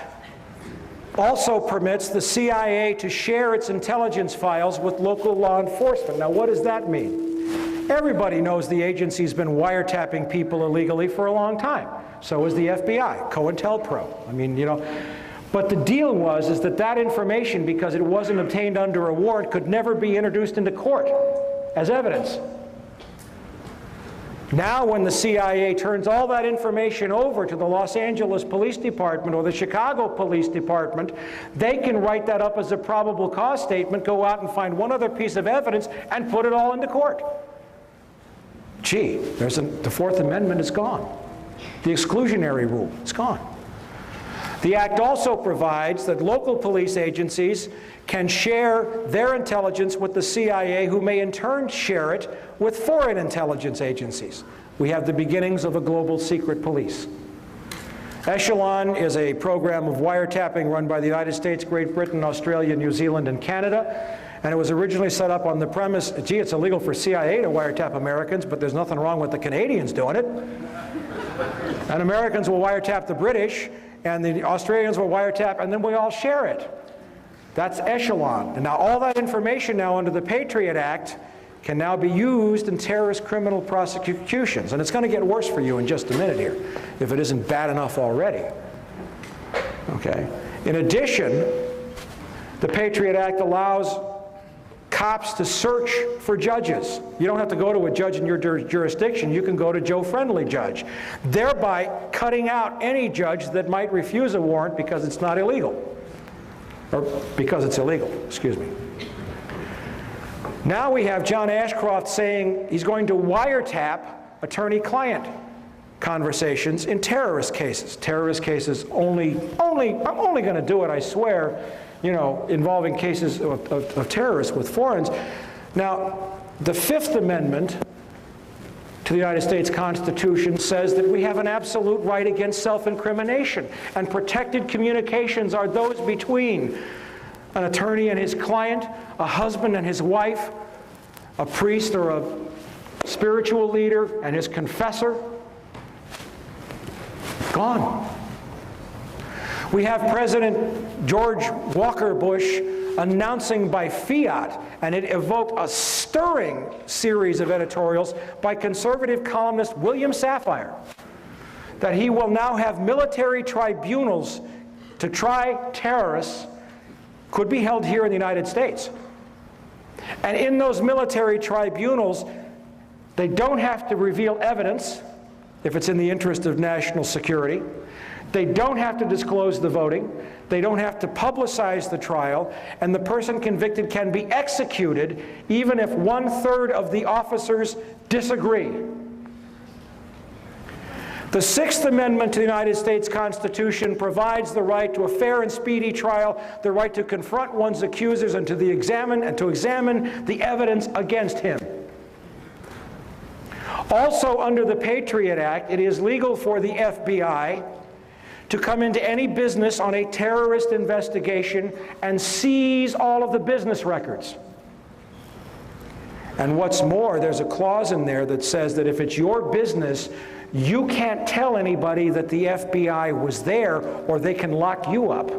also permits the CIA to share its intelligence files with local law enforcement. Now, what does that mean? Everybody knows the agency's been wiretapping people illegally for a long time. So is the FBI, COINTELPRO. I mean, but the deal is that that information, because it wasn't obtained under a warrant, could never be introduced into court as evidence. Now, when the CIA turns all that information over to the Los Angeles Police Department or the Chicago Police Department, they can write that up as a probable cause statement, go out and find one other piece of evidence, and put it all into court. Gee, the Fourth Amendment is gone. The exclusionary rule is gone. The Act also provides that local police agencies can share their intelligence with the CIA, who may in turn share it with foreign intelligence agencies. We have the beginnings of a global secret police. Echelon is a program of wiretapping run by the United States, Great Britain, Australia, New Zealand, and Canada. And it was originally set up on the premise, gee, it's illegal for CIA to wiretap Americans, but there's nothing wrong with the Canadians doing it. And Americans will wiretap the British, and the Australians will wiretap, and then we all share it. That's Echelon. And now all that information now under the Patriot Act can now be used in terrorist criminal prosecutions. And it's going to get worse for you in just a minute here, if it isn't bad enough already. Okay. In addition, the Patriot Act allows cops to search for judges. You don't have to go to a judge in your jurisdiction. You can go to Joe Friendly judge, thereby cutting out any judge that might refuse a warrant because it's not illegal. Or because it's illegal, excuse me. Now we have John Ashcroft saying he's going to wiretap attorney-client conversations in terrorist cases. Terrorist cases I'm only going to do it, I swear, involving cases of terrorists with foreigners. Now, the Fifth Amendment to the United States Constitution says that we have an absolute right against self-incrimination, and protected communications are those between an attorney and his client, a husband and his wife, a priest or a spiritual leader and his confessor. Gone. We have President George Walker Bush announcing by fiat, and it evoked a stirring series of editorials by conservative columnist William Safire, that he will now have military tribunals to try terrorists, could be held here in the United States. And in those military tribunals, they don't have to reveal evidence if it's in the interest of national security. They don't have to disclose the voting. They don't have to publicize the trial, and the person convicted can be executed even if 1/3 of the officers disagree. The Sixth Amendment to the United States Constitution provides the right to a fair and speedy trial, the right to confront one's accusers and to examine the evidence against him. Also, under the Patriot Act, it is legal for the FBI to come into any business on a terrorist investigation and seize all of the business records. And what's more, there's a clause in there that says that if it's your business, you can't tell anybody that the FBI was there, or they can lock you up.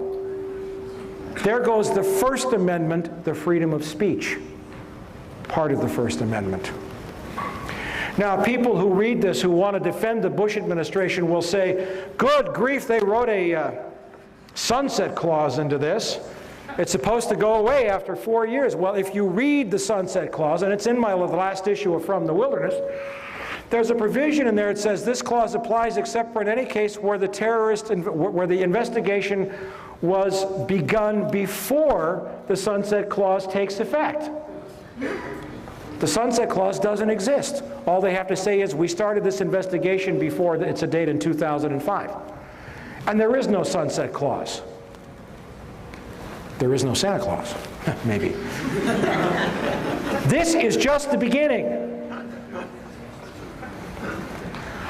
There goes the First Amendment, the freedom of speech, part of the First Amendment. Now, people who read this, who want to defend the Bush administration, will say, good grief, they wrote a sunset clause into this. It's supposed to go away after 4 years. Well, if you read the sunset clause, and it's in my last issue of From the Wilderness, there's a provision in there that says this clause applies except for in any case where the investigation was begun before the sunset clause takes effect. The sunset clause doesn't exist. All they have to say is, we started this investigation before it's a date in 2005. And there is no sunset clause. There is no Santa Claus, maybe. This is just the beginning.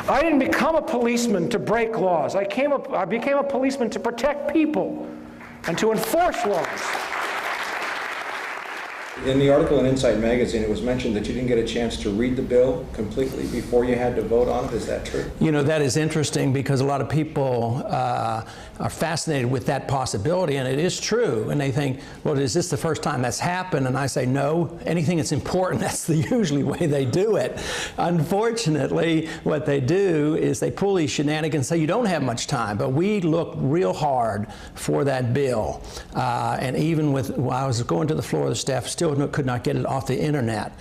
I didn't become a policeman to break laws. I became a policeman to protect people and to enforce laws. In the article in Insight Magazine, it was mentioned that you didn't get a chance to read the bill completely before you had to vote on it. Is that true? You know, that is interesting because a lot of people are fascinated with that possibility, and it is true. And they think, well, is this the first time that's happened? And I say, no, anything that's important, that's the usually way they do it. Unfortunately, what they do is they pull these shenanigans and say, you don't have much time. But we looked real hard for that bill. And even while I was going to the floor, the staff still could not get it off the internet.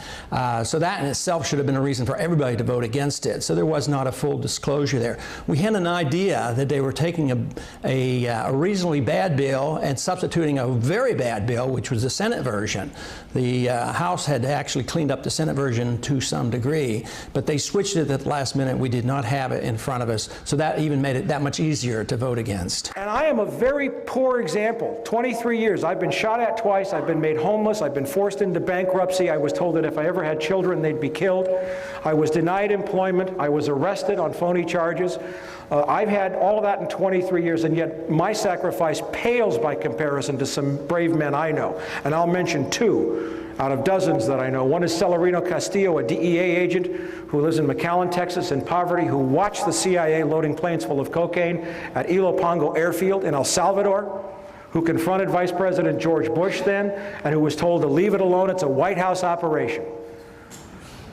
So that in itself should have been a reason for everybody to vote against it. So there was not a full disclosure there. We had an idea that they were taking a reasonably bad bill and substituting a very bad bill, which was the Senate version. The House had actually cleaned up the Senate version to some degree, but they switched it at the last minute. We did not have it in front of us, so that even made it that much easier to vote against. And I am a very poor example. 23 years. I've been shot at twice. I've been made homeless. I've been forced into bankruptcy. I was told that if I ever had children, they'd be killed. I was denied employment. I was arrested on phony charges. I've had all of that in 23 years, and yet my sacrifice pales by comparison to some brave men I know. And I'll mention two out of dozens that I know. One is Celerino Castillo, a DEA agent who lives in McAllen, Texas, in poverty, who watched the CIA loading planes full of cocaine at Ilopango Airfield in El Salvador, who confronted Vice President George Bush then, and who was told to leave it alone. It's a White House operation.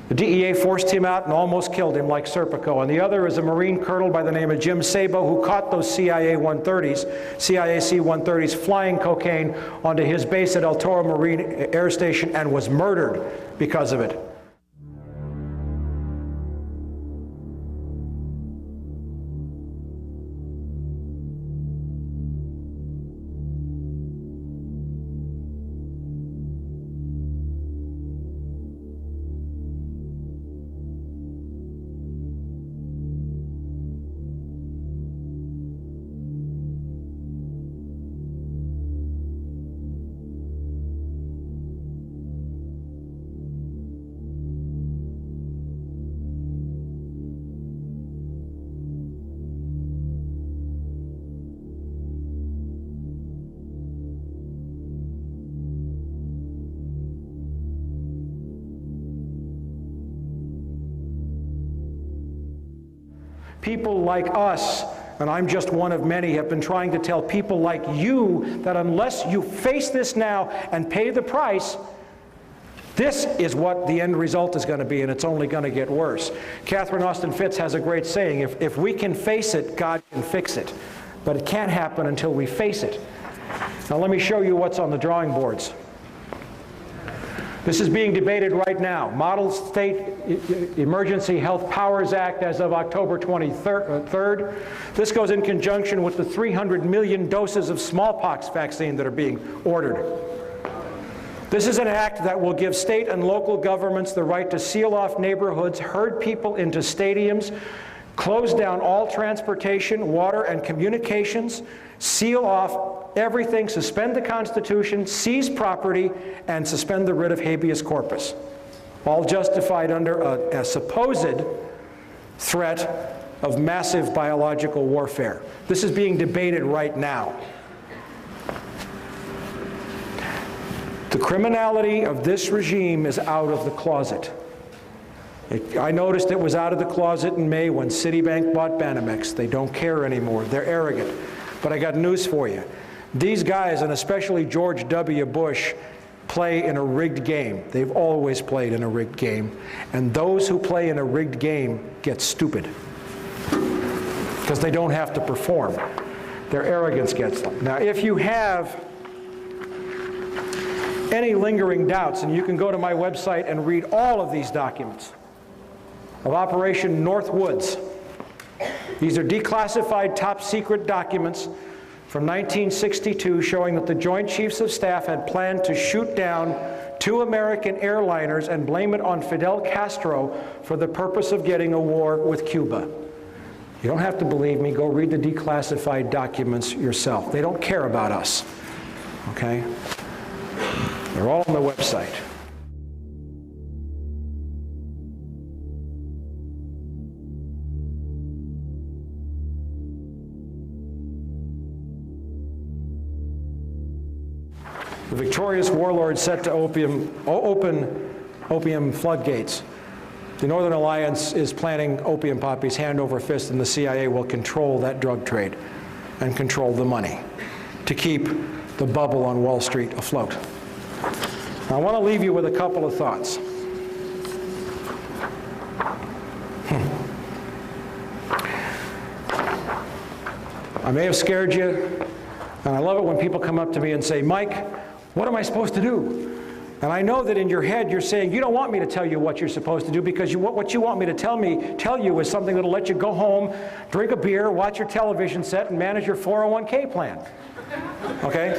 The DEA forced him out and almost killed him like Serpico. And the other is a Marine colonel by the name of Jim Sabo, who caught those CIA C-130s flying cocaine onto his base at El Toro Marine Air Station and was murdered because of it. People like us, and I'm just one of many, have been trying to tell people like you that unless you face this now and pay the price, this is what the end result is going to be, and it's only going to get worse. Catherine Austin Fitts has a great saying, if we can face it, God can fix it. But it can't happen until we face it. Now let me show you what's on the drawing boards. This is being debated right now. Model State Emergency Health Powers Act as of October 23rd. This goes in conjunction with the 300 million doses of smallpox vaccine that are being ordered. This is an act that will give state and local governments the right to seal off neighborhoods, herd people into stadiums, close down all transportation, water, and communications, seal off everything, suspend the Constitution, seize property, and suspend the writ of habeas corpus. All justified under a supposed threat of massive biological warfare. This is being debated right now. The criminality of this regime is out of the closet. I noticed it was out of the closet in May when Citibank bought Banamex. They don't care anymore. They're arrogant. But I got news for you. These guys, and especially George W. Bush, play in a rigged game. They've always played in a rigged game. And those who play in a rigged game get stupid because they don't have to perform. Their arrogance gets them. Now, if you have any lingering doubts, and you can go to my website and read all of these documents of Operation Northwoods. These are declassified top secret documents from 1962 showing that the Joint Chiefs of Staff had planned to shoot down 2 American airliners and blame it on Fidel Castro for the purpose of getting a war with Cuba. You don't have to believe me. Go read the declassified documents yourself. They don't care about us, okay? They're all on the website. The victorious warlord set to open opium floodgates. The Northern Alliance is planting opium poppies hand over fist, and the CIA will control that drug trade and control the money to keep the bubble on Wall Street afloat. Now, I want to leave you with a couple of thoughts. I may have scared you, and I love it when people come up to me and say, Mike, what am I supposed to do? And I know that in your head you're saying, you don't want me to tell you what you're supposed to do because what you want me to tell you is something that'll let you go home, drink a beer, watch your television set, and manage your 401k plan. Okay?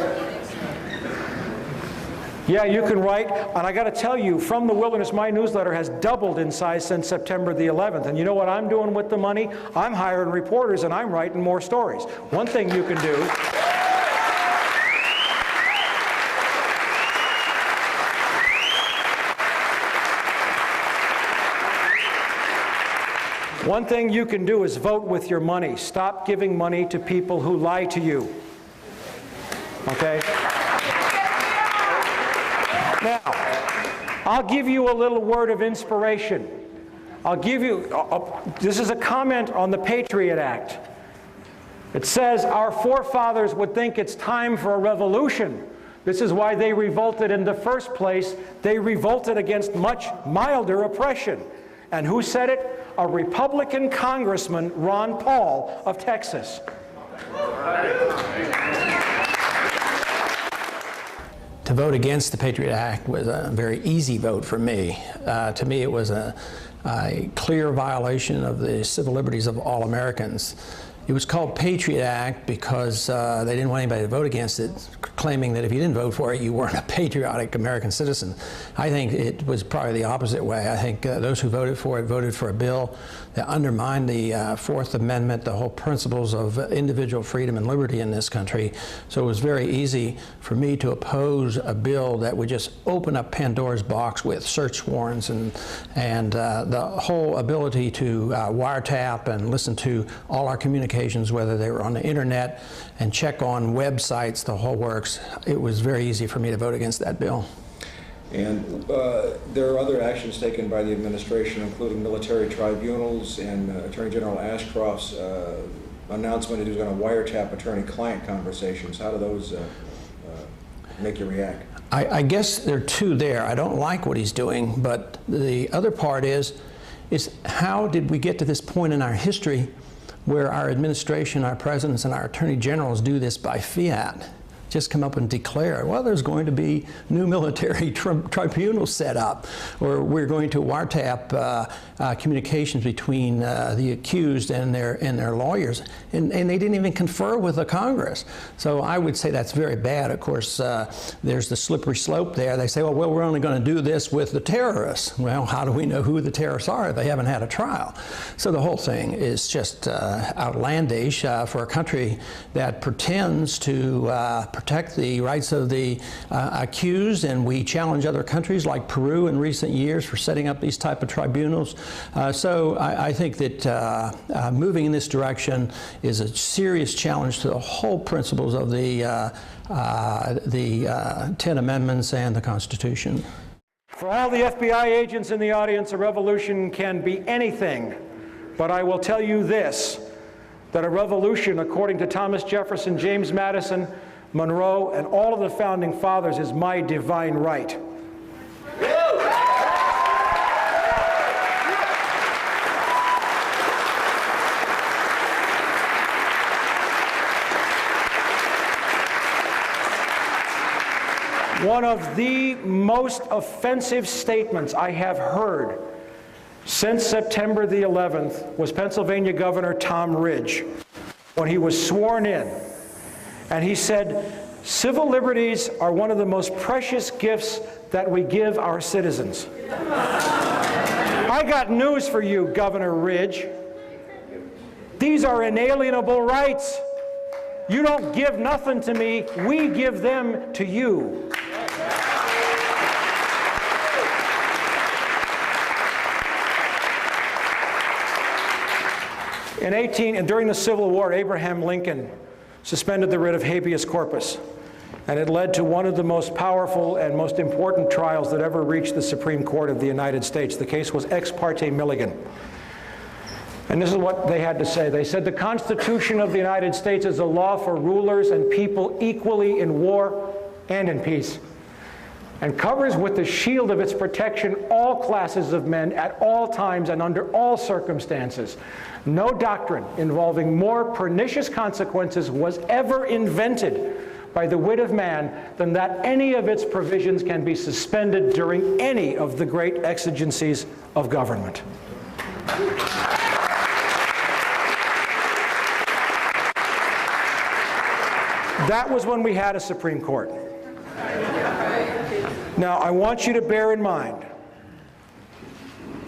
Yeah, you can write, and I got to tell you, From the Wilderness, my newsletter has doubled in size since September the 11th. And you know what I'm doing with the money? I'm hiring reporters and I'm writing more stories. One thing you can do. One thing you can do is vote with your money. Stop giving money to people who lie to you. Okay? Now, I'll give you a little word of inspiration. I'll give you, this is a comment on the Patriot Act. It says, our forefathers would think it's time for a revolution. This is why they revolted in the first place. They revolted against much milder oppression. And who said it? A Republican Congressman, Ron Paul of Texas. To vote against the Patriot Act was a very easy vote for me. To me, it was a clear violation of the civil liberties of all Americans. It was called Patriot Act because they didn't want anybody to vote against it, claiming that if you didn't vote for it, you weren't a patriotic American citizen. I think it was probably the opposite way. I think those who voted for it voted for a bill that undermined the Fourth Amendment, the whole principles of individual freedom and liberty in this country. So it was very easy for me to oppose a bill that would just open up Pandora's box with search warrants and the whole ability to wiretap and listen to all our communications, whether they were on the internet, and check on websites, the whole works. It was very easy for me to vote against that bill. And there are other actions taken by the administration, including military tribunals and Attorney General Ashcroft's announcement that he was going to wiretap attorney-client conversations. How do those make you react? I guess there are two there. I don't like what he's doing, but the other part is how did we get to this point in our history where our administration, our presidents, and our attorney generals do this by fiat? Just come up and declare, well, there's going to be new military tribunals set up, or we're going to wiretap communications between the accused and their lawyers, and they didn't even confer with the Congress. So I would say that's very bad. Of course, there's the slippery slope there. They say, well, we're only going to do this with the terrorists. Well, how do we know who the terrorists are if they haven't had a trial? So the whole thing is just outlandish for a country that pretends to protect the rights of the accused, and we challenge other countries like Peru in recent years for setting up these type of tribunals. So I think that moving in this direction is a serious challenge to the whole principles of the 10 Amendments and the Constitution. For all the FBI agents in the audience, a revolution can be anything, but I will tell you this, that a revolution, according to Thomas Jefferson, James Madison, Monroe, and all of the founding fathers, is my divine right. One of the most offensive statements I have heard since September the 11th was Pennsylvania Governor Tom Ridge, when he was sworn in. And he said, civil liberties are one of the most precious gifts that we give our citizens. I got news for you, Governor Ridge. These are inalienable rights. You don't give nothing to me, we give them to you. During the Civil War, Abraham Lincoln suspended the writ of habeas corpus, and it led to one of the most powerful and most important trials that ever reached the Supreme Court of the United States. The case was Ex parte Milligan. And this is what they had to say. They said, the Constitution of the United States is a law for rulers and people equally in war and in peace, and covers with the shield of its protection all classes of men at all times and under all circumstances. No doctrine involving more pernicious consequences was ever invented by the wit of man than that any of its provisions can be suspended during any of the great exigencies of government. That was when we had a Supreme Court. Now, I want you to bear in mind,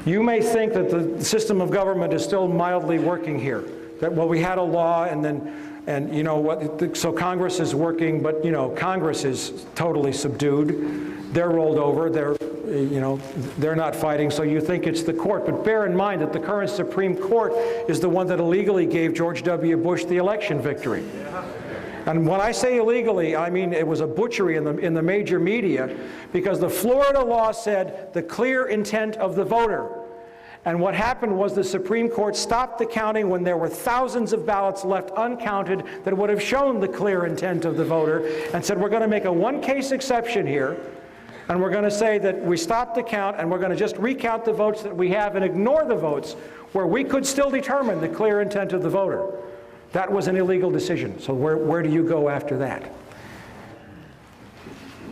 you may think that the system of government is still mildly working here. That, well, we had a law and you know what, so Congress is working, but you know, Congress is totally subdued. They're rolled over, they're not fighting, so you think it's the court. But bear in mind that the current Supreme Court is the one that illegally gave George W. Bush the election victory. And when I say illegally, I mean it was a butchery in the major media, because the Florida law said the clear intent of the voter. And what happened was the Supreme Court stopped the counting when there were thousands of ballots left uncounted that would have shown the clear intent of the voter, and said, we're going to make a one-case exception here, and we're going to say that we stopped the count, and we're going to just recount the votes that we have and ignore the votes where we could still determine the clear intent of the voter. That was an illegal decision. So where do you go after that?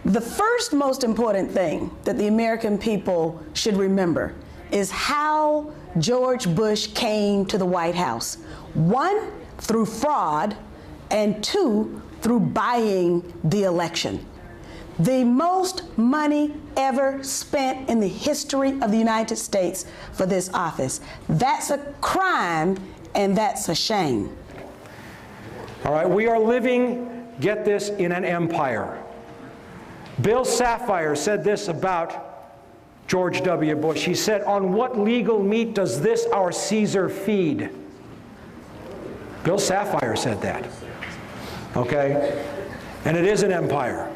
The first most important thing that the American people should remember is how George Bush came to the White House. 1, through fraud, and 2, through buying the election. The most money ever spent in the history of the United States for this office. That's a crime, and that's a shame. All right, we are living, get this, in an empire. Bill Sapphire said this about George W. Bush. He said, on what legal meat does this our Caesar feed? Bill Sapphire said that. Okay? And it is an empire.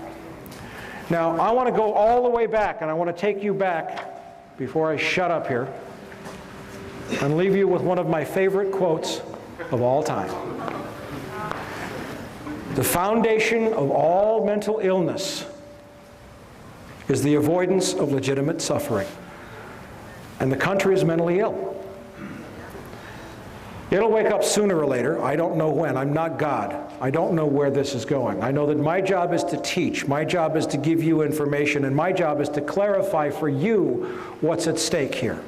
Now, I want to go all the way back, and I want to take you back before I shut up here and leave you with one of my favorite quotes of all time. The foundation of all mental illness is the avoidance of legitimate suffering. And the country is mentally ill. It'll wake up sooner or later. I don't know when. I'm not God. I don't know where this is going. I know that my job is to teach. My job is to give you information. And my job is to clarify for you what's at stake here.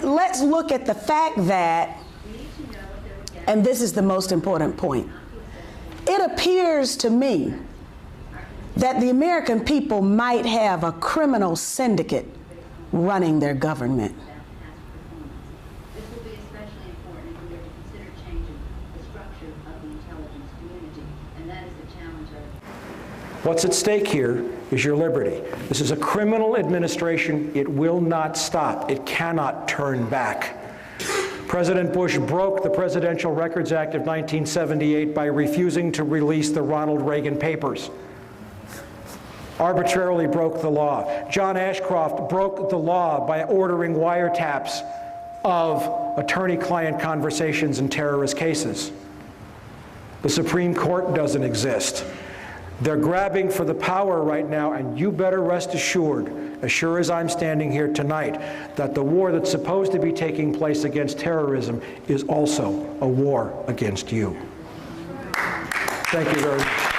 Let's look at the fact that, and this is the most important point, it appears to me that the American people might have a criminal syndicate running their government. This will be especially important if we are to consider changing the structure of the intelligence community, and that is the challenge of... What's at stake here is your liberty. This is a criminal administration. It will not stop. It cannot turn back. President Bush broke the Presidential Records Act of 1978 by refusing to release the Ronald Reagan papers. Arbitrarily broke the law. John Ashcroft broke the law by ordering wiretaps of attorney-client conversations in terrorist cases. The Supreme Court doesn't exist. They're grabbing for the power right now, and you better rest assured, as sure as I'm standing here tonight, that the war that's supposed to be taking place against terrorism is also a war against you. Thank you very much.